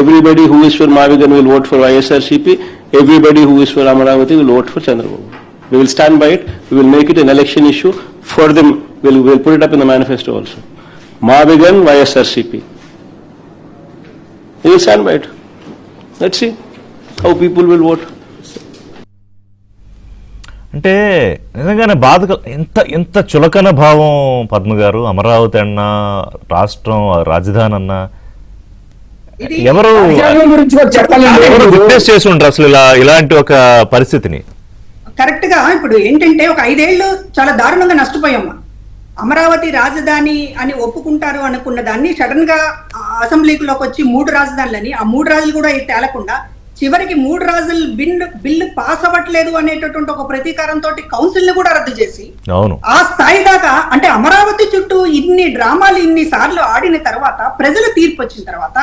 Everybody who is for Mavigan will vote for ISRCP. Everybody who is for Amaravati will vote for Chandrababu. We will stand by it. We will make it an election issue for them. We'll put it up in the manifesto also. Mavigan, ISRCP. We will stand by it. Let's see how people will vote. అంటే నిజంగానే బాధ ఎంత చులకన భావం పద్మ గారు. అమరావతి అన్నా, రాష్ట్రం రాజధాని అన్నా ఎవరు గురించి కూడా చెప్పాలండి. విట్నెస్ చేసి ఉంటారు అసలు ఇలాంటి ఒక పరిస్థితిని. కరెక్ట్ గా ఇప్పుడు ఏంటంటే ఒక 5 ఏళ్ళు చాలా దారుణంగా నష్టపోయాము. అమరావతి రాజధాని అని ఒప్పుకుంటారు అనుకున్న దాన్ని సడన్ గా అసెంబ్లీలోకి వచ్చి 3 రాజధానులని, ఆ 3 రాజులు కూడా తేలకుండా చివరికి 3 రాజుల బిల్లు పాస్ అవ్వట్లేదు అనేటటువంటి ఒక ప్రతీకారంతో కౌన్సిల్ ని కూడా రద్దు చేసి ఆ స్థాయి దాకా, అంటే అమరావతి చుట్టూ ఇన్ని డ్రామాలు ఇన్ని సార్లు ఆడిన తర్వాత ప్రజల తీర్పు వచ్చిన తర్వాత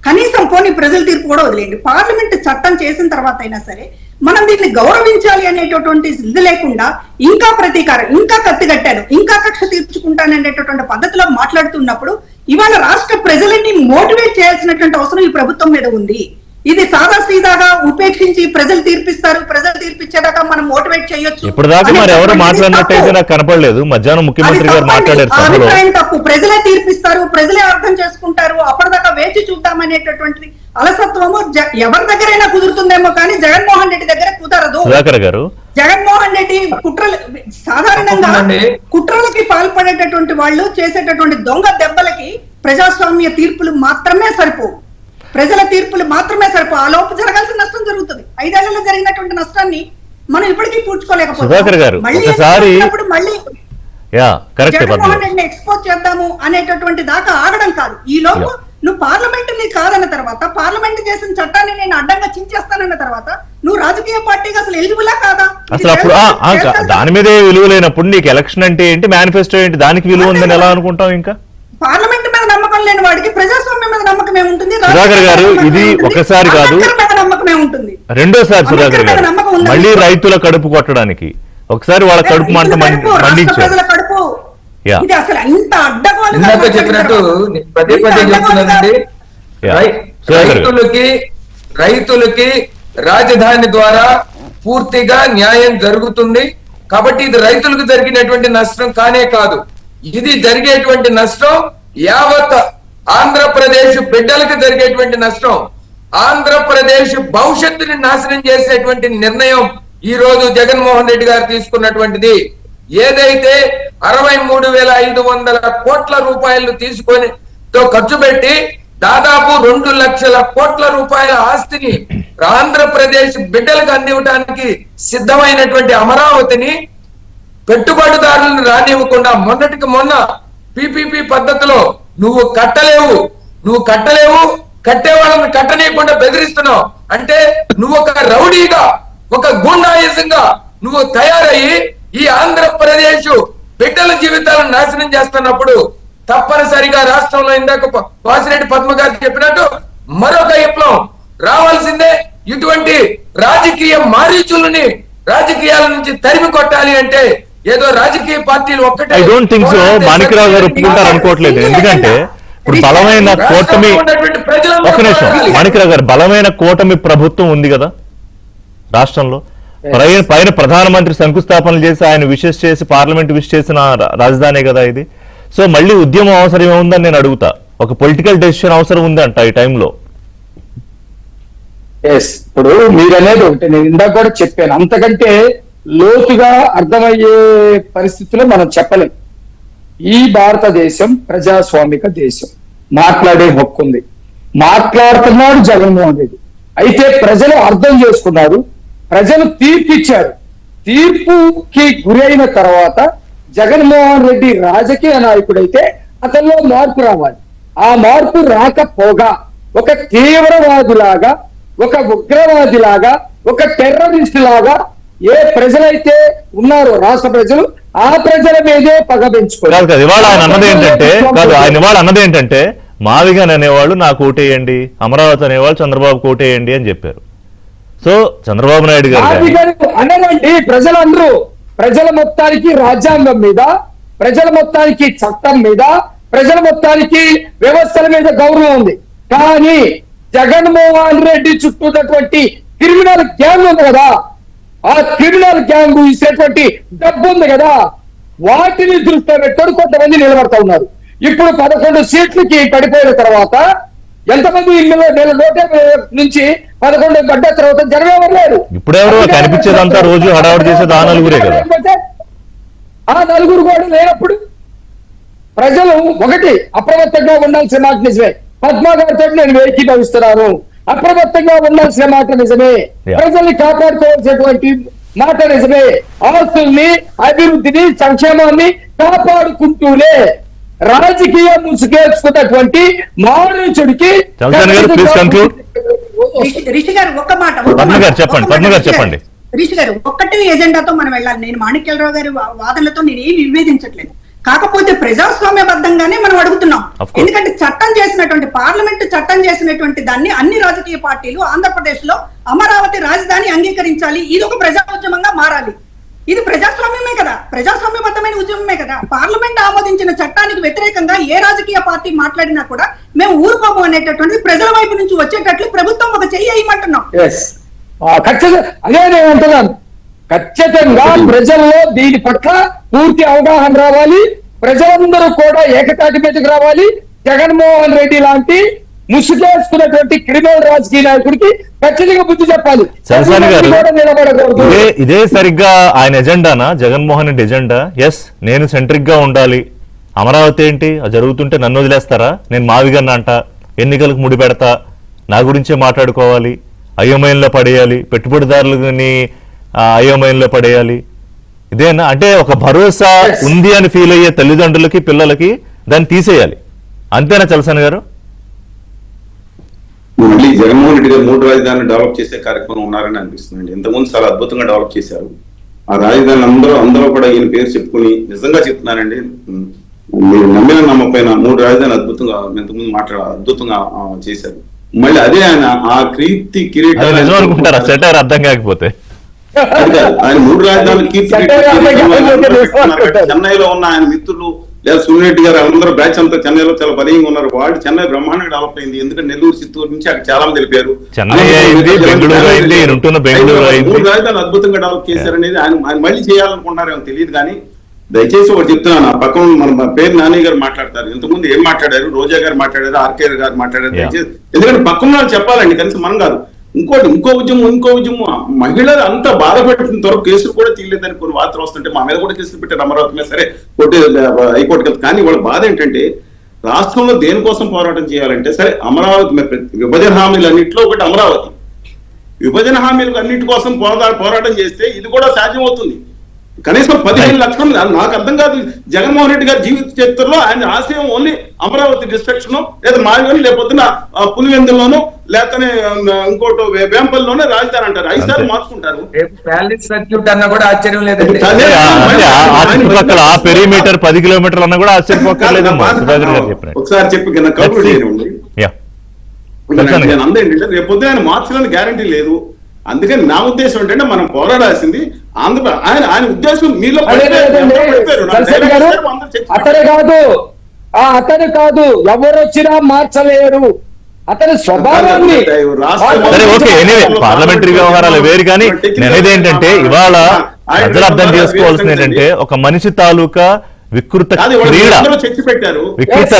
కనీసం పోనీ ప్రజల తీర్పు కూడా వదిలేయండి, పార్లమెంట్ చట్టం చేసిన తర్వాత అయినా సరే మనం దీన్ని గౌరవించాలి అనేటటువంటి ఇది లేకుండా ఇంకా ప్రతీకారం, ఇంకా కత్తిగట్టాను, ఇంకా కక్ష తీర్చుకుంటాననేటటువంటి పద్ధతిలో మాట్లాడుతున్నప్పుడు ఇవాళ రాష్ట్ర ప్రజలని మోటివేట్ చేయాల్సినటువంటి అవసరం ఈ ప్రభుత్వం మీద ఉంది. ఇది సాదా సీదాగా ఉపేక్షించి ప్రజలు తీర్పిస్తారు, ప్రజలు తీర్పిచ్చేదాకా మనం మోటివేట్ చేయొచ్చు. ఇప్పటిదాకా మరి ఎవరు మాట్లాడినట్టయితే నాకు కనపడలేదు. మధ్యాహ్నం ముఖ్యమంత్రి గారు మాట్లాడారు. అభిప్రాయం తప్పు. ప్రజలే తీర్పిస్తారు, ప్రజలే అర్థం చేసుకుంటారు, అప్పటిదాకా వేచి చూద్దామనేటటువంటిది అలసత్వము ఎవరి దగ్గరైనా కుదురుతుందేమో కానీ జగన్మోహన్ రెడ్డి దగ్గర కుదరదు. సుధాకర్ గారు, జగన్మోహన్ రెడ్డి సాధారణంగా కుట్రలకి పాల్పడేటటువంటి వాళ్ళు చేసేటటువంటి దొంగ దెబ్బలకి ప్రజాస్వామ్య తీర్పులు మాత్రమే సరిపోవు, ప్రజల తీర్పులు మాత్రమే సరిపో. ఆ లోపు జరగాల్సిన నష్టం జరుగుతుంది. 5 ఏళ్లలో జరిగినటువంటి నష్టాన్ని మనం ఇప్పటికీ పూడ్చుకోలేకపోతున్నాం. జగన్మోహన్ రెడ్డిని ఎక్స్పోజ్ చేద్దాము అనేటటువంటి దాకా ఆగడం కాదు. ఈ లోపు నువ్వు పార్లమెంట్ ని కాదన్న తర్వాత, పార్లమెంట్ చేసిన చట్టాన్ని నేను అడ్డంగా చించేస్తానన్న తర్వాత నువ్వు రాజకీయ పార్టీగా అసలు ఎలిజిబులా కాదా? అసలు అప్పుడు దాని మీదే విలువ లేనప్పుడు నీకు ఎలక్షన్ అంటే ఏంటి, మేనిఫెస్టో ఏంటి, దానికి విలువ ఉందని ఎలా అనుకుంటాం? ఇంకా పార్లమెంట్ మీద నమ్మకం లేని వాడికి ప్రజాస్వామ్యం మీద నమ్మకం ఏముంటుంది? సుధాకర్ గారు, ఇది ఒకసారి కాదు, రెండోసారి. సుధాకర్ గారు, మళ్ళీ రైతుల కడుపు కొట్టడానికి ఒకసారి వాళ్ళ కడుపు మంట మండించారు. చెప్పినట్టు పదే పదే చెప్తున్నానండి, రైతులకి రాజధాని ద్వారా పూర్తిగా న్యాయం జరుగుతుంది. కాబట్టి ఇది రైతులకు జరిగినటువంటి నష్టం కానే కాదు, ఇది జరిగేటువంటి నష్టం యావత్ ఆంధ్రప్రదేశ్ బిడ్డలకు జరిగేటువంటి నష్టం. ఆంధ్రప్రదేశ్ భవిష్యత్తుని నాశనం చేసేటువంటి నిర్ణయం ఈ రోజు జగన్మోహన్ రెడ్డి గారు తీసుకున్నటువంటిది. ఏదైతే 63,500 కోట్ల రూపాయలు తీసుకొని ఖర్చు పెట్టి దాదాపు 2 లక్షల కోట్ల రూపాయల ఆస్తిని ఆంధ్రప్రదేశ్ బిడ్డలకు అందివ్వడానికి సిద్ధమైనటువంటి అమరావతిని పెట్టుబడిదారులను రానివ్వకుండా మొన్నటికి మొన్న పిపిపి పద్ధతిలో నువ్వు కట్టలేవు కట్టే వాళ్ళని కట్టనీయకుండా బెదిరిస్తున్నావు. అంటే నువ్వు ఒక రౌడీగా, ఒక గుండాయిజంగా నువ్వు తయారయ్యి ఈ ఆంధ్రప్రదేశ్ బిడ్డల జీవితాలను నాశనం చేస్తున్నప్పుడు తప్పనిసరిగా రాష్ట్రంలో ఇందాక వాసిరెడ్డి పద్మ గారు చెప్పినట్టు మరొక విప్లవం రావాల్సిందే. ఇటువంటి రాజకీయ మారీచులని రాజకీయాల నుంచి తరిమి కొట్టాలి అంటే ఏదో రాజకీయ పార్టీలు ఒక్కటే. I don't think so. Manikrao గారు ఒప్పుకుంటారు అనుకోవట్లేదు. ఎందుకంటే ఇప్పుడు బలమైన కూటమి, ఒక నిమిషం మాణిక్రావు గారు, బలమైన కూటమి ప్రభుత్వం ఉంది కదా రాష్ట్రంలో. పైన ప్రధానమంత్రి శంకుస్థాపనలు చేసి ఆయన విషెస్ చేసి పార్లమెంట్ విష్ చేసిన రాజధానే కదా ఇది. సో మళ్ళీ ఉద్యమం అవసరం ఏముందని నేను అడుగుతా. ఒక పొలిటికల్ డెసిషన్ అవసరం ఉంది అంట ఈ టైంలో. ఇప్పుడు మీరనేది ఒకటి, నేను ఇందాక కూడా చెప్పాను, అంతకంటే లోతుగా అర్థమయ్యే పరిస్థితుల్లో మనం చెప్పలేం. ఈ భారతదేశం ప్రజాస్వామిక దేశం, మాట్లాడే హక్కు ఉంది, మాట్లాడుతున్నాడు జగన్మోహన్ రెడ్డి. అయితే ప్రజలు అర్థం చేసుకున్నారు, ప్రజలు తీర్పు ఇచ్చారు. తీర్పుకి గురైన తర్వాత జగన్మోహన్ రెడ్డి రాజకీయ నాయకుడైతే అతనిలో మార్పు రావాలి. ఆ మార్పు రాకపోగా ఒక తీవ్రవాదిలాగా, ఒక ఉగ్రవాదిలాగా, ఒక టెర్రరిస్ట్ లాగా ఏ ప్రజలైతే ఉన్నారో రాష్ట్ర ప్రజలు, ఆ ప్రజల మీదే పగ పెంచుకోవాలి. ఇవాళ ఆయన అన్నది ఏంటంటే మావిగన్ అనేవాళ్ళు నాకు ఓటేయండి, అమరావతి అనేవాళ్ళు చంద్రబాబు ఓటేయండి అని చెప్పారు. సో చంద్రబాబు నాయుడు గారు అననండి, ప్రజలందరూ ప్రజల మొత్తానికి రాజ్యాంగం మీద, ప్రజల మొత్తానికి చట్టం మీద, ప్రజల మొత్తానికి వ్యవస్థల మీద గౌరవం ఉంది. కానీ జగన్మోహన్ రెడ్డి చుట్టూన్నటువంటి క్రిమినల్ గ్యాంగ్ ఉంది కదా, ఆ క్రిమినల్ గ్యాంగ్ ఇచ్చేటువంటి డబ్బు ఉంది కదా, వాటిని దృష్టిలో పెట్టుకొని కొంతమంది నిలబడతా ఉన్నారు. ఇప్పుడు 11 సీట్లకి పడిపోయిన తర్వాత ఎంతమంది ఇల్లు నూట నుంచి 11 గడ్డ తర్వాత జనం ఎవరు లేరు. ఇప్పుడెవరు కనిపించేదంతా రోజు హడావుడి చేసేది ఆ నలుగురే కదా. ఆ నలుగురు కూడా లేనప్పుడు ప్రజలు ఒకటి అప్రమత్తంగా ఉండాల్సిన మాట నిజమే. పద్మా గారితో నేను ఏకీభవిస్తున్నాను. అప్రమత్తంగా ఉండాల్సిన మాట నిజమే. ప్రజల్ని కాపాడుకోవాల్సినటువంటి మాట నిజమే. ఆస్తుల్ని, అభివృద్ధిని, సంక్షేమాన్ని కాపాడుకుంటూనే రాజకీయ ముసుగేసుకున్నటువంటి మారుచుడికి రిషి గారు ఒక్క మాట చెప్పండి. రిషి గారు ఒక్కటే ఎజెండాతో మనం వెళ్ళాలి. నేను మాణిక్యాలరావు గారి వాదనలతో నేను ఏమి విభేదించట్లేదు. కాకపోతే ప్రజాస్వామ్యబద్ధంగానే మనం అడుగుతున్నాం. ఎందుకంటే చట్టం చేసినటువంటి పార్లమెంటు చట్టం చేసినటువంటి దాన్ని అన్ని రాజకీయ పార్టీలు ఆంధ్రప్రదేశ్ లో అమరావతి రాజధాని అంగీకరించాలి. ఇది ఒక ప్రజా ఉద్యమంగా మారాలి. ఇది ప్రజాస్వామ్యమే కదా, ప్రజాస్వామ్యబద్ధమైన ఉద్యమమే కదా. పార్లమెంట్ ఆమోదించిన చట్టానికి వ్యతిరేకంగా ఏ రాజకీయ పార్టీ మాట్లాడినా కూడా మేము ఊరుకోము అనేటటువంటిది ప్రజల వైపు నుంచి వచ్చేటట్లు ప్రభుత్వం ఒక చెయ్యి వేయమంటున్నాం. ఖచ్చితంగా అదే నేను అంటున్నాను. ఖచ్చితంగా ప్రజల్లో దీని పట్ల పూర్తి అవగాహన రావాలి. ప్రజలందరూ కూడా ఏకతాటి మీదకి రావాలి. జగన్మోహన్ రెడ్డి లాంటి ముసుగేసుకున్నటువంటి క్రిమినల్ రాజకీయ నాయకుడికి ఖచ్చితంగా బుద్ధి చెప్పాలి. ఇదే సరిగ్గా ఆయన ఎజెండానా జగన్మోహన్ రెడ్డి ఎజెండా? ఎస్, నేను సెంట్రిక్ గా ఉండాలి. అమరావతి ఏంటి జరుగుతుంటే నన్ను వదిలేస్తారా, నేను మావిగన్న అంట, ఎన్నికలకు ముడి పెడతా, నా గురించే మాట్లాడుకోవాలి, అయోమయంలో పడేయాలి, పెట్టుబడిదారులని అయోమయంలో పడేయాలి. ఇదేనా అంటే ఒక భరోసా ఉంది అని ఫీల్ అయ్యే తల్లిదండ్రులకి పిల్లలకి దాన్ని తీసేయాలి, అంతేనా చలసాని గారు? మళ్ళీ జగన్మోహన్ రెడ్డి గారు 3 రాజధానులు డెవలప్ చేసే కార్యక్రమం ఉన్నారని అనిపిస్తుంది. ఇంతకుముందు చాలా అద్భుతంగా డెవలప్ చేశారు. ఆ రాజధాని అందరూ కూడా ఈయన పేరు చెప్పుకుని, నిజంగా చెప్తున్నానండి, మీరు నమ్మిన నమ్మకపోయినా 3 రాజధానులు అద్భుతంగా ఇంతకుముందు అద్భుతంగా చేశారు. మళ్ళీ అదే ఆయన ఆ కీర్తి కిరీటాలు అర్థం కాకపోతే ఆయన 3 రాజధానులు కీర్తి చెన్నైలో ఉన్న ఆయన మిత్రులు లేదా సునీరెడ్డి గారు అందరూ బ్యాచ్ అంతా చెన్నైలో చాలా బలంగా ఉన్నారు. వాళ్ళు చెన్నై బ్రహ్మాండంగా డెవలప్ అయింది. ఎందుకంటే నెల్లూరు, చిత్తూరు నుంచి అక్కడ చాలా మంది తెలిపారు. 3 రాజధానులు అద్భుతంగా డెవలప్ చేశారనేది ఆయన మళ్ళీ చేయాలనుకుంటున్నారేమో తెలియదు. కానీ దయచేసి ఒకటి చెప్తున్నాను, ఆ పక్కన మన పేరు నాని గారు మాట్లాడతారు. ఇంతకుముందు ఏం మాట్లాడారు, రోజా గారు మాట్లాడారు, ఆర్కే గారు మాట్లాడారు. దయచేసి ఎందుకంటే పక్కన వాళ్ళు చెప్పాలండి, కనీసం మనం కాదు. ఇంకో ఉద్యమం మహిళలు అంత బాధపెట్టిన త్వరకు కేసులు కూడా తీయలేదని కొన్ని వార్తలు వస్తుంటే మా మీద కూడా కేసులు పెట్టారు. అమరావతి మీద సరే హైకోర్టుకి వెళ్తారు. కానీ వాళ్ళ బాధ ఏంటంటే రాష్ట్రంలో దేనికోసం పోరాటం చేయాలంటే సరే అమరావతి విభజన హామీలు అన్నింటిలో ఒకటి అమరావతి. విభజన హామీలకు అన్నింటి కోసం పోరాటం చేస్తే ఇది కూడా సాధ్యమవుతుంది. కనీసం 15 లక్షలు. నాకు అర్థం కాదు, జగన్మోహన్ రెడ్డి గారి జీవిత చరిత్రలో ఆయన ఆశయం ఓన్లీ అమరావతి డిస్ట్రక్షన్ లేదా మాదిగని లేకపోతే పులివెందుల్లోనూ లేకపోతే ఇంకోటి వేంపల్లిలోనే రాజధాని అంటారు. 5 సార్లు మార్చుకుంటారు. కూడా ఆశ్చర్యం లేదండి. పెరిమీటర్ 10 కిలోమీటర్లు అన్నా కూడా ఆశ్చర్యపోకర్లేదు. ఒకసారి చెప్పి నేను అందేంటంటే రేపొద్దు ఆయన మార్చాలని గ్యారంటీ లేదు. అందుకని నా ఉద్దేశం ఏంటంటే మనం పోరాడాల్సింది ఆయన ఉద్దేశం మీలో అతను కాదు ఎవరొచ్చినా మార్చలేరు. అతని స్వభావాన్ని పార్లమెంటరీ వ్యవహారాలు వేరు. కానీ నేనేది ఏంటంటే ఇవాళ ప్రజలు అర్థం చేసుకోవాల్సింది ఏంటంటే ఒక మనిషి తాలూకా వికృత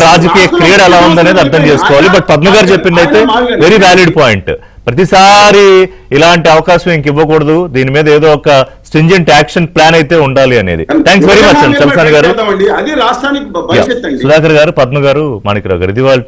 రాజకీయ క్రీడ ఎలా ఉందనేది అర్థం చేసుకోవాలి. బట్ పద్మ గారు చెప్పింది అయితే వెరీ వ్యాలిడ్ పాయింట్. ప్రతిసారి ఇలాంటి అవకాశం ఇంక ఇవ్వకూడదు, దీని మీద ఏదో ఒక స్ట్రింజెంట్ యాక్షన్ ప్లాన్ అయితే ఉండాలి అనేది. థ్యాంక్స్ వెరీ మచ్ చలసాని గారు, సుధాకర్ గారు, పద్మ గారు, మాణిక్యరావు గారు. ఇది వాళ్ళ